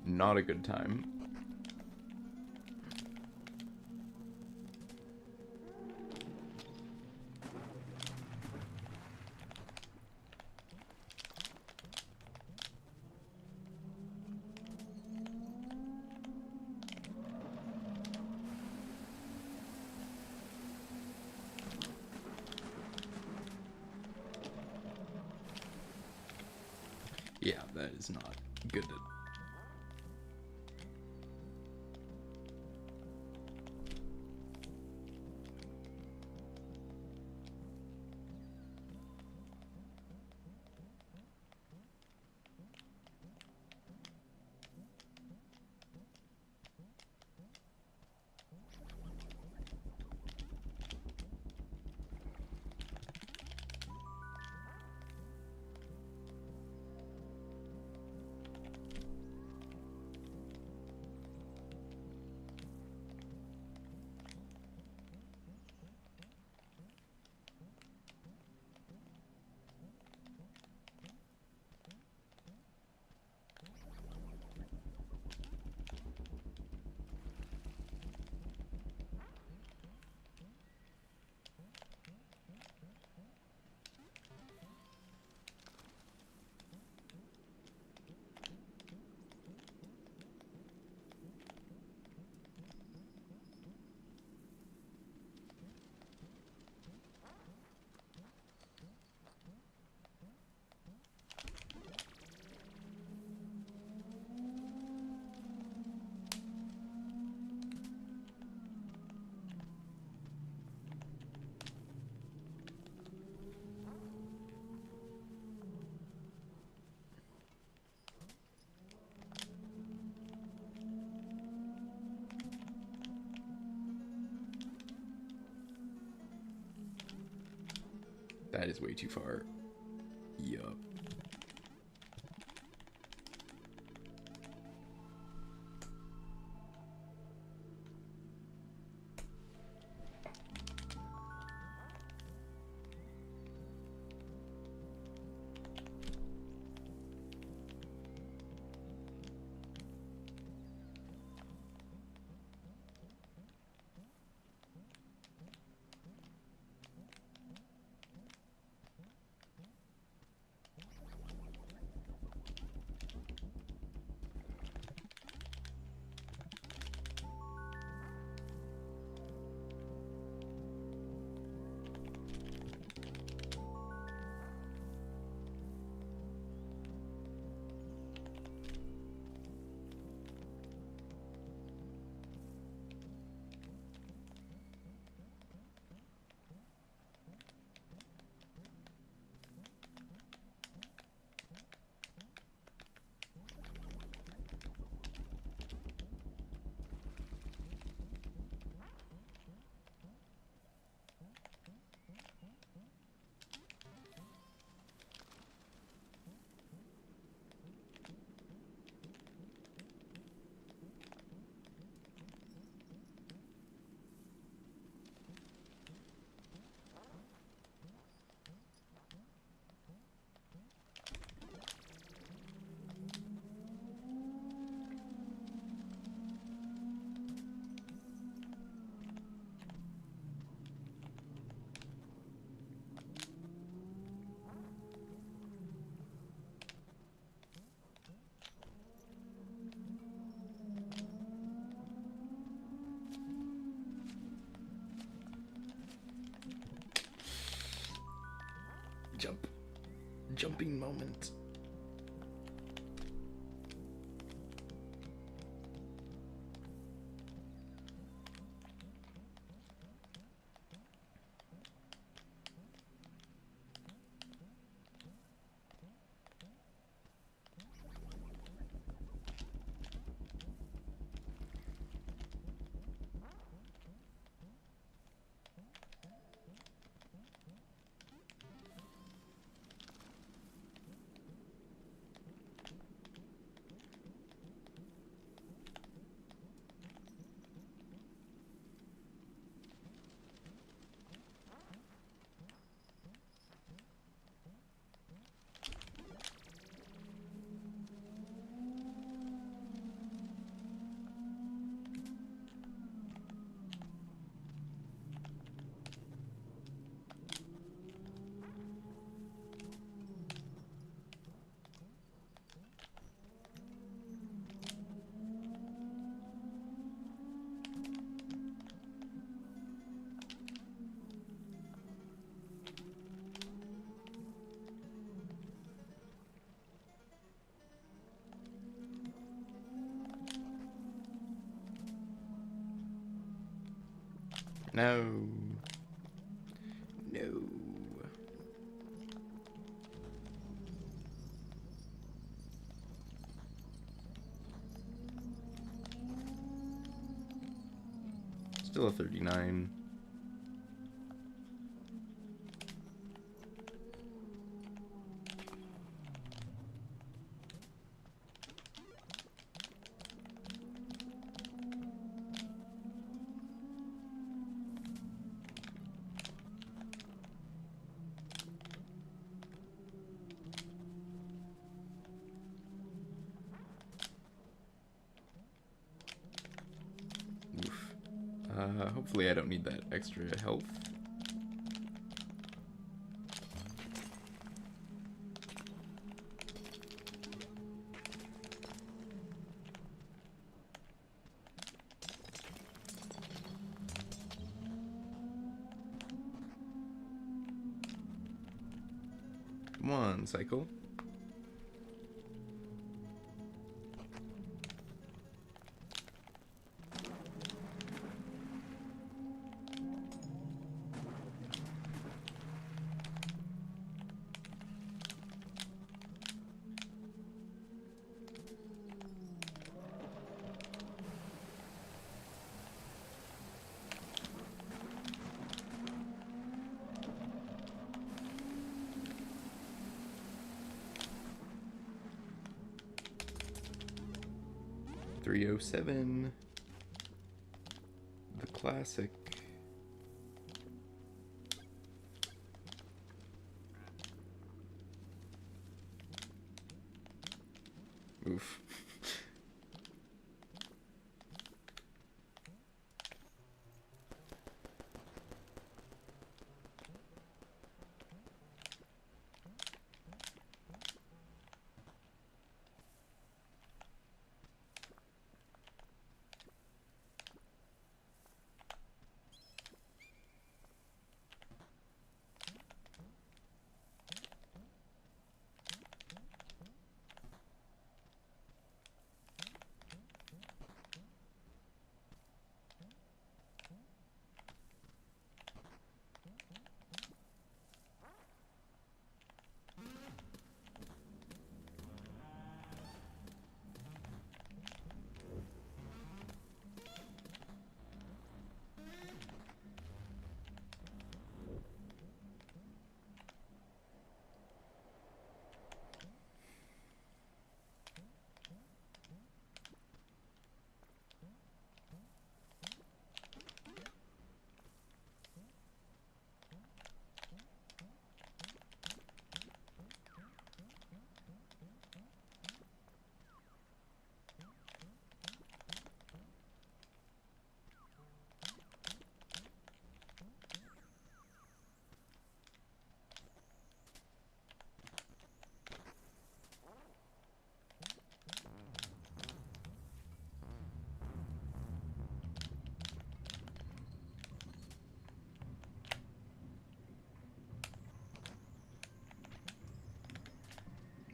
Not a good time. Yeah, that is not good. That is way too far. Yup. Jump. Jumping moment. No. No. Still a 39. Oof. Hopefully I don't need that extra health. Come on, cycle. .307. The classic. Oof.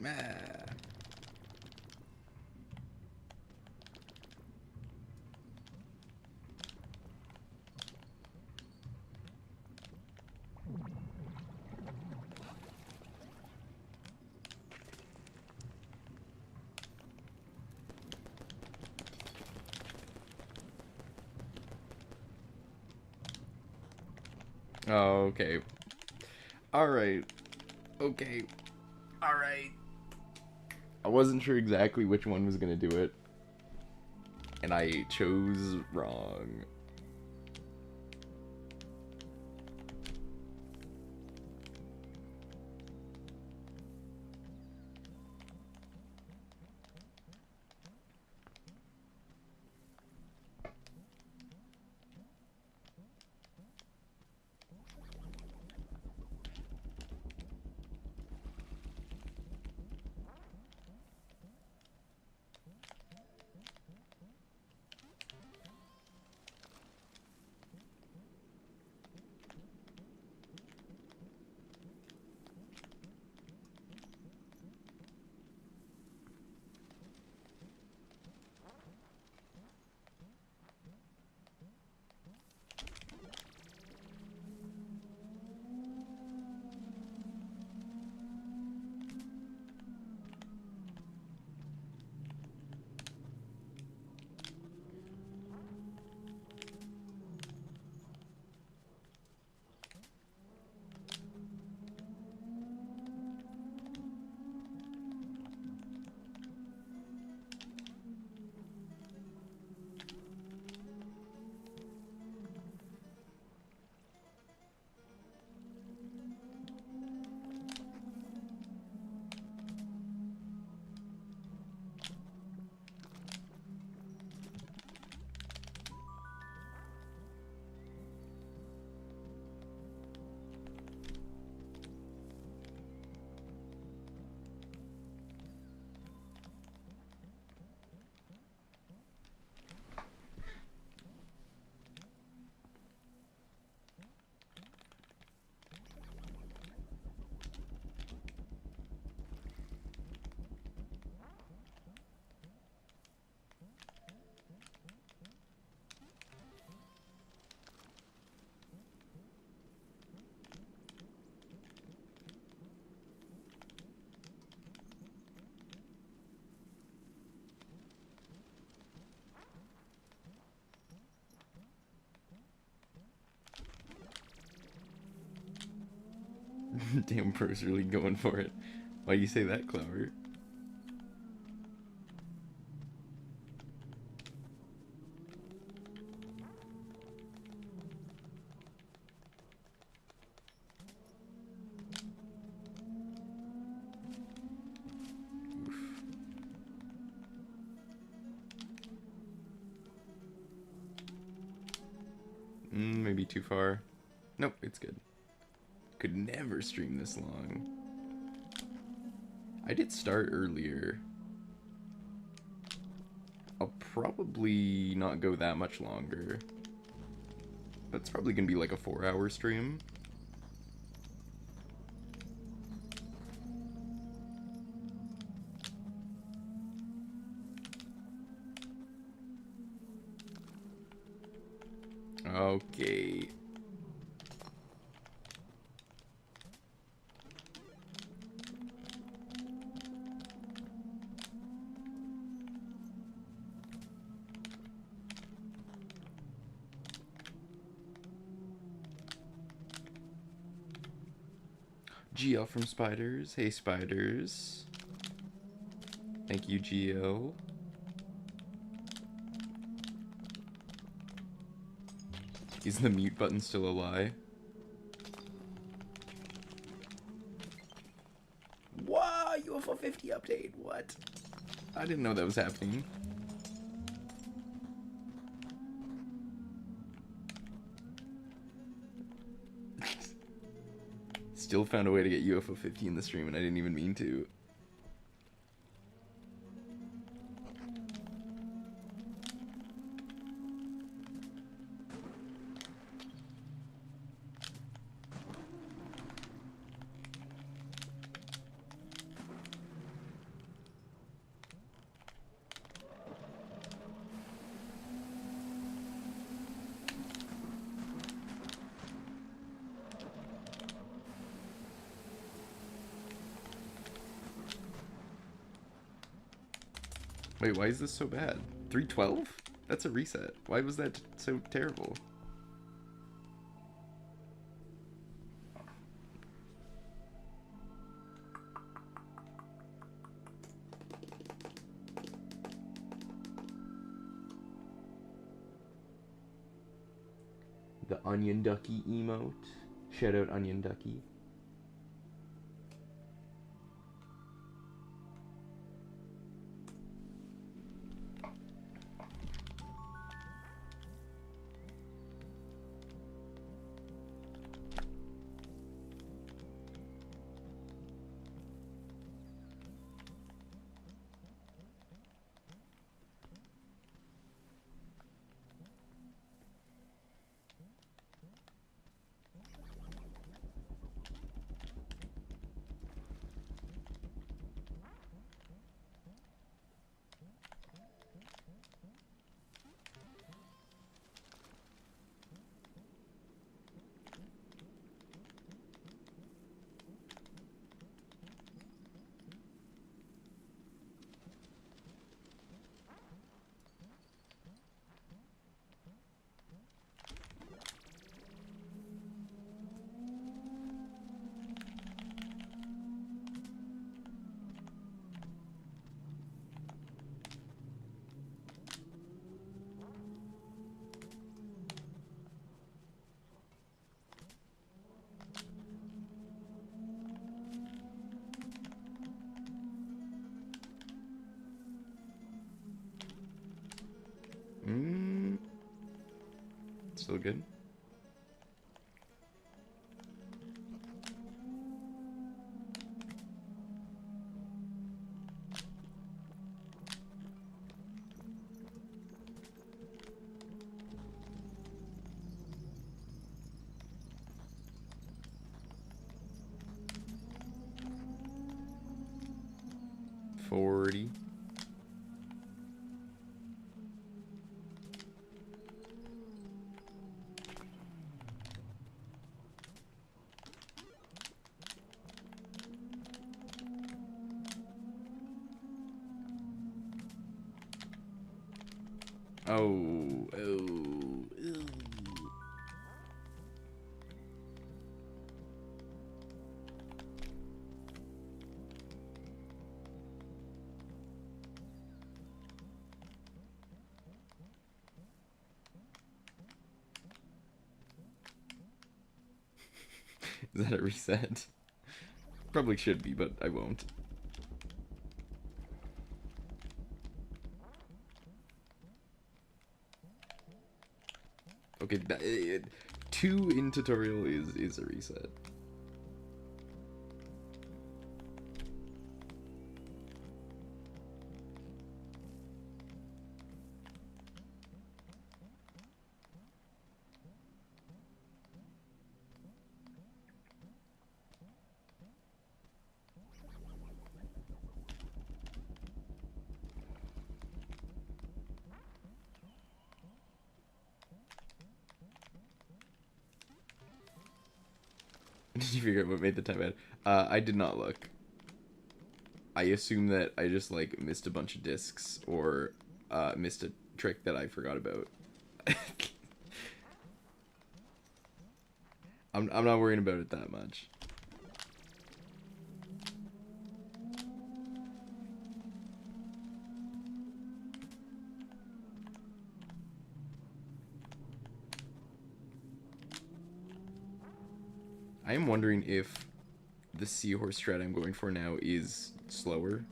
Ah. Oh, okay. Alright. Okay. Alright. I wasn't sure exactly which one was gonna do it. And I chose wrong. Damn pro's really going for it. Why do you say that, Clover? Maybe too far. Nope, it's good. Could never stream this long. I did start earlier. I'll probably not go that much longer. But it's probably gonna be like a 4-hour stream. Okay. GL from Spiders. Hey, Spiders. Thank you, GL. Is the mute button still a lie? Wow, UFO 50 update. What? I didn't know that was happening. Still found a way to get UFO 50 in the stream, and I didn't even mean to. Wait, why is this so bad? 312? That's a reset. Why was that so terrible? The Onion Ducky emote. Shout out Onion Ducky. Still good. $40. Oh, oh, ew. Is that a reset? Probably should be, but I won't. Okay, 2 in tutorial is a reset. Did you figure out what made the time bad? I did not look. I assume that I just like missed a bunch of discs or missed a trick that I forgot about. I'm not worrying about it that much. I am wondering if the seahorse strat I'm going for now is slower.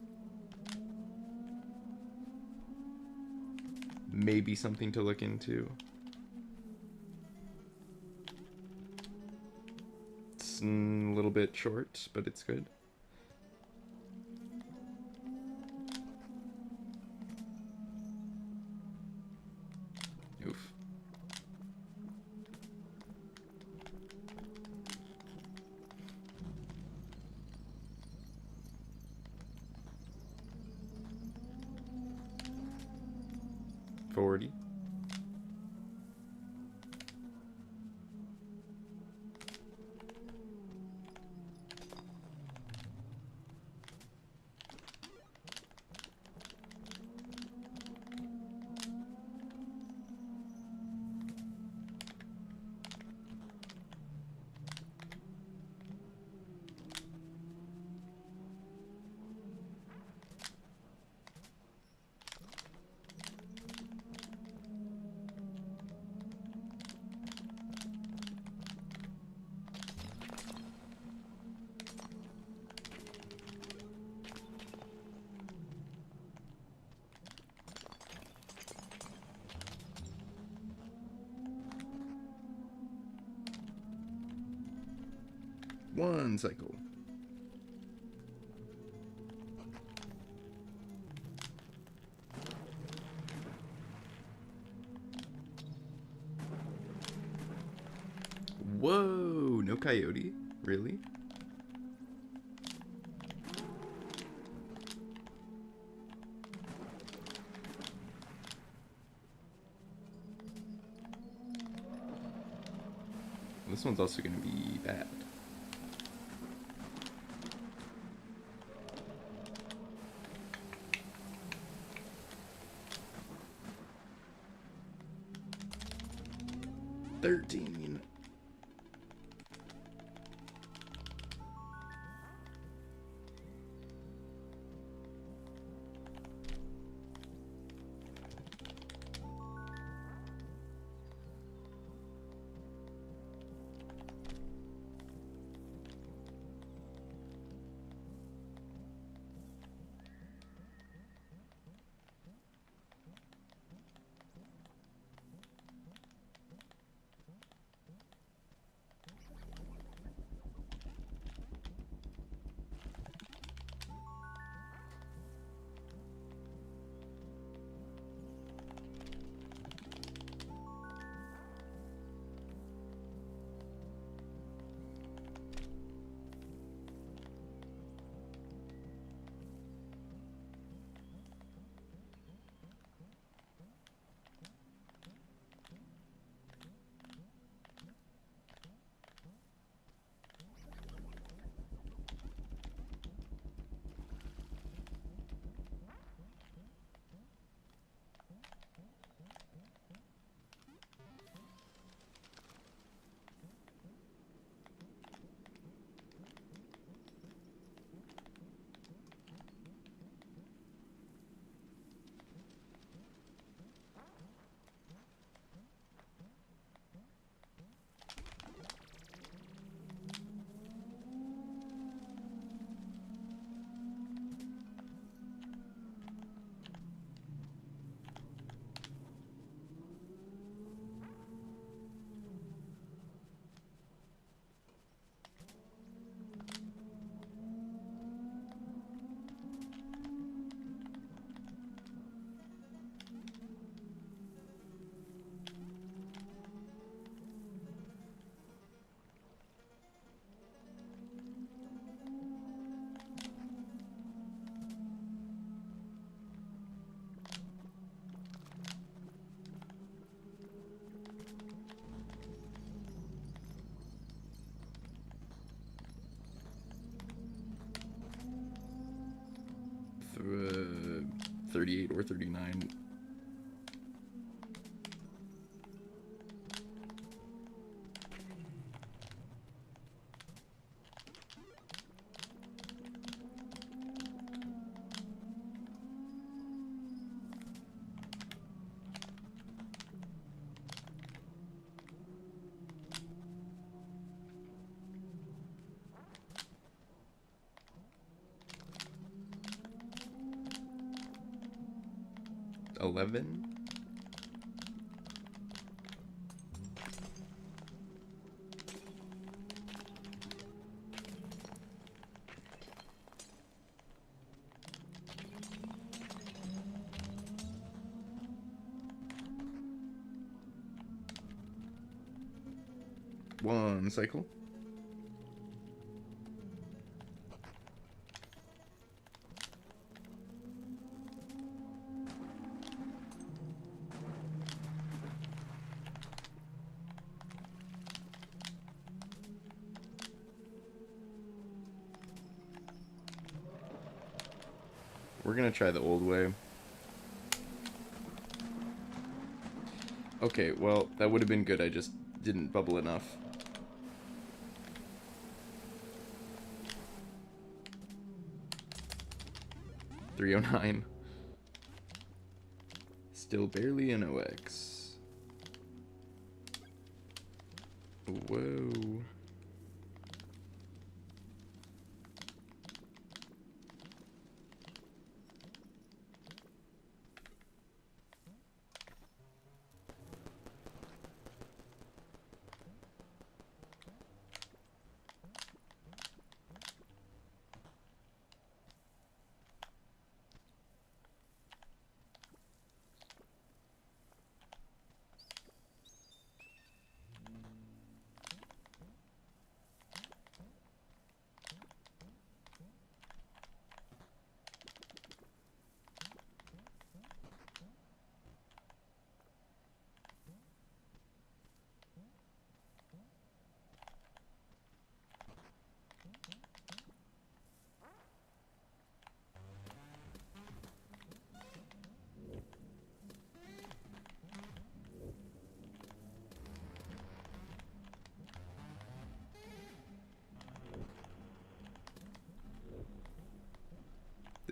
Maybe something to look into. It's a little bit short, but it's good. Oof. $40. One cycle. Whoa, no coyote? Really? This one's also going to be bad. $13. th 38 or 39. $11. One cycle. We're gonna try the old way. Okay, well, that would have been good. I just didn't bubble enough. $309. Still barely an OX. Whoa.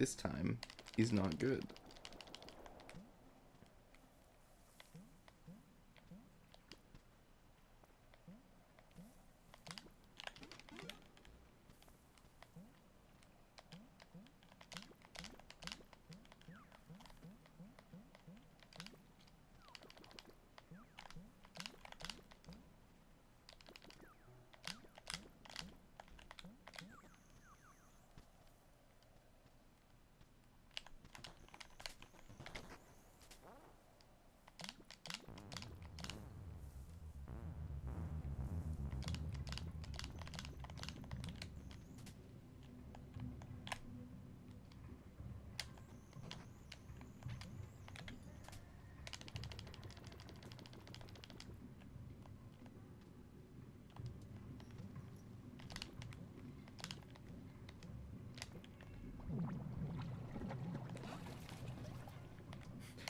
this time is not good.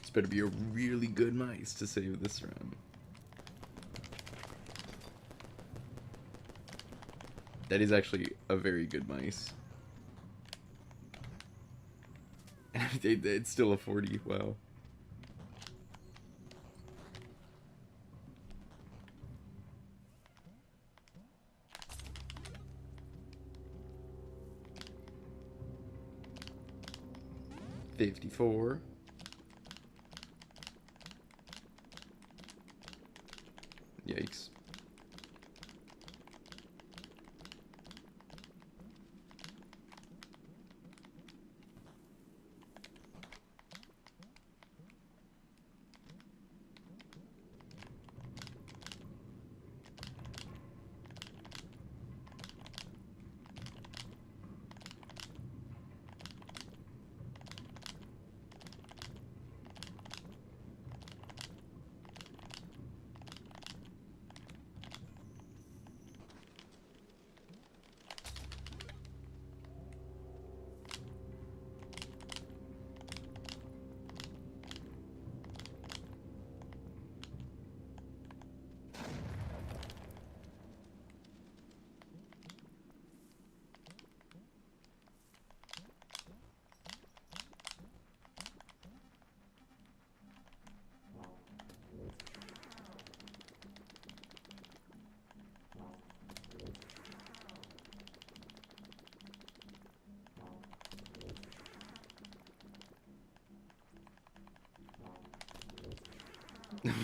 This better be a really good mice to save this run. That is actually a very good mice. It's still a 40, wow. $54. Yikes.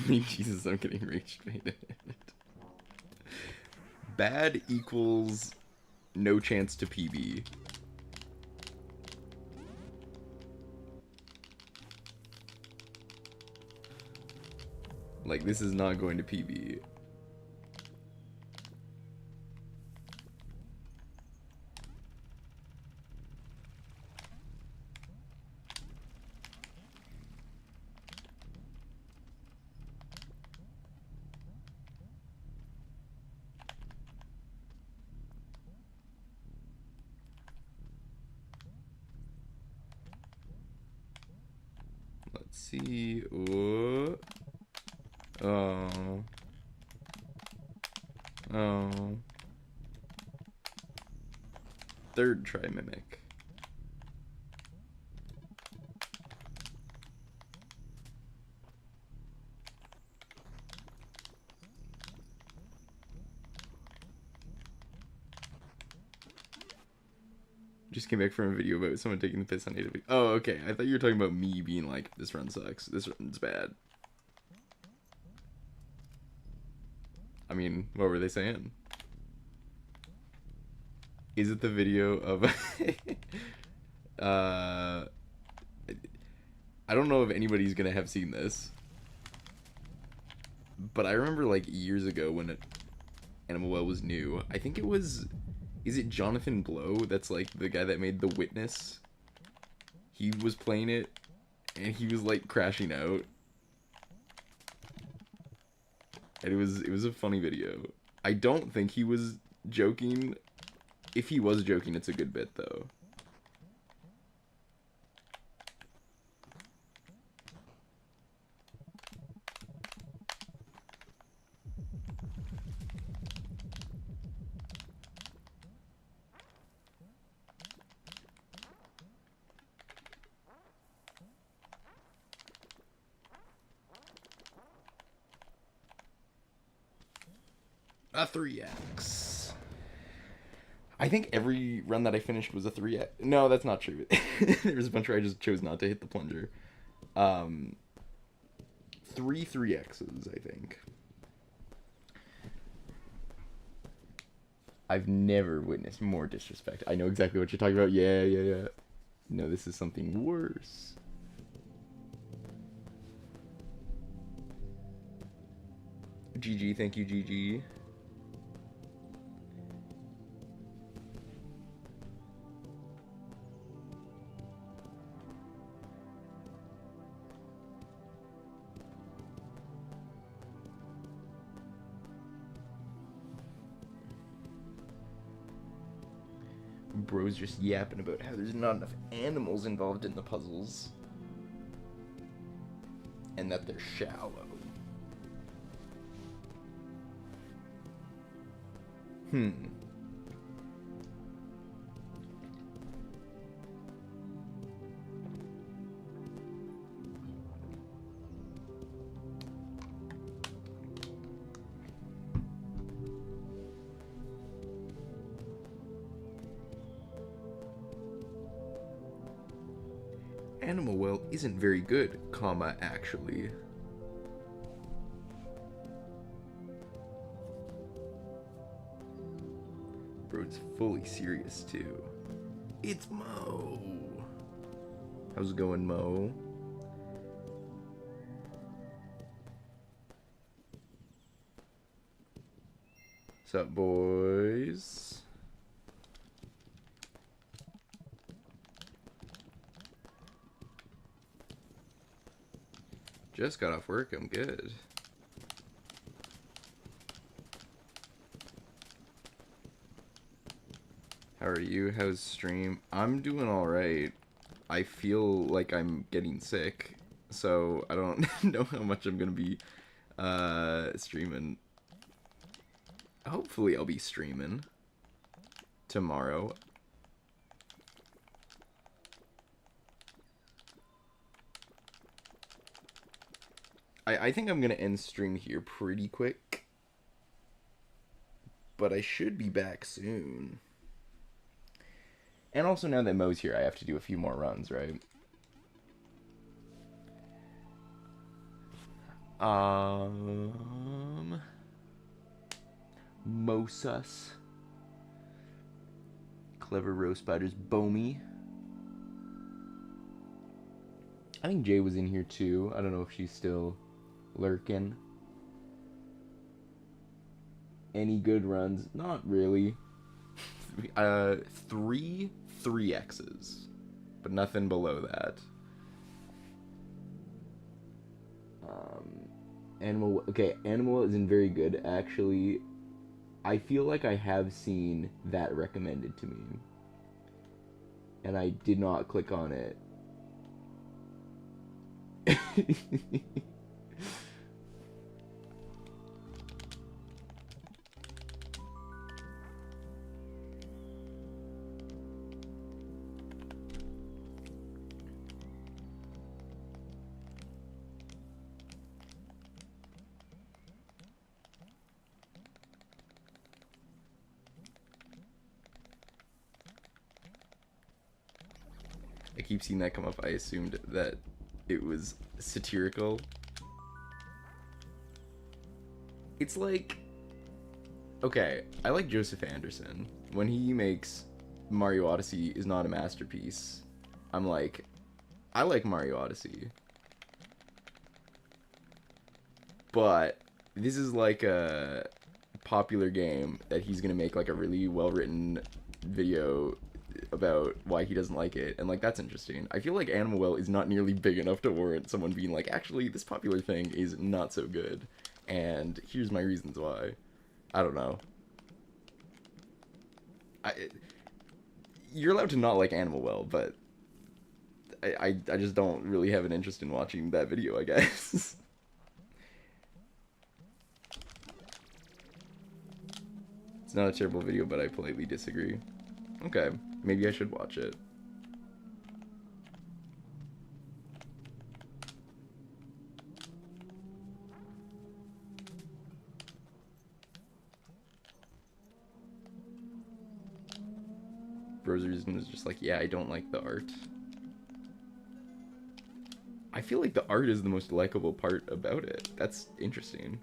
Jesus, I'm getting rage baited. Bad equals no chance to PB. Like, this is not going to PB. Let's see. Oh. Oh. Oh. Third try mimic. Just came back from a video about someone taking the piss on AW. Oh, okay. I thought you were talking about me being like, this run sucks. This run's bad. I mean, what were they saying? Is it the video of... I don't know if anybody's gonna have seen this. But I remember, like, years ago when Animal Well was new. I think it was... Is it Jonathan Blow? That's, like, the guy that made The Witness. He was playing it, and he was, like, crashing out. And it was a funny video. I don't think he was joking. If he was joking, it's a good bit, though. A 3x. I think every run that I finished was a 3x. No, that's not true. There was a bunch where I just chose not to hit the plunger. Three 3x's, I think. I've never witnessed more disrespect. I know exactly what you're talking about. Yeah. No, this is something worse. GG, thank you, GG. Bro's just yapping about how there's not enough animals involved in the puzzles. And that they're shallow. Animal Well isn't very good, actually. Bro's fully serious too. It's Mo. How's it going, Mo? What's up, boys? Just got off work, I'm good. How are you? How's stream? I'm doing alright. I feel like I'm getting sick, so I don't know how much I'm gonna be streaming. Hopefully I'll be streaming tomorrow. I think I'm gonna end stream here pretty quick, but I should be back soon. And also now that Mo's here, I have to do a few more runs, right? Mosus. Clever Rose Spiders. Bomi. I think Jay was in here too. I don't know if she's still lurking. Any good runs? Not really. 3x's, but nothing below that. Animal isn't very good, actually. I feel like I have seen that recommended to me, and I did not click on it. I keep seeing that come up. I assumed that it was satirical. It's like, okay, I like Joseph Anderson. When he makes Mario Odyssey is not a masterpiece, I'm like, I like Mario Odyssey. But this is like a popular game that he's gonna make like a really well-written video about why he doesn't like it, and like that's interesting. I feel like Animal Well is not nearly big enough to warrant someone being like, actually, this popular thing is not so good, and here's my reasons why. I don't know. You're allowed to not like Animal Well, but I just don't really have an interest in watching that video, I guess. It's not a terrible video, but I politely disagree. Okay, maybe I should watch it. Roserson is just like, yeah, I don't like the art. I feel like the art is the most likable part about it. That's interesting.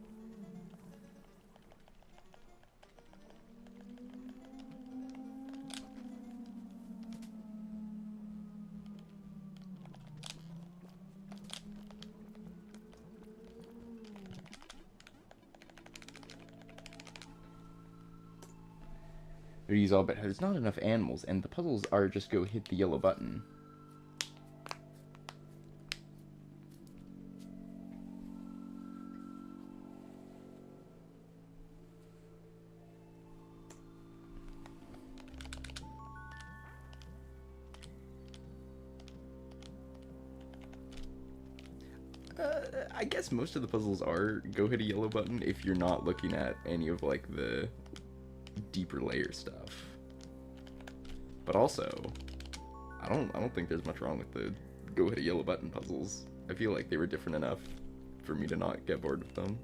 These all, but there's not enough animals, and the puzzles are just go hit the yellow button. I guess most of the puzzles are go hit a yellow button if you're not looking at any of like the deeper layer stuff. But also, I don't think there's much wrong with the go hit a yellow button puzzles. I feel like they were different enough for me to not get bored with them.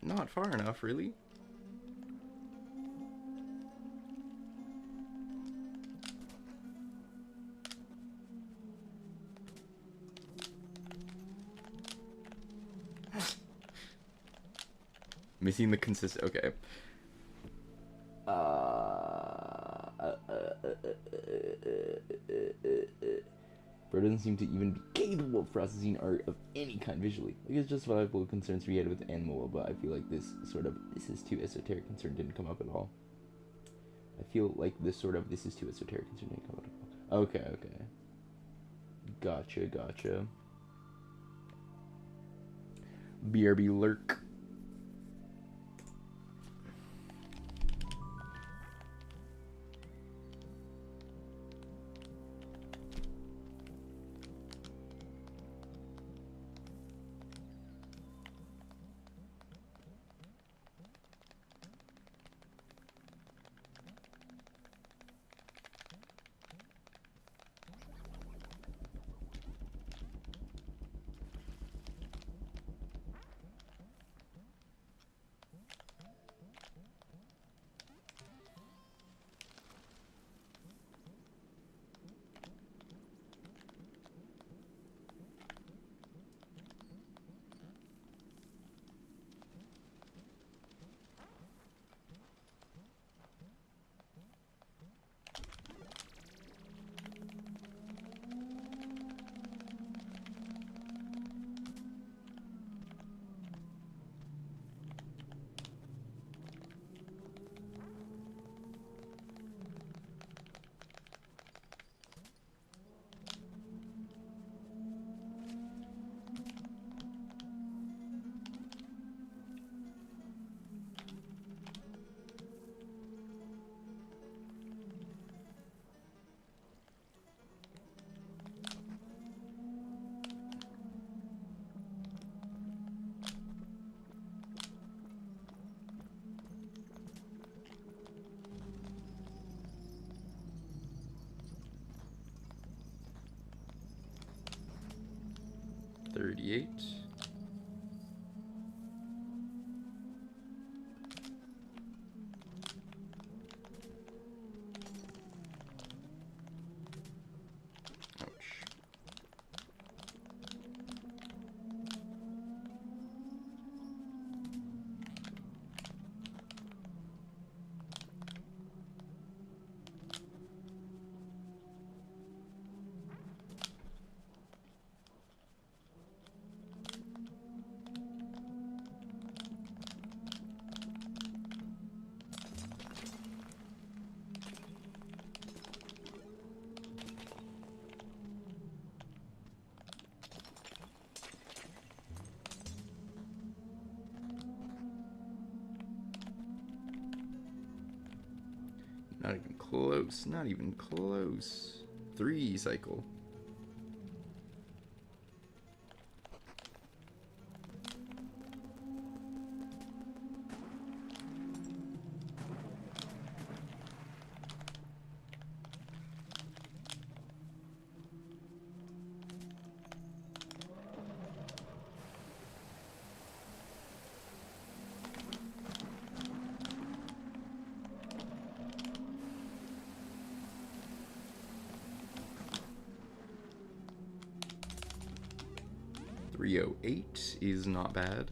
Not far enough, really. Missing the consist. Okay. Bro doesn't seem to even be capable of processing art of any kind visually. Like, it's justifiable concerns we had with Animal, but I feel like this is too esoteric concern didn't come up at all. I feel like this is too esoteric concern didn't come up at all. Okay. Gotcha. BRB lurk. $38. Ouch. Not even close. Not even close. 3 cycle. .308 is not bad.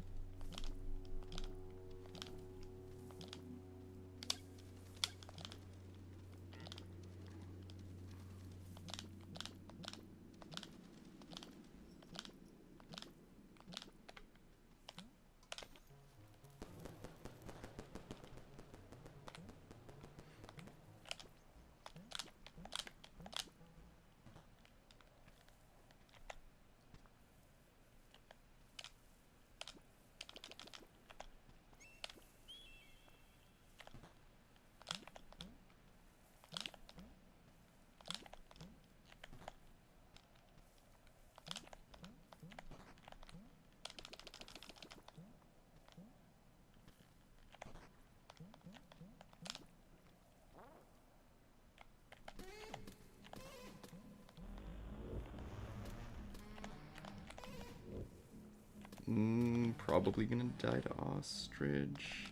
Probably gonna die to ostrich.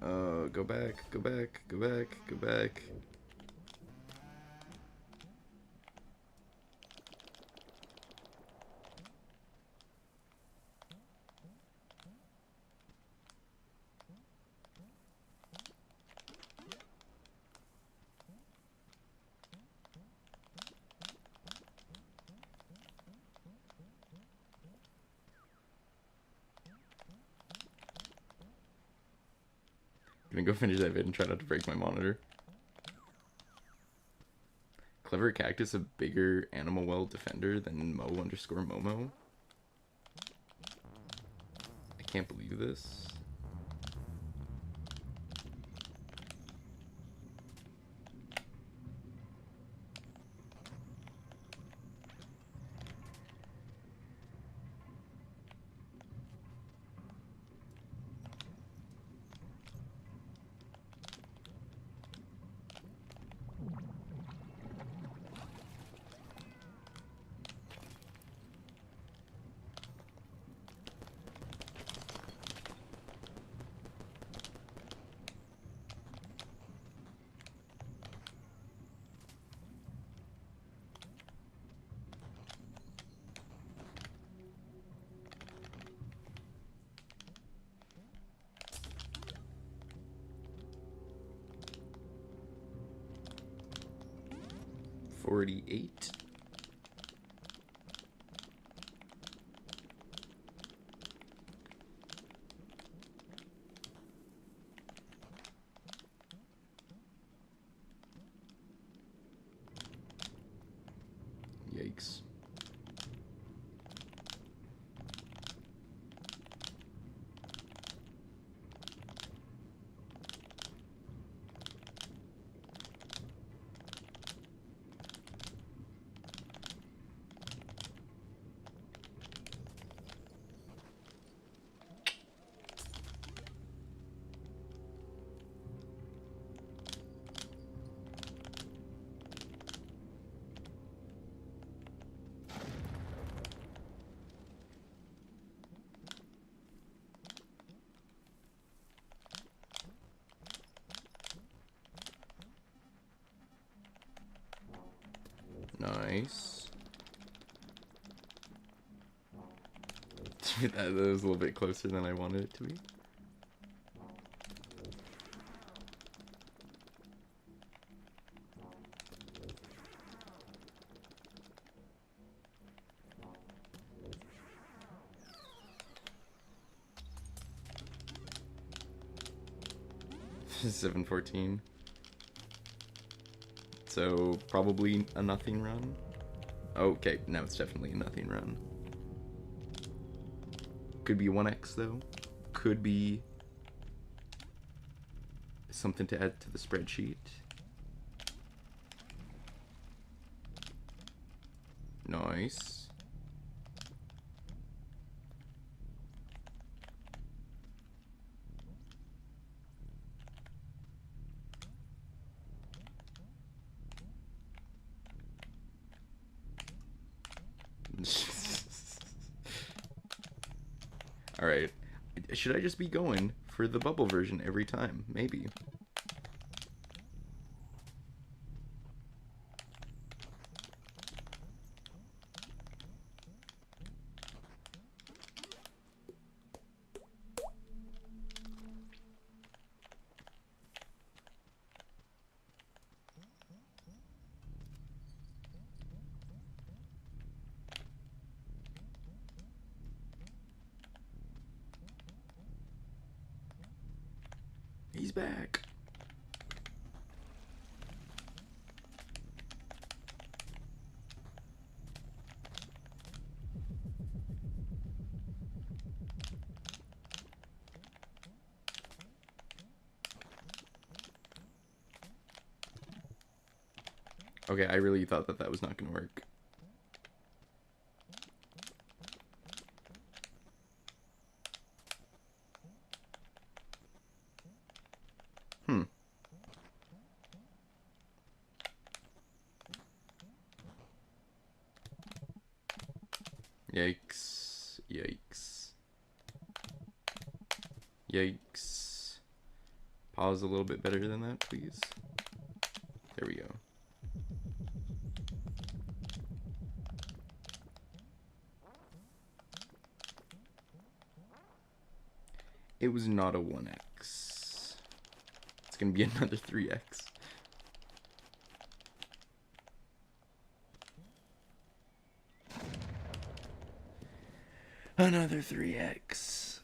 Go back, go back, go back, go back. I'm gonna go finish that vid and try not to break my monitor. Clever Cactus a bigger Animal Well defender than Mo_Momo? I can't believe this. .48. Yikes. Nice. That was a little bit closer than I wanted it to be. $7.14. So probably a nothing run. Okay, now it's definitely a nothing run. Could be 1x though. Could be something to add to the spreadsheet. Nice. Alright. Should I just be going for the bubble version every time? Maybe. He's back. Okay, I really thought that was not going to work. Yikes. Yikes. Yikes. Pause a little bit better than that, please. There we go. It was not a 1x. It's gonna be another 3x. Another 3x.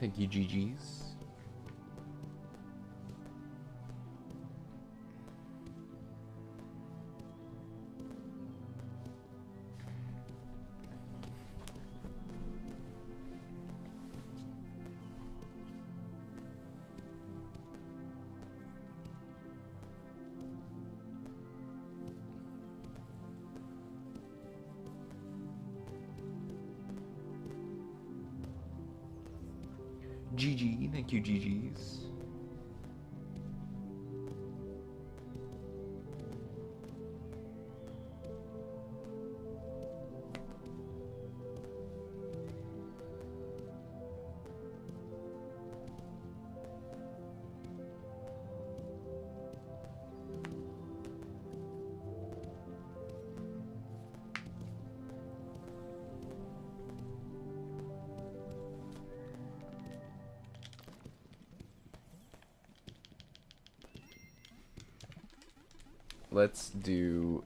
Thank you, GG's. GG, thank you, GG's.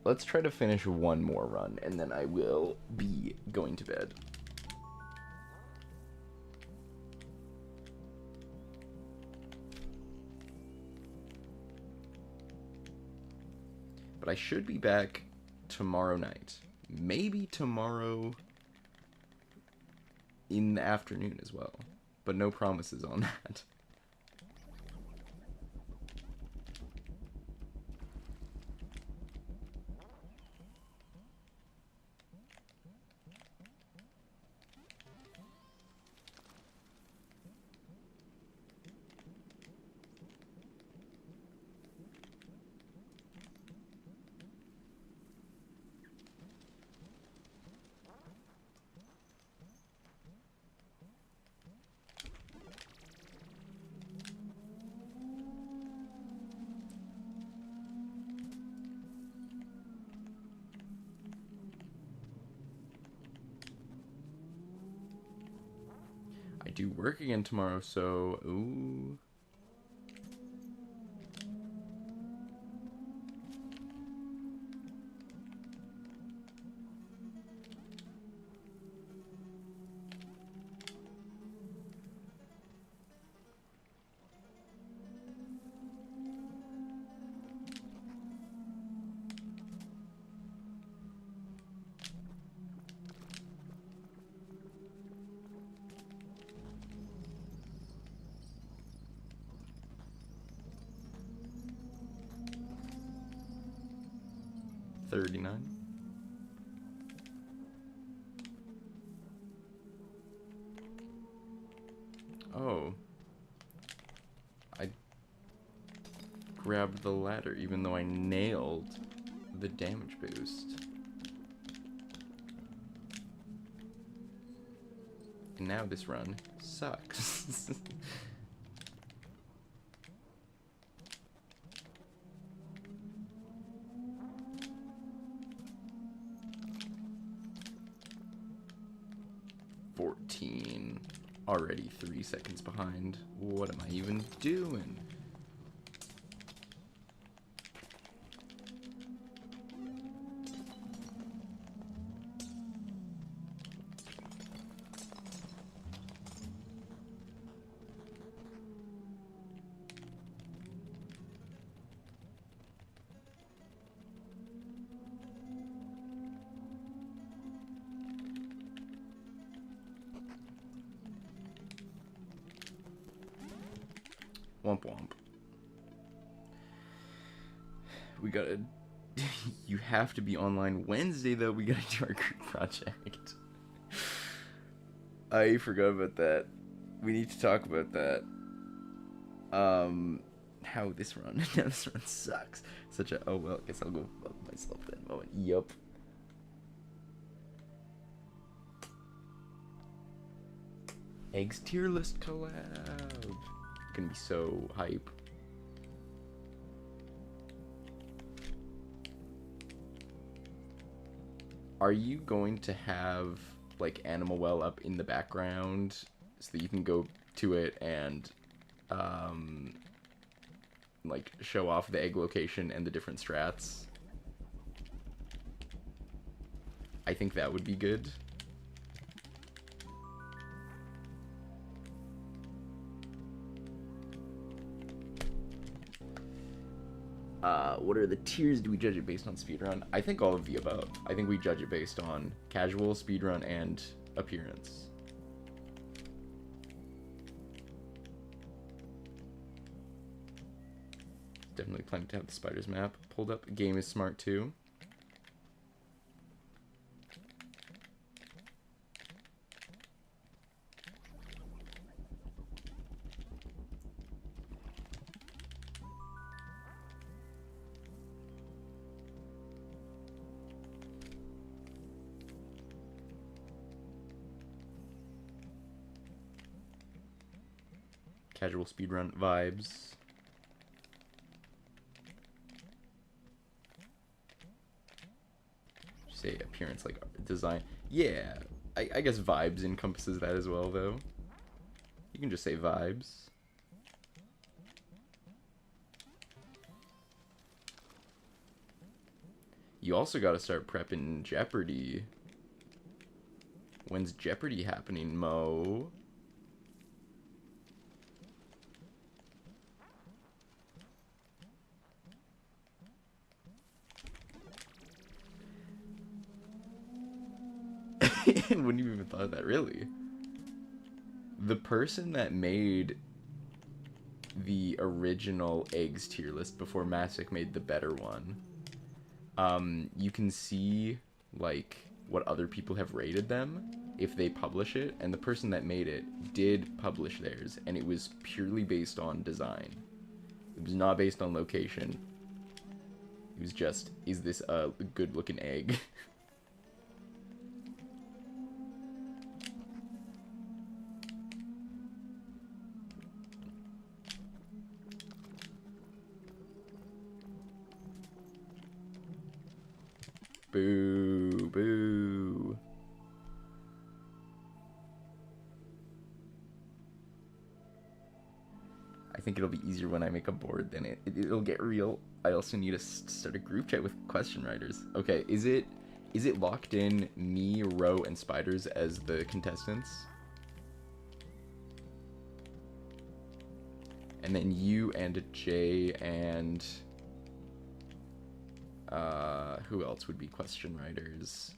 Let's try to finish one more run, and then I will be going to bed. But I should be back tomorrow night. Maybe tomorrow in the afternoon as well. But no promises on that. do work again tomorrow, so ooh. $39. Oh. I grabbed the ladder even though I nailed the damage boost. And now this run sucks. Already 3 seconds behind. What am I even doing? Womp womp. We gotta... You have to be online Wednesday, though. We gotta do our group project. I forgot about that. We need to talk about that. How this run... Now this run sucks. Such a... Oh, well, I guess I'll go fuck myself then. Moment. Yup. Eggs tier list collab. Gonna be so hype. Are you going to have like Animal Well up in the background so that you can go to it and like show off the egg location and the different strats? I think that would be good. What are the tiers? Do we judge it based on speedrun? I think all of the above. I think we judge it based on casual, speedrun, and appearance. Definitely planning to have the spiders map pulled up. Game is smart too. Casual speedrun vibes. Say appearance, like design. Yeah, I guess vibes encompasses that as well, though. You can just say vibes. You also got to start prepping Jeopardy. When's Jeopardy happening, Mo? Wouldn't you even thought of that, really? The person that made the original eggs tier list before Masic made the better one, you can see like what other people have rated them if they publish it, and the person that made it did publish theirs, and it was purely based on design. It was not based on location. It was just, is this a good looking egg? Boo, boo. think it'll be easier when I make a board, then it'll get real. I also need to start a group chat with question writers. Okay, is it locked in me, Ro, and Spiders as the contestants? And then you and Jay and who else would be question writers?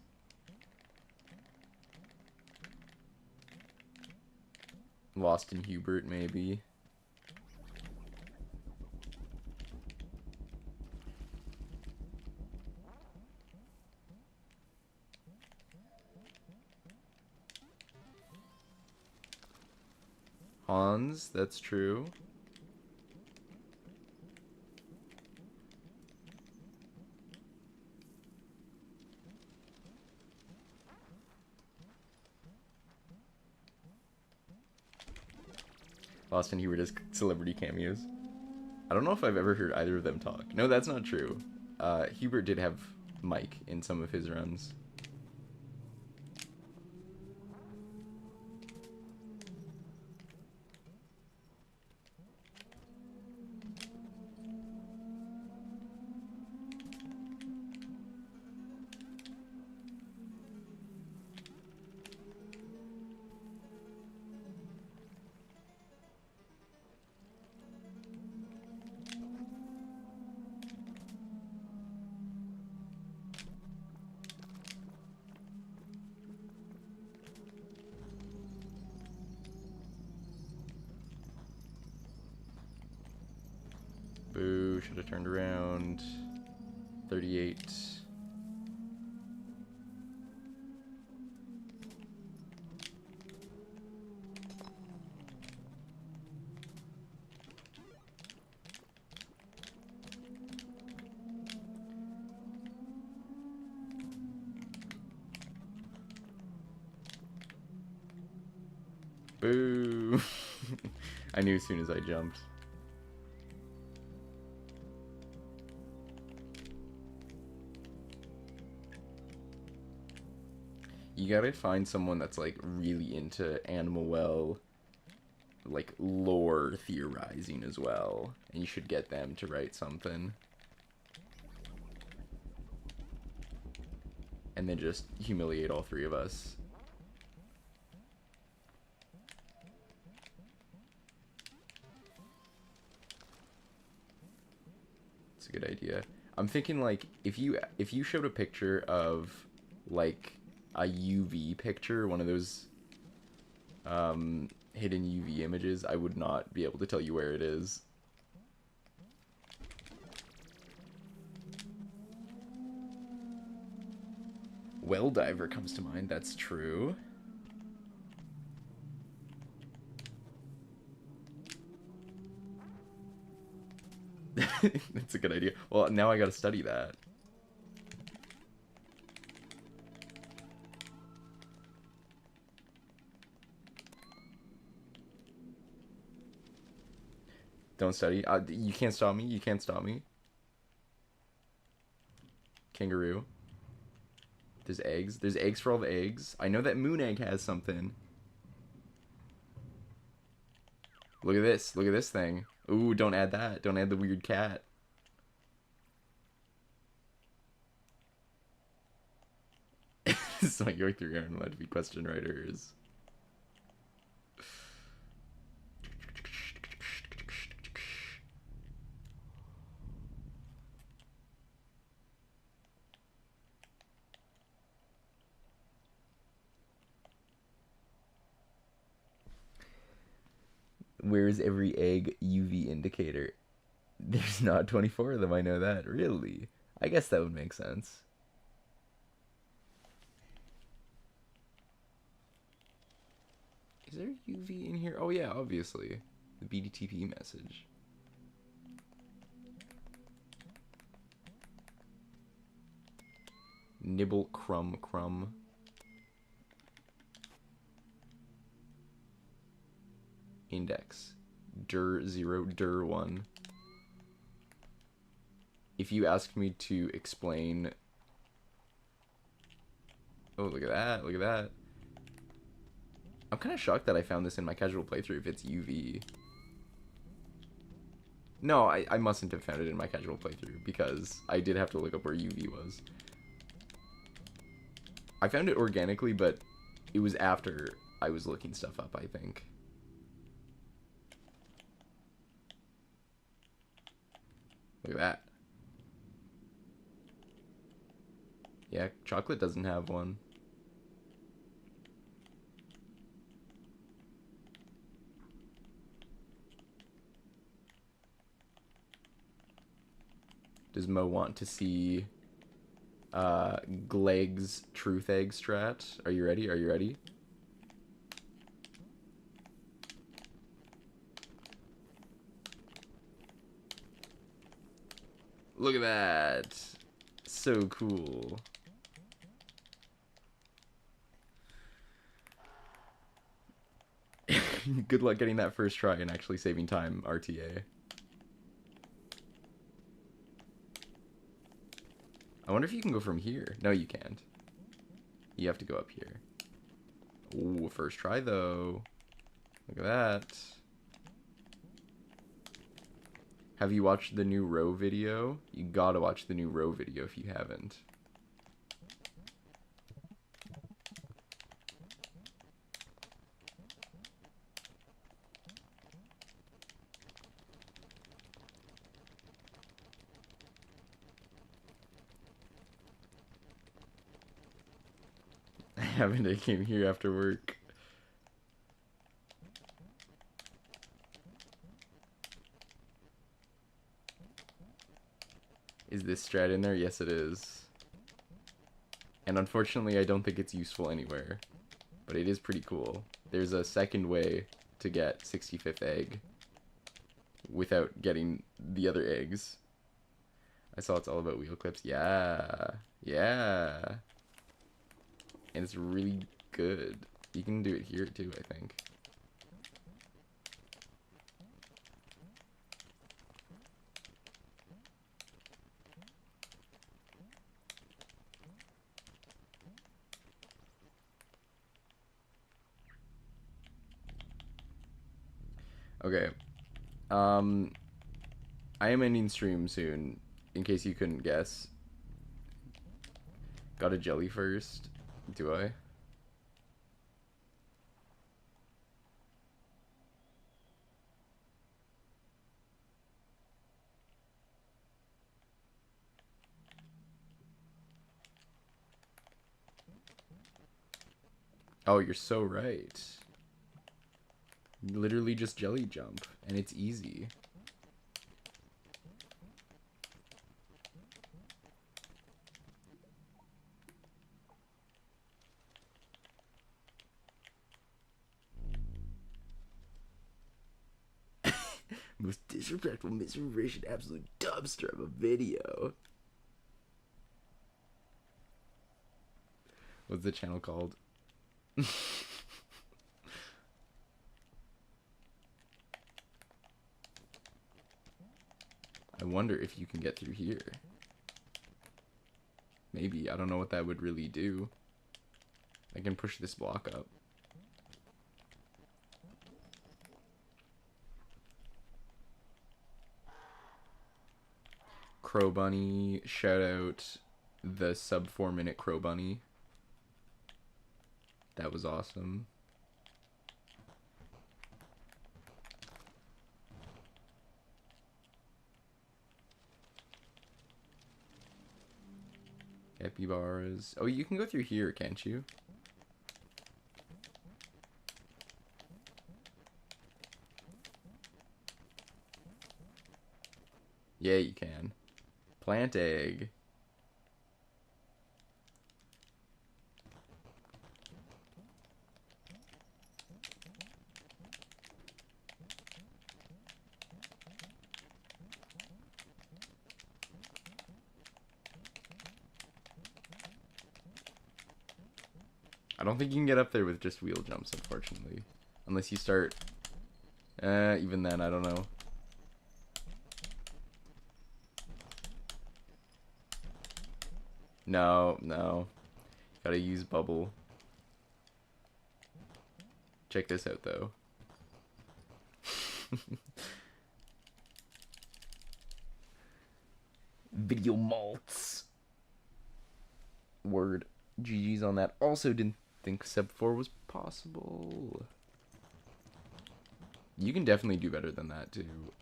Lost and Hubert, maybe. Hans, that's true. Lost and Hubert as celebrity cameos. I don't know if I've ever heard either of them talk. No, that's not true. Hubert did have Mike in some of his runs. Boo, should have turned around. 38. Boo. I knew as soon as I jumped. You gotta find someone that's like really into Animal Well, like lore theorizing as well, and you should get them to write something. And then just humiliate all three of us. It's a good idea. I'm thinking like if you showed a picture of like a UV picture, one of those hidden UV images, I would not be able to tell you where it is. Well Diver comes to mind, that's true. That's a good idea. Well, now I gotta study that. Don't study. You can't stop me. You can't stop me. Kangaroo. There's eggs. There's eggs for all the eggs. I know that Moon Egg has something. Look at this. Look at this thing. Ooh, don't add that. Don't add the weird cat. This is my York 3 aren't allowed to be question writers. Where's every egg UV indicator? There's not 24 of them, I know that. Really? I guess that would make sense. Is there UV in here? Oh yeah, obviously. The BDTP message. Nibble crumb crumb. Index. Dir 0, dir 1. If you ask me to explain... Oh, look at that, look at that. I'm kind of shocked that I found this in my casual playthrough if it's UV. No, I mustn't have found it in my casual playthrough because I did have to look up where UV was. I found it organically, but it was after I was looking stuff up, I think. Look at that. Yeah, chocolate doesn't have one. Does Mo want to see Gleg's Truth Egg strat? Are you ready? Are you ready? Look at that. So cool. Good luck getting that first try and actually saving time, RTA. I wonder if you can go from here. No, you can't. You have to go up here. Ooh, first try though. Look at that. Have you watched the new row video? You gotta watch the new row video if you haven't. I haven't. I came here after work. Is this strat in there? Yes, it is. And unfortunately, I don't think it's useful anywhere. But it is pretty cool. There's a second way to get 65th egg without getting the other eggs. I saw it's all about wheel clips. Yeah. Yeah. And it's really good. You can do it here too, I think. Okay. I am ending stream soon, in case you couldn't guess. Got a jelly first. Do I? Oh, you're so right. Literally just jelly jump, and it's easy. Most disrespectful misrepresentation, absolute dumpster of a video. What's the channel called? I wonder if you can get through here. Maybe. I don't know what that would really do. I can push this block up. Crow Bunny, shout out the sub 4-minute Crow Bunny. That was awesome. Capybaras. Oh, you can go through here, can't you? Yeah, you can. Plant egg. I don't think you can get up there with just wheel jumps, unfortunately. Unless you start... even then, I don't know. No, no. Gotta use bubble. Check this out, though. video malts. Word. GG's on that. Also didn't think Sub 4 was possible. You can definitely do better than that, too.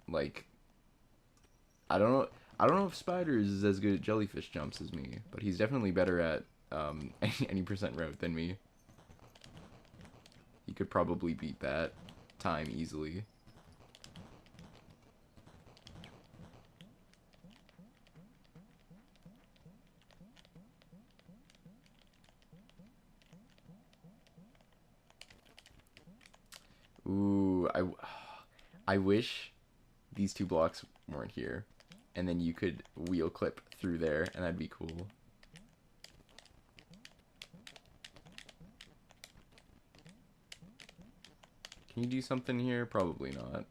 Like, I don't know if Spiders is as good at jellyfish jumps as me, but he's definitely better at any percent route than me. He could probably beat that time easily. Ooh, I wish these two blocks weren't here, and then you could wheel clip through there, and that'd be cool. Can you do something here? Probably not.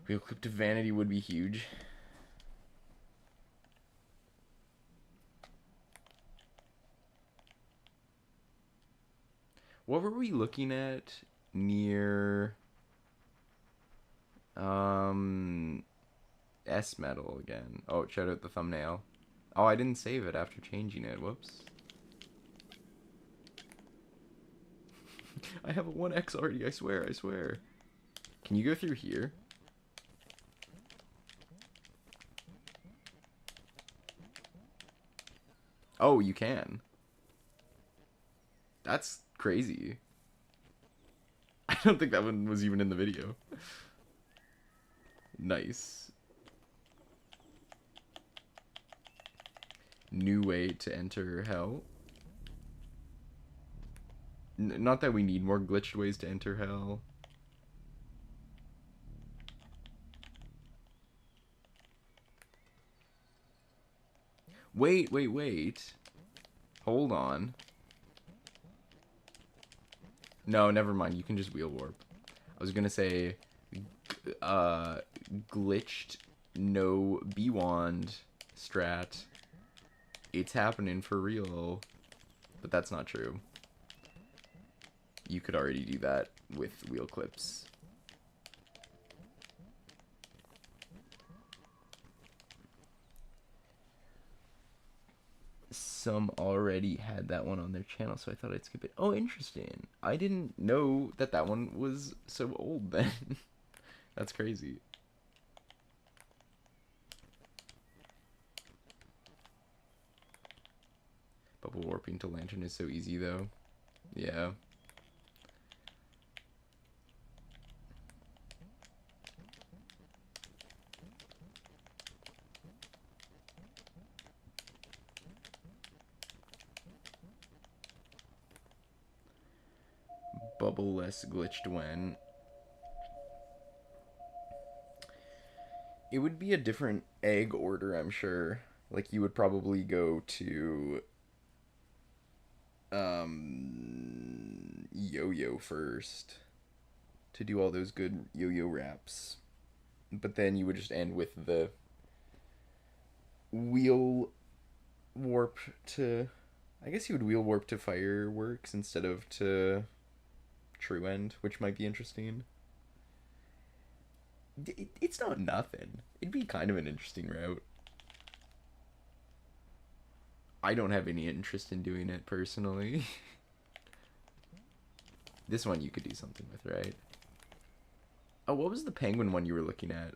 Wheel clip to vanity would be huge. What were we looking at near S metal again? Oh, shout out the thumbnail. Oh, I didn't save it after changing it. Whoops. I have a 1x already, I swear, I swear. Can you go through here? Oh, you can. That's crazy. I don't think that one was even in the video. Nice. New way to enter hell. Not that we need more glitched ways to enter hell. Wait. Hold on. No, never mind. You can just wheel warp. I was gonna say, glitched no B-wand strat. It's happening for real. But that's not true. You could already do that with wheel clips. Some already had that one on their channel, so I thought I'd skip it. Oh, interesting. I didn't know that that one was so old then. That's crazy. Bubble warping to lantern is so easy, though. Yeah. Bubble less glitched when. It would be a different egg order, I'm sure. Like, you would probably go to Yo-Yo first to do all those good Yo-Yo wraps. But then you would just end with the wheel warp to... I guess you would wheel warp to fireworks instead of to true end, which might be interesting. It's not nothing. It'd be kind of an interesting route. I don't have any interest in doing it personally. This one you could do something with, right? Oh, what was the penguin one you were looking at?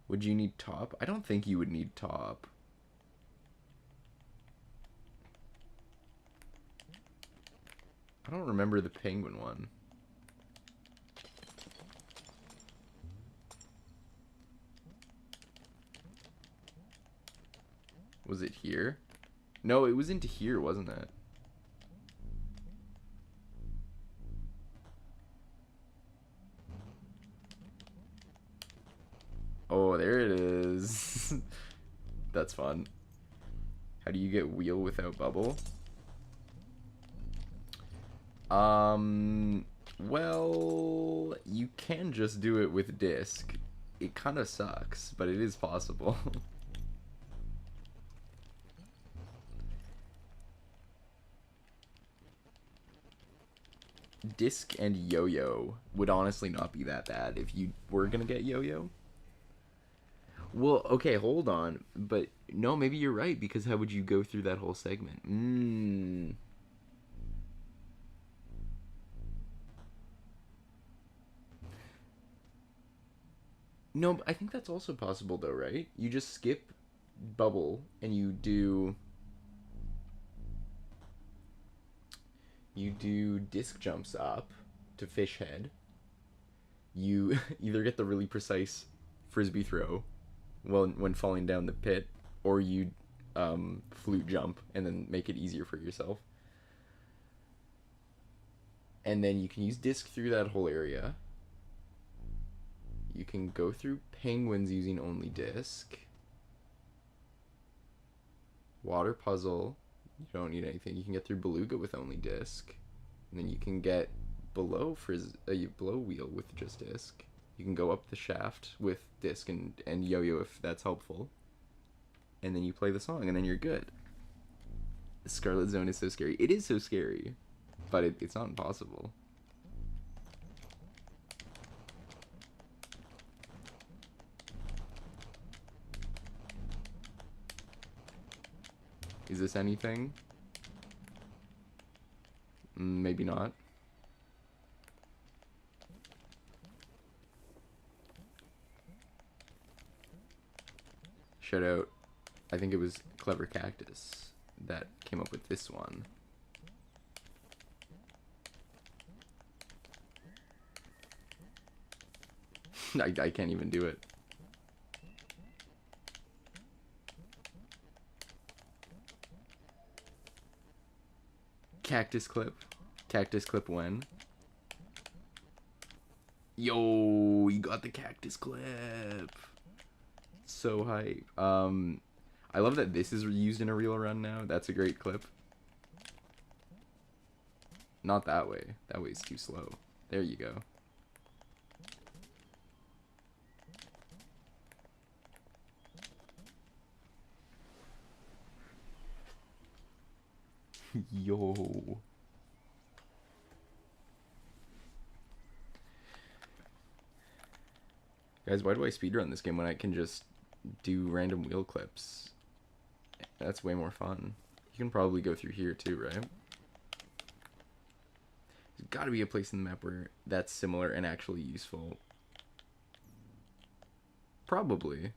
Would you need top? I don't think you would need top. I don't remember the penguin one. Was it here? No, it was into here, wasn't it? Oh, there it is. That's fun. How do you get wheel without bubble? Well, you can just do it with disc. It kind of sucks, but it is possible. Disc and Yo-Yo would honestly not be that bad if you were gonna get Yo-Yo. Well, okay, hold on, but no, maybe you're right because how would you go through that whole segment? No, I think that's also possible though, right? You just skip bubble and you do disc jumps up to fish head. You either get the really precise frisbee throw when falling down the pit, or you flute jump and then make it easier for yourself. And then you can use disc through that whole area. You can go through penguins using only disc. Water puzzle, you don't need anything. You can get through beluga with only disc, and then you can get below wheel with just disc. You can go up the shaft with disc and yo-yo if that's helpful. And then you play the song, and then you're good. The Scarlet Zone is so scary. It is so scary, but it's not impossible. Is this anything? Maybe not. Shout out, I think it was Clever Cactus that came up with this one. I can't even do it. Cactus clip. Cactus clip when? Yo, you got the cactus clip. So hype. I love that this is used in a real run now. That's a great clip. Not that way. That way's too slow. There you go. Yo. Guys, why do I speedrun this game when I can just do random wheel clips? That's way more fun. You can probably go through here too, right? There's gotta be a place in the map where that's similar and actually useful. Probably.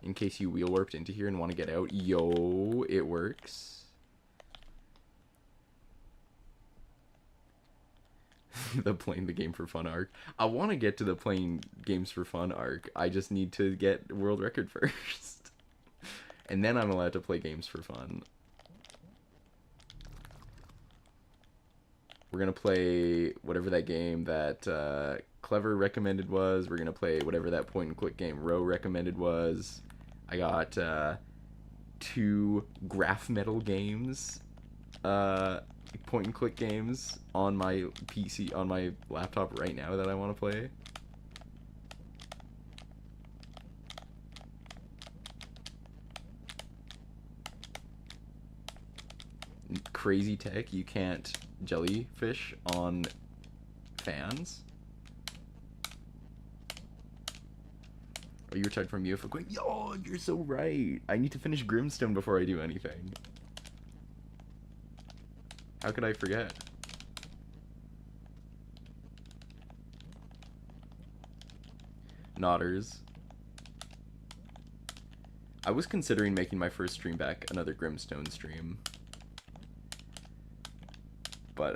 In case you wheel warped into here and want to get out. Yo, it works. The playing the game for fun arc. I want to get to the playing games for fun arc. I just need to get world record first. And then I'm allowed to play games for fun. We're going to play whatever that game that Clever recommended was. We're going to play whatever that point and click game Ro recommended was. I got 2 graph metal games, point and click games on my PC, on my laptop right now that I want to play. Crazy tech, you can't jellyfish on fans. Oh, you retired from UFO going, yo, you're so right. I need to finish Grimstone before I do anything. How could I forget? Nodders. I was considering making my first stream back another Grimstone stream. But,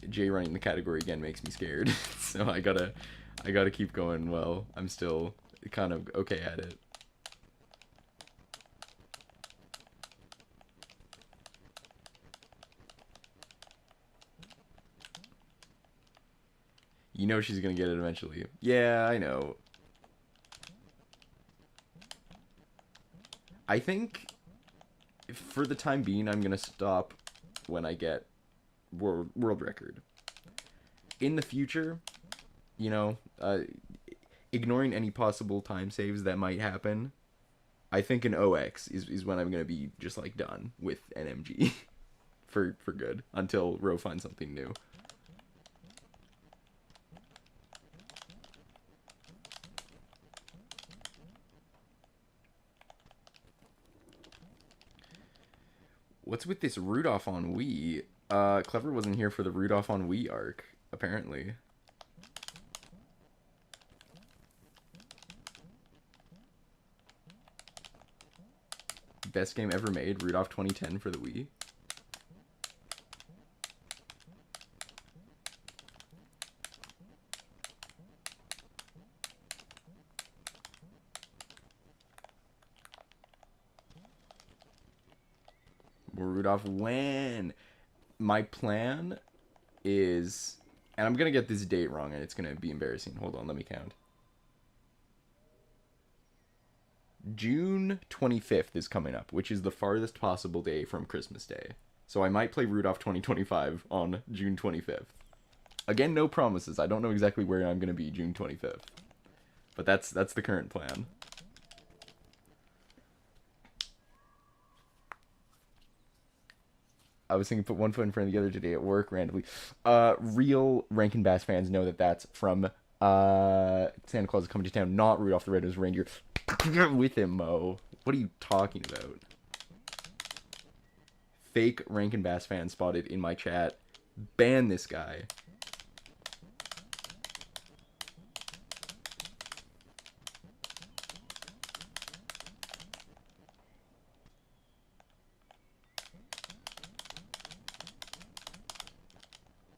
Jay running the category again makes me scared. So I gotta keep going. Well, I'm still kind of okay at it. You know she's gonna get it eventually. Yeah, I know. I think for the time being, I'm gonna stop when I get world record. In the future, you know, ignoring any possible time saves that might happen, I think an OX is when I'm gonna be just like done with NMG for good until Ro finds something new. What's with this Rudolph on Wii? Clever wasn't here for the Rudolph on Wii arc, apparently. Best game ever made, Rudolph 2010 for the Wii. Rudolph, when? My plan is, and I'm gonna get this date wrong and it's gonna be embarrassing. Hold on, let me count. June 25th is coming up, which is the farthest possible day from Christmas Day. So I might play Rudolph 2025 on June 25th. Again, no promises. I don't know exactly where I'm gonna be June 25th. But that's the current plan. I was thinking put one foot in front of the other today at work randomly. Real Rankin Bass fans know that that's from Santa Claus is Coming to Town, not Rudolph the Red-Nosed Reindeer. With him, Mo. What are you talking about? Fake Rankin Bass fan spotted in my chat. Ban this guy.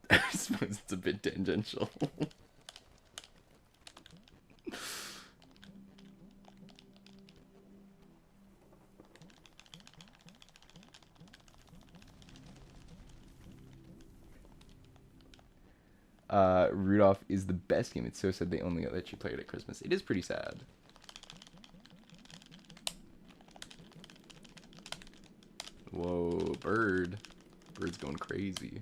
I suppose it's a bit tangential. Rudolph is the best game. It's so sad they only let you play it at Christmas. It is pretty sad. Whoa, bird. Bird's going crazy.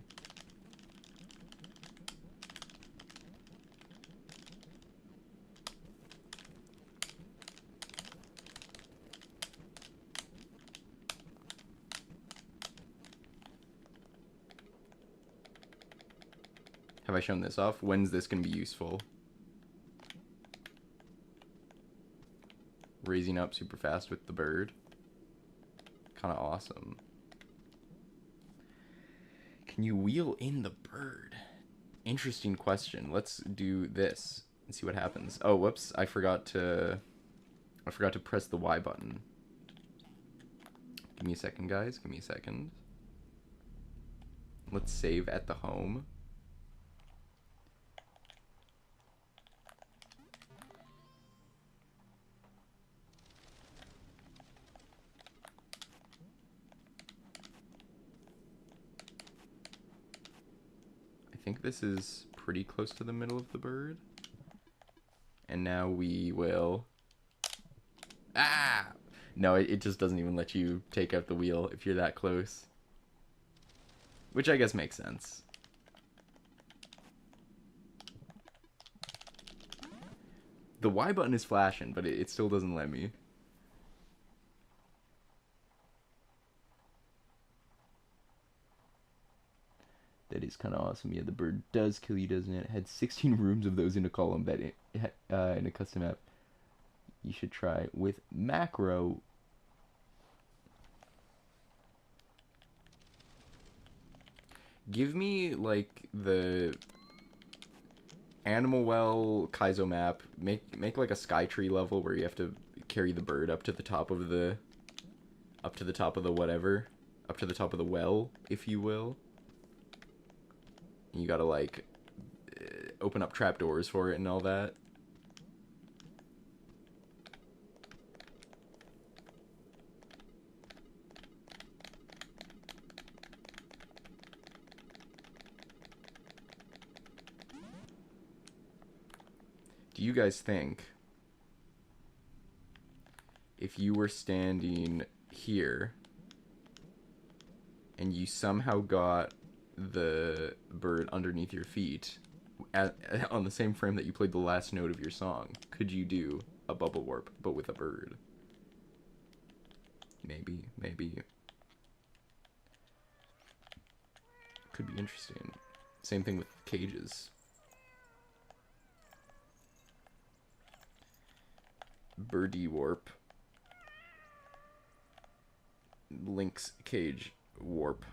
Have I shown this off? When's this going to be useful? Raising up super fast with the bird. Kind of awesome. Can you wheel in the bird? Interesting question. Let's do this and see what happens. Oh, whoops. I forgot to press the Y button. Give me a second, guys. Give me a second. Let's save at the home. I think this is pretty close to the middle of the bird. And now we will... Ah! No, it just doesn't even let you take out the wheel if you're that close. Which I guess makes sense. The Y button is flashing, but it still doesn't let me. That is kind of awesome. Yeah, the bird does kill you, doesn't it? It had 16 rooms of those in a column that in a custom app. You should try with macro. Give me like the Animal Well Kaizo map. Make like a Skytree level where you have to carry the bird up to the top of the whatever, up to the top of the well, if you will. You gotta like open up trapdoors for it and all that. Do you guys think if you were standing here and you somehow got the bird underneath your feet on the same frame that you played the last note of your song, could you do a bubble warp but with a bird? Maybe. Could be interesting. Same thing with cages. Birdie warp. Lynx cage warp.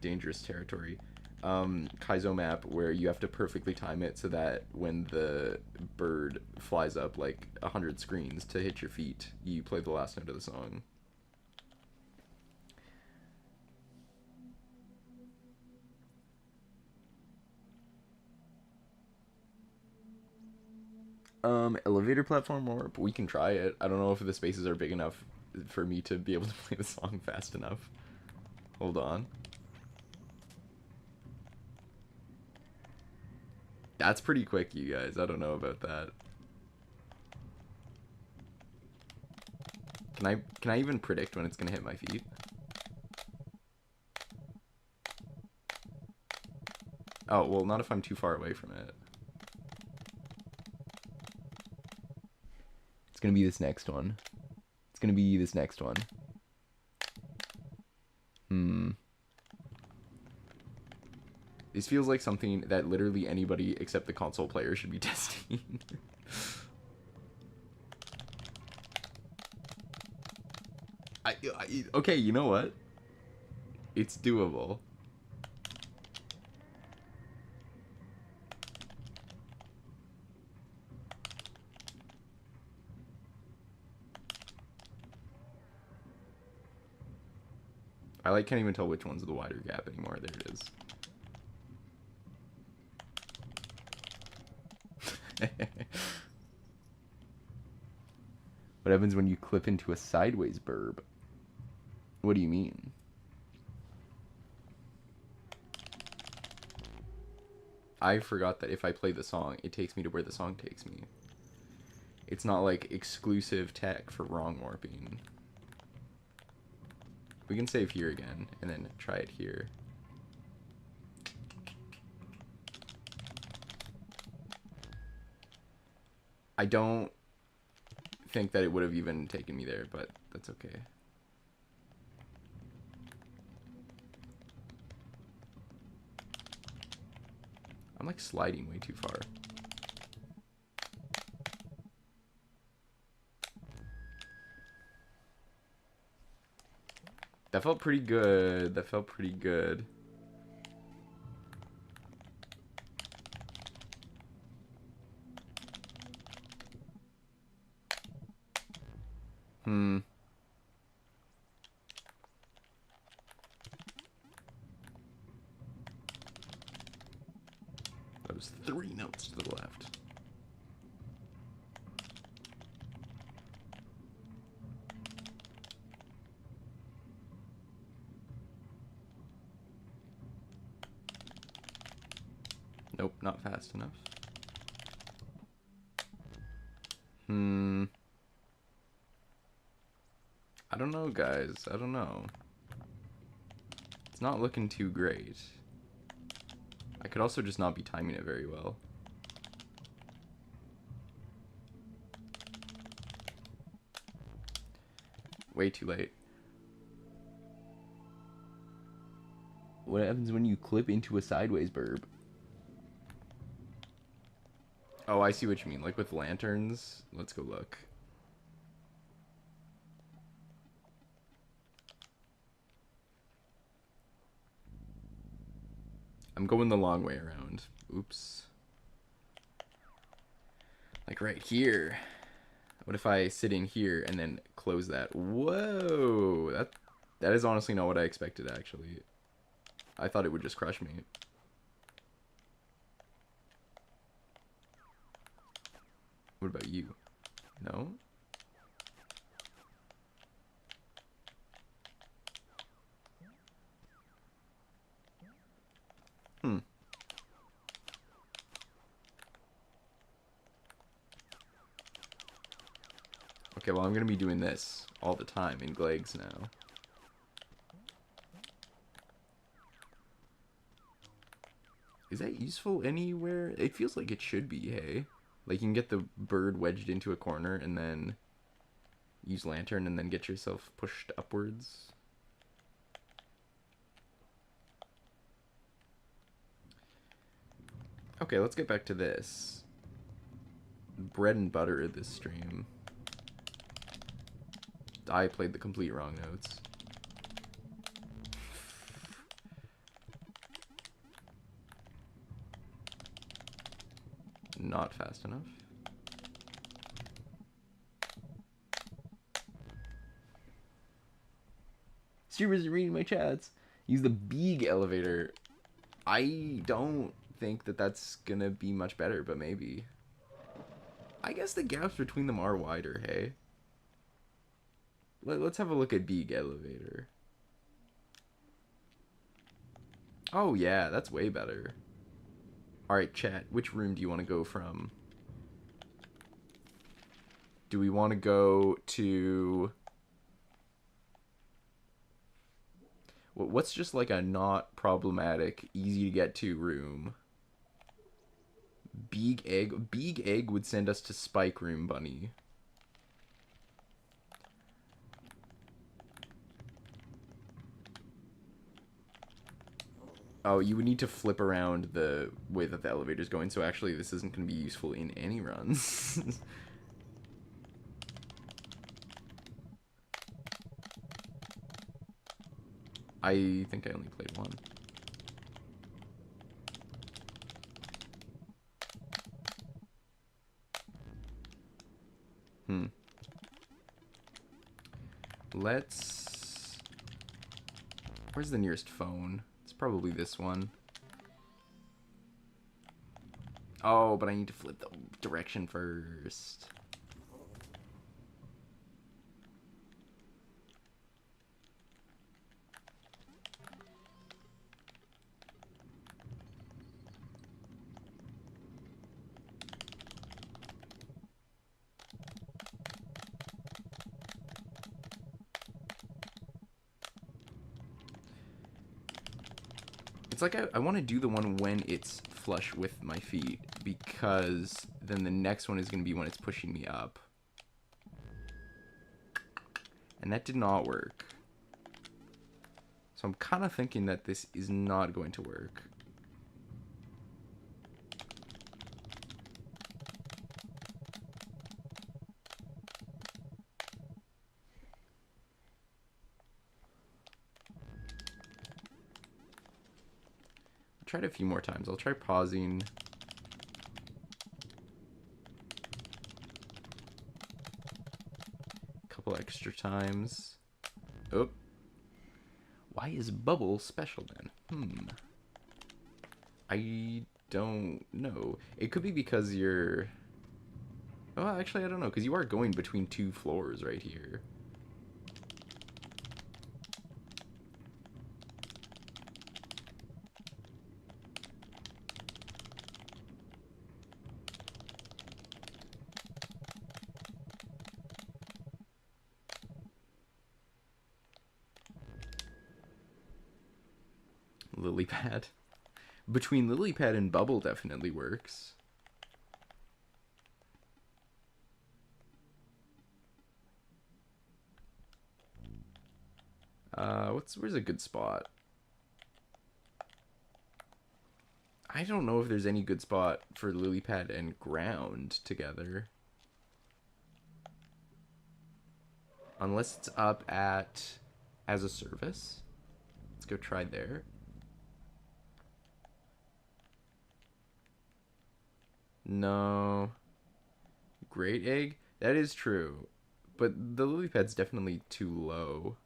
Dangerous territory. Kaizo map where you have to perfectly time it so that when the bird flies up like 100 screens to hit your feet, you play the last note of the song. Elevator platform warp. We can try it. I don't know if the spaces are big enough for me to be able to play the song fast enough. Hold on. That's pretty quick, you guys. I don't know about that. Can I even predict when it's gonna hit my feet? Oh, well, not if I'm too far away from it. It's gonna be this next one. It's gonna be this next one. This feels like something that literally anybody except the console player should be testing. Okay, you know what? It's doable. I can't even tell which one's the wider gap anymore. There it is. What happens when you clip into a sideways burb? What do you mean? I forgot that if I play the song, it takes me to where the song takes me. It's not like exclusive tech for wrong warping. We can save here again and then try it here. I don't think that it would have even taken me there, but that's okay. I'm like sliding way too far. That felt pretty good. That felt pretty good. That was 3 notes to the left. Nope, not fast enough. I don't know, guys. I don't know. It's not looking too great. I could also just not be timing it very well. Way too late. What happens when you clip into a sideways burb? Oh, I see what you mean. Like with lanterns. Let's go look. I'm going the long way around. Oops. Like right here. What if I sit in here and then close that? Whoa! That is honestly not what I expected, actually. I thought it would just crush me. What about you? No? Okay, well, I'm gonna be doing this all the time in Glegs now. Is that useful anywhere? It feels like it should be, hey? Like, you can get the bird wedged into a corner and then use lantern and then get yourself pushed upwards. Okay, let's get back to this. Bread and butter of this stream. I played the complete wrong notes. Not fast enough. Streamers are reading my chats. Use the big elevator. I don't think that that's gonna be much better, but maybe. I guess the gaps between them are wider, hey? Let's have a look at big elevator. Oh yeah, that's way better. Alright, chat, which room do you want to go from? Do we want to go to... What's just like a not problematic, easy to get to room? Big Egg? Big Egg would send us to Spike Room, Bunny. Oh, you would need to flip around the way that the elevator's going, so actually this isn't going to be useful in any runs. I think I only played one. Let's... Where's the nearest phone? It's probably this one. Oh, but I need to flip the direction first. It's like I want to do the one when it's flush with my feet, because then the next one is going to be when it's pushing me up. And that did not work. So I'm kind of thinking that this is not going to work. Try it a few more times. I'll try pausing. A couple extra times. Oh. Why is bubble special then? I don't know. It could be because you're... Oh, actually, I don't know. Because you are going between two floors right here. Lily pad. Between lily pad and bubble definitely works. Where's a good spot? I don't know if there's any good spot for lily pad and ground together. Unless it's up at as a service. Let's go try there. No. Great egg? That is true. But the lily pad's definitely too low.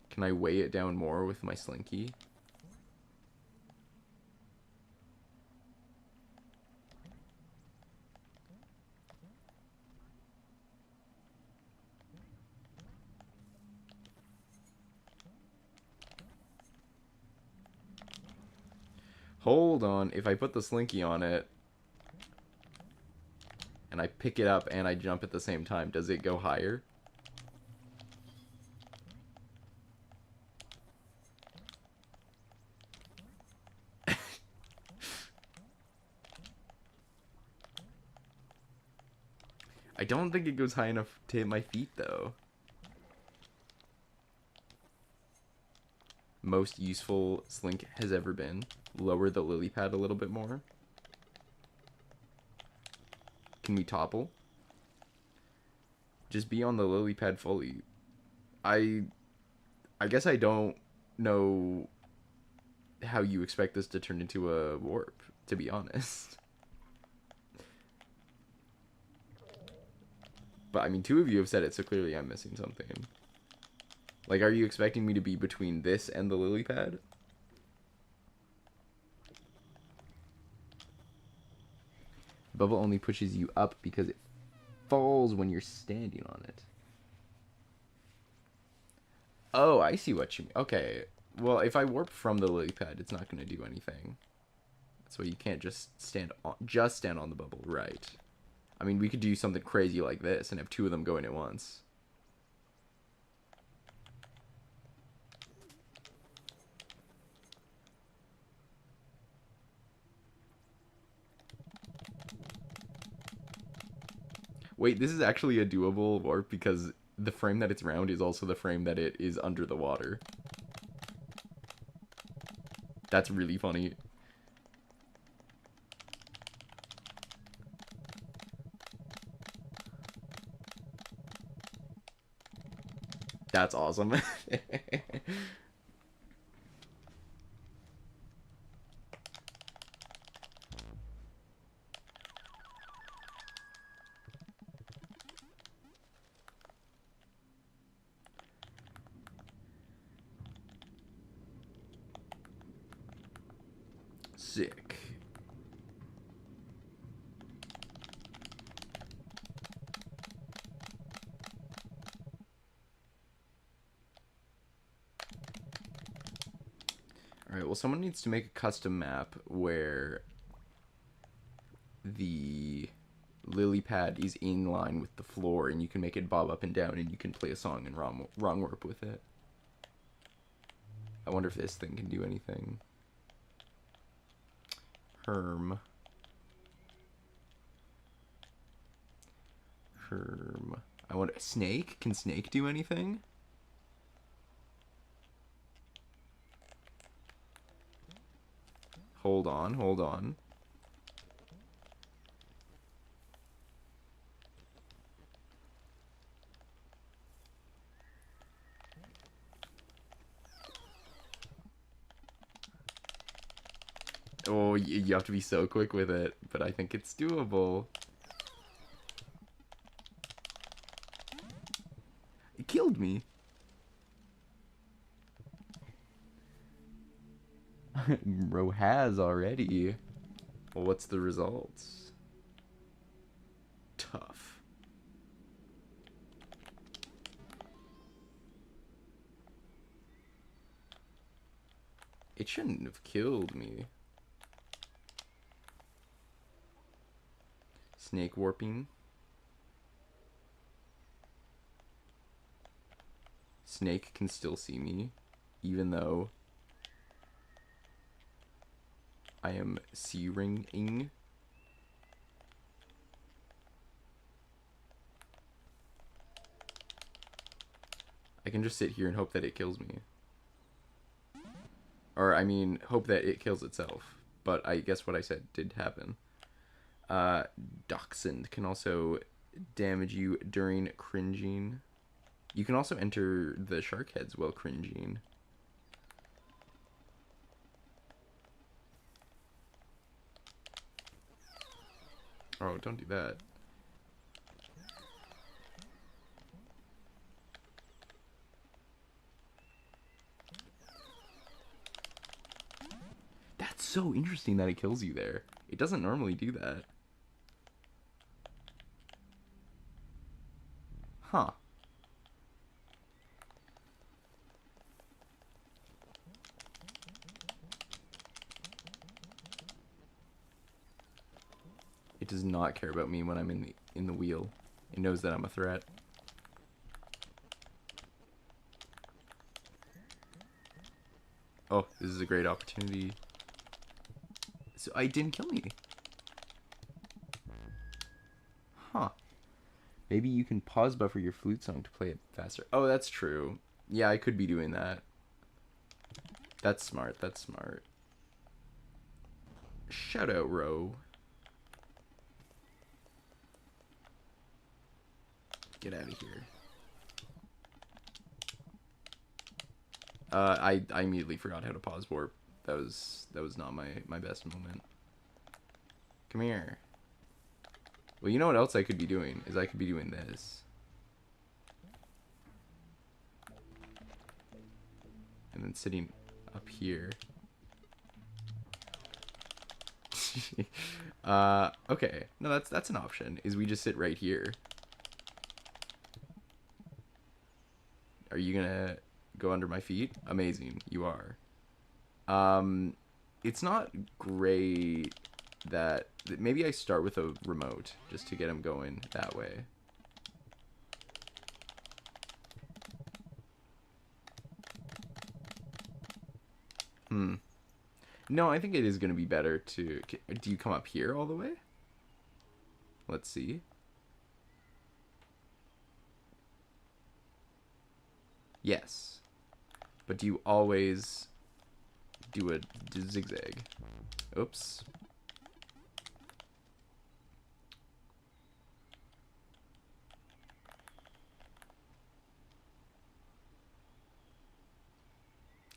Can I weigh it down more with my slinky? Hold on, if I put the slinky on it, and I pick it up and I jump at the same time, does it go higher? I don't think it goes high enough to hit my feet, though. Most useful Slink has ever been. Lower the lily pad a little bit more. Can we topple? Just be on the lily pad fully. I guess I don't know how you expect this to turn into a warp, to be honest. But, I mean, two of you have said it, so clearly I'm missing something. Like, are you expecting me to be between this and the lily pad? Bubble only pushes you up because it falls when you're standing on it. Oh, I see what you mean. Okay. Well, if I warp from the lily pad, it's not going to do anything. That's why you can't just stand on the bubble, right? I mean, we could do something crazy like this and have two of them going at once. Wait, this is actually a doable warp because the frame that it's round is also the frame that it is under the water. That's really funny. That's awesome. Sick. Alright, well, someone needs to make a custom map where the lily pad is in line with the floor and you can make it bob up and down and you can play a song in wrong warp with it. I wonder if this thing can do anything. Herm. I wonder, Snake? Can Snake do anything? Hold on. Oh, you have to be so quick with it, but I think it's doable. It killed me. Bro has already. Well, what's the results? Tough. It shouldn't have killed me. Snake warping. Snake can still see me, even though I am C-ringing. I can just sit here and hope that it kills me. Or, I mean, hope that it kills itself. But I guess what I said did happen. Dachshund can also damage you during cringing. You can also enter the shark heads while cringing. Oh, don't do that. That's so interesting that it kills you there. It doesn't normally do that. Huh. It does not care about me when I'm in the wheel. It knows that I'm a threat. Oh, this is a great opportunity. So it didn't kill me. Huh. Maybe you can pause buffer your flute song to play it faster. Oh, that's true. Yeah, I could be doing that. That's smart. That's smart. Shout out, Ro. Get out of here. I immediately forgot how to pause warp. That was not my best moment. Come here. Well, you know what else I could be doing? Is I could be doing this. And then sitting up here. Okay. No, that's an option. Is we just sit right here. Are you gonna go under my feet? Amazing. You are. It's not great that... Maybe I start with a remote just to get him going that way. No, I think it is going to be better to... Do you come up here all the way? Let's see. Yes. But do you always do a zigzag? Oops.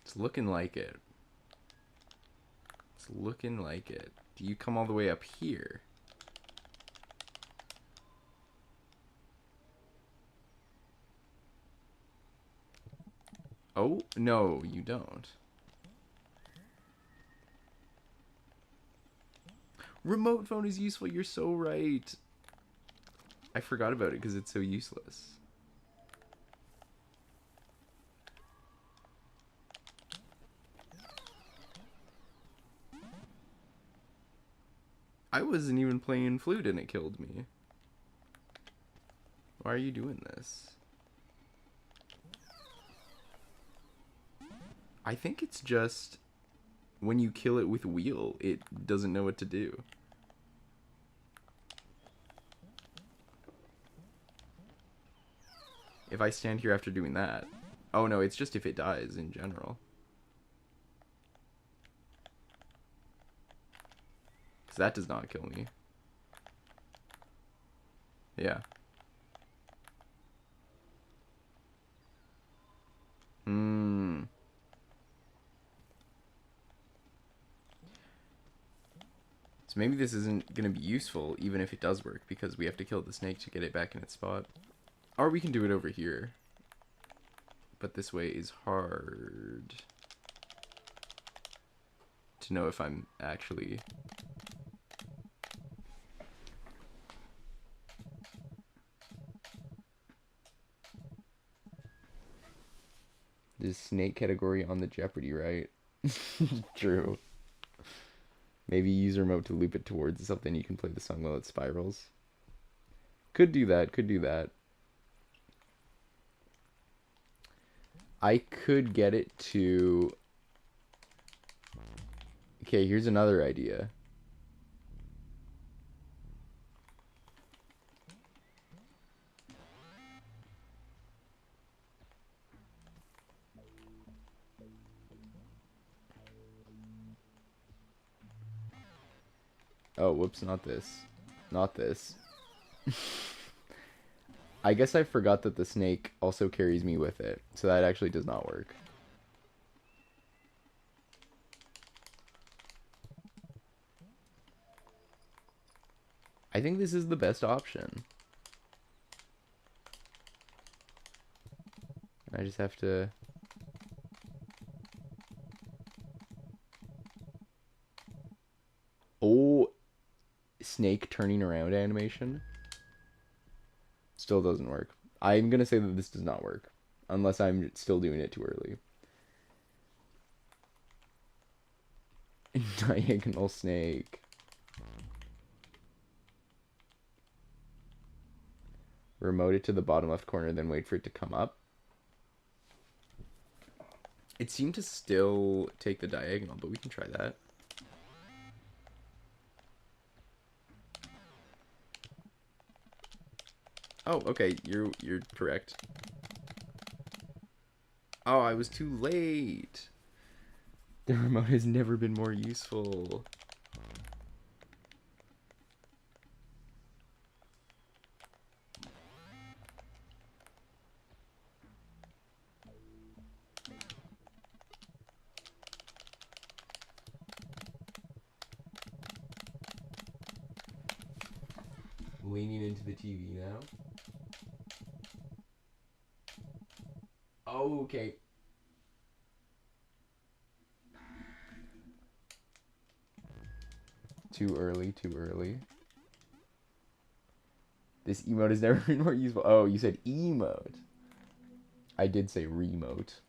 It's looking like it. It's looking like it. Do you come all the way up here? Oh, no, you don't. Remote phone is useful. You're so right. I forgot about it because it's so useless. I wasn't even playing flute and it killed me. Why are you doing this? I think it's just when you kill it with wheel, it doesn't know what to do. If I stand here after doing that... Oh no, it's just if it dies in general. Because that does not kill me. Yeah. So maybe this isn't going to be useful, even if it does work, because we have to kill the snake to get it back in its spot. Or we can do it over here. But this way is hard to know if I'm actually... There's snake category on the Jeopardy, right? True. Maybe use remote to loop it towards something you can play the song while it spirals. Could do that, could do that. I could get it to... Okay, here's another idea. Oh, whoops, not this. Not this. I guess I forgot that the snake also carries me with it, so that actually does not work. I think this is the best option. I just have to... Oh, snake turning around animation. Still doesn't work. I'm gonna say that this does not work. Unless I'm still doing it too early. Diagonal snake. Remote it to the bottom left corner, then wait for it to come up. It seemed to still take the diagonal, but we can try that. Oh, okay, you're correct. Oh, I was too late. The remote has never been more useful. Leaning into the TV now. Oh, okay. Too early, too early. This emote has never been more useful. Oh, you said emote. I did say remote.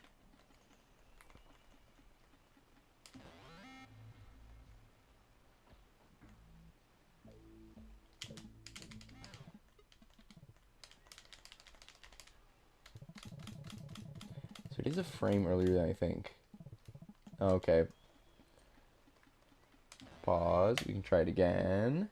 So it is a frame earlier than I think. Okay. Pause. We can try it again.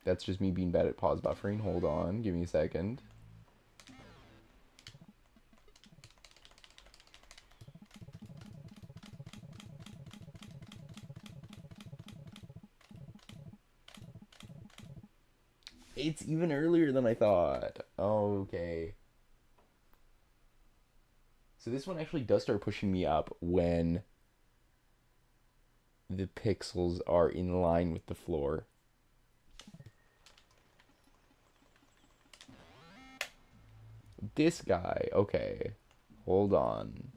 That's just me being bad at pause buffering. Hold on. Give me a second. It's even earlier than I thought. Okay. So this one actually does start pushing me up when the pixels are in line with the floor. This guy. Okay. Hold on.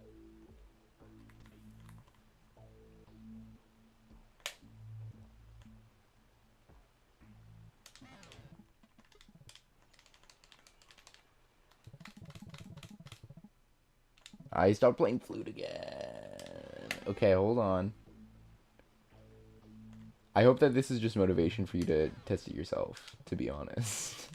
I stopped playing flute again. Okay, hold on. I hope that this is just motivation for you to test it yourself, to be honest.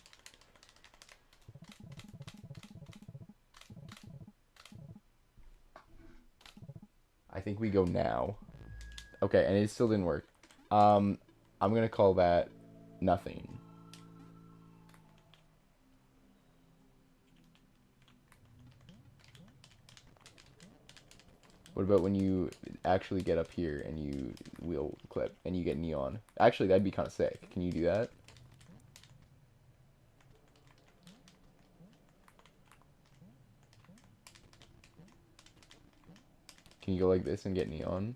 I think we go now. Okay, and it still didn't work. I'm gonna call that nothing. What about when you actually get up here and you wheel clip and you get neon? Actually, that'd be kind of sick. Can you do that? Can you go like this and get neon?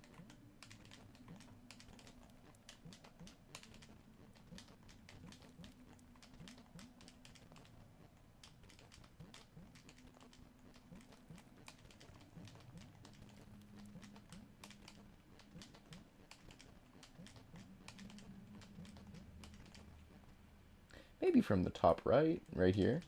Maybe from the top right here.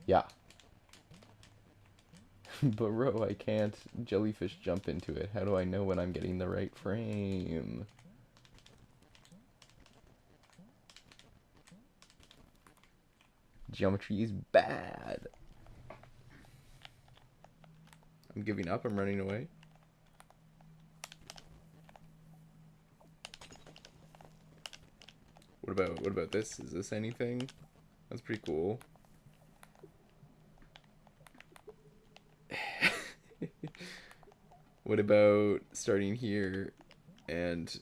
Yeah. But bro, I can't jellyfish jump into it. How do I know when I'm getting the right frame? Geometry is bad. I'm giving up. I'm running away. What about this? Is this anything? That's pretty cool. What about starting here and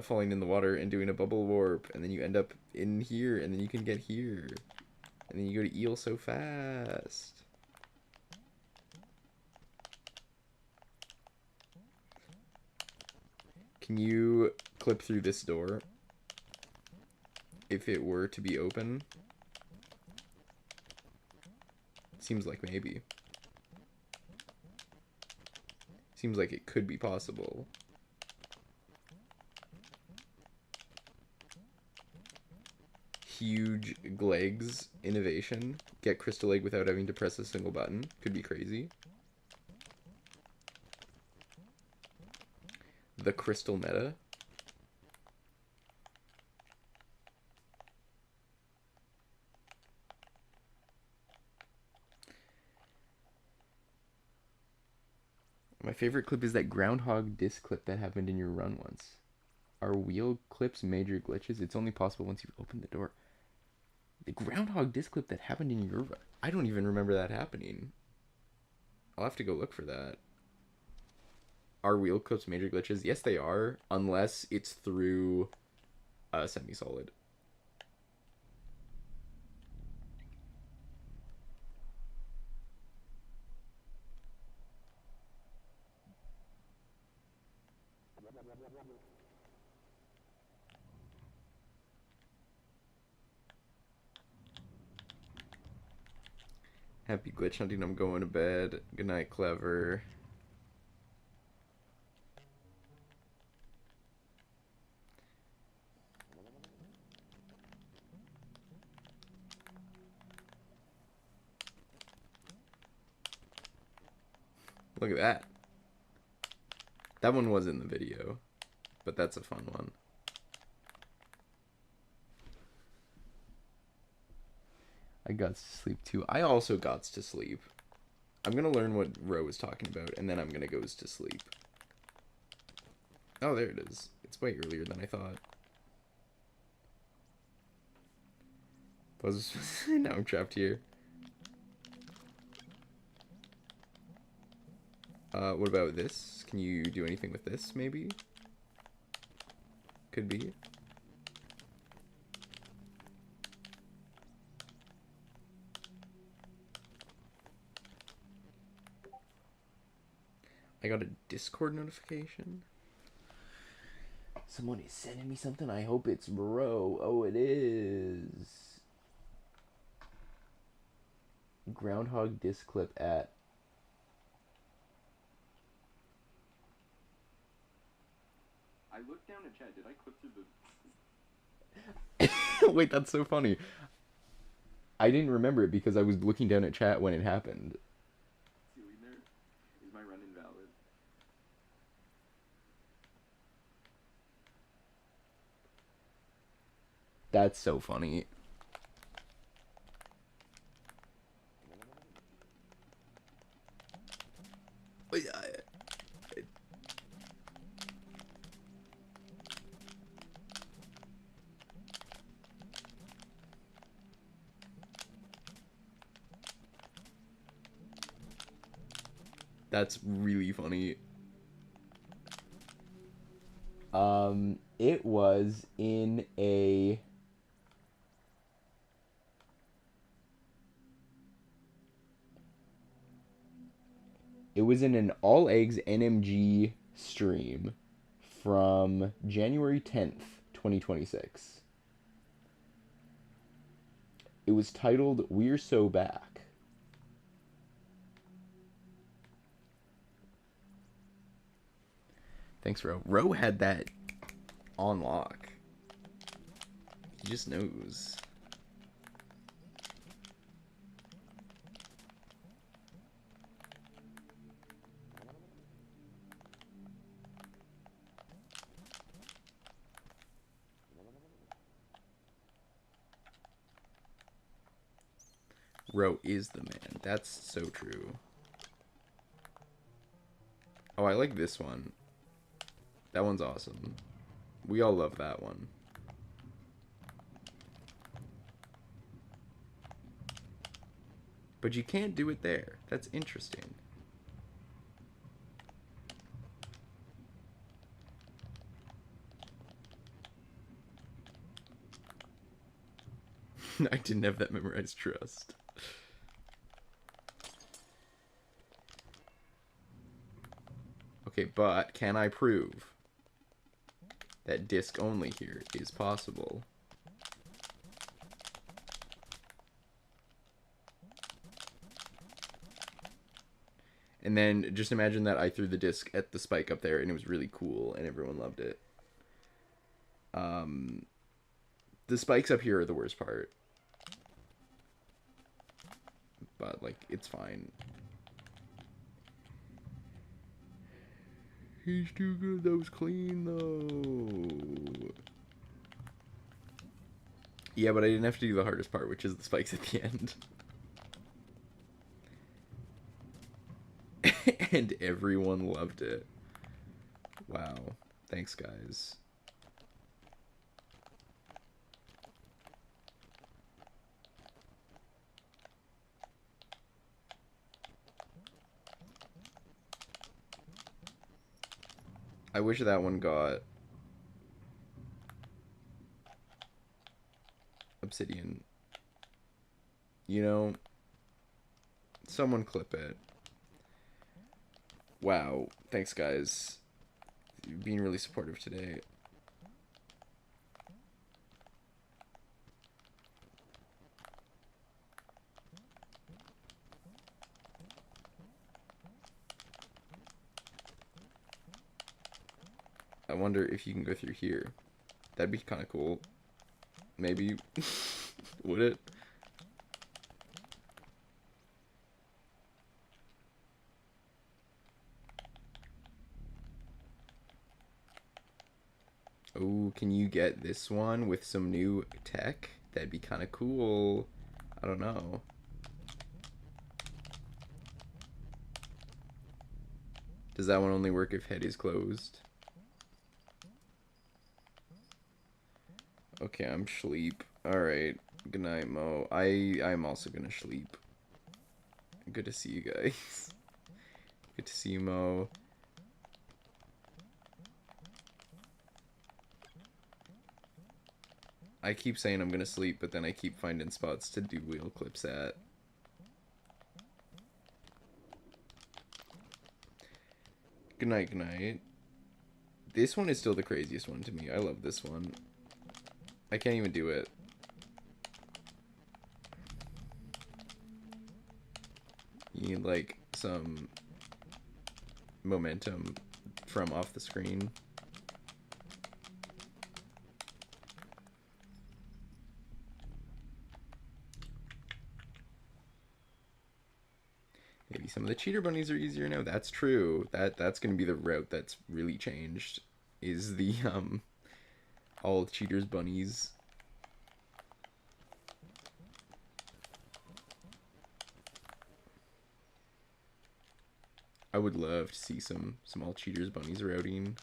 falling in the water and doing a bubble warp, and then you end up in here, and then you can get here, and then you go to eel so fast. Can you clip through this door if it were to be open? Seems like maybe. Seems like it could be possible. Huge Glegs innovation. Get Crystal Egg without having to press a single button. Could be crazy. The Crystal Meta. My favorite clip is that groundhog disc clip that happened in your run once. Are wheel clips major glitches? It's only possible once you've opened the door. The groundhog disc clip that happened in your run. I don't even remember that happening. I'll have to go look for that. Are wheel clips major glitches? Yes, they are, unless it's through a semi-solid. Happy glitch hunting. I'm going to bed. Good night, Clever. Look at that. That one was in the video, but that's a fun one. I got to sleep too. I also got to sleep. I'm gonna learn what Ro was talking about, and then I'm gonna go to sleep. Oh, there it is. It's way earlier than I thought. Now I'm trapped here. What about this? Can you do anything with this, maybe? Could be. I got a Discord notification. Someone is sending me something. I hope it's Bro. Oh, it is. Groundhog disc clip at. I looked down at chat. Did I click through the. Wait, that's so funny. I didn't remember it because I was looking down at chat when it happened. Is my run invalid? That's so funny. That's really funny. It was in a. It was in an All Eggs NMG stream from January 10th, 2026. It was titled We're So Back. Thanks, Ro. Ro had that on lock. He just knows. Ro is the man. That's so true. Oh, I like this one. That one's awesome. We all love that one. But you can't do it there. That's interesting. I didn't have that memorized, trust. Okay, but can I prove that disc only here is possible? And then just imagine that I threw the disc at the spike up there and it was really cool and everyone loved it. The spikes up here are the worst part. But, like, it's fine. He's too good. That was clean, though. Yeah, but I didn't have to do the hardest part, which is the spikes at the end. And everyone loved it. Wow. Thanks, guys. I wish that one got obsidian. You know, someone clip it. Wow. Thanks, guys. You're being really supportive today. I wonder if you can go through here. That'd be kind of cool. Maybe. Would it? Oh, can you get this one with some new tech? That'd be kind of cool. I don't know. Does that one only work if head is closed? Okay, I'm sleep. Alright. Good night, Mo. I'm also gonna sleep. Good to see you guys. Good to see you, Mo. I keep saying I'm gonna sleep, but then I keep finding spots to do wheel clips at. Good night, good night. This one is still the craziest one to me. I love this one. I can't even do it. You need, like, some momentum from off the screen. Maybe some of the cheater bunnies are easier now. That's true. That's gonna be the route that's really changed. Is the all cheaters bunnies. I would love to see some all cheaters bunnies routing.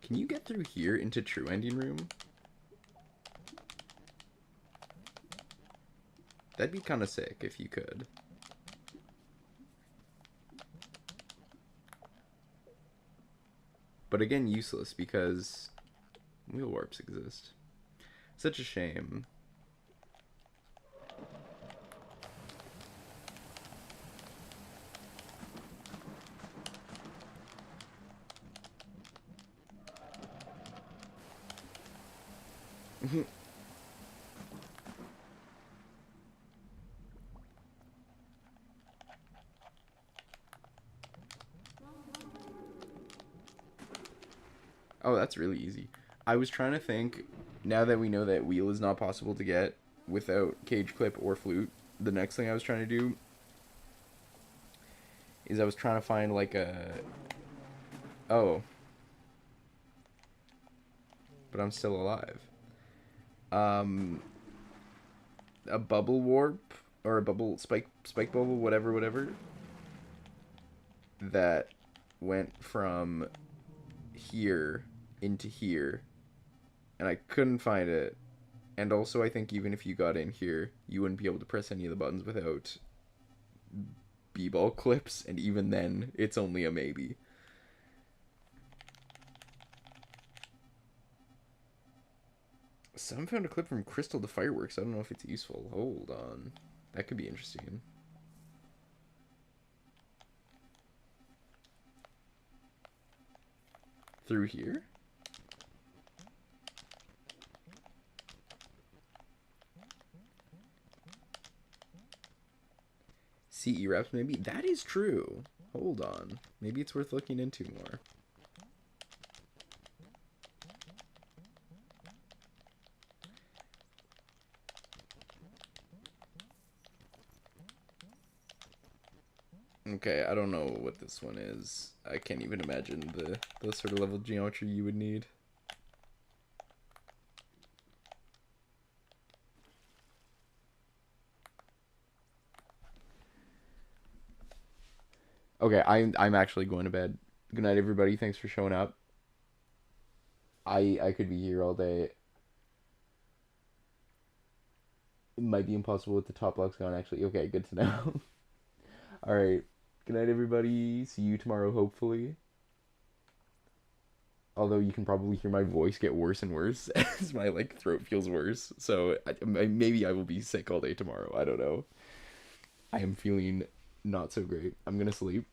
Can you get through here into true ending room? That'd be kind of sick if you could. But again, useless because wheel warps exist. Such a shame. Oh, that's really easy. I was trying to think, now that we know that wheel is not possible to get without cage clip or flute, the next thing I was trying to do is I was trying to find like a... Oh. But I'm still alive. A bubble warp or a bubble spike bubble, whatever, that went from here into here, and I couldn't find it. And also, I think even if you got in here, you wouldn't be able to press any of the buttons without b-ball clips, and even then, it's only a maybe. Some found a clip from Crystal to Fireworks. I don't know if it's useful. Hold on. That could be interesting. Through here? CE reps, maybe? That is true. Hold on. Maybe it's worth looking into more. Okay, I don't know what this one is. I can't even imagine the sort of level of geometry you would need. Okay, I'm actually going to bed. Good night, everybody. Thanks for showing up. I could be here all day. It might be impossible with the top blocks gone. Actually, okay, good to know. All right. Good night, everybody. See you tomorrow, hopefully. Although you can probably hear my voice get worse and worse as my like throat feels worse. So maybe I will be sick all day tomorrow. I don't know. I am feeling not so great. I'm gonna sleep.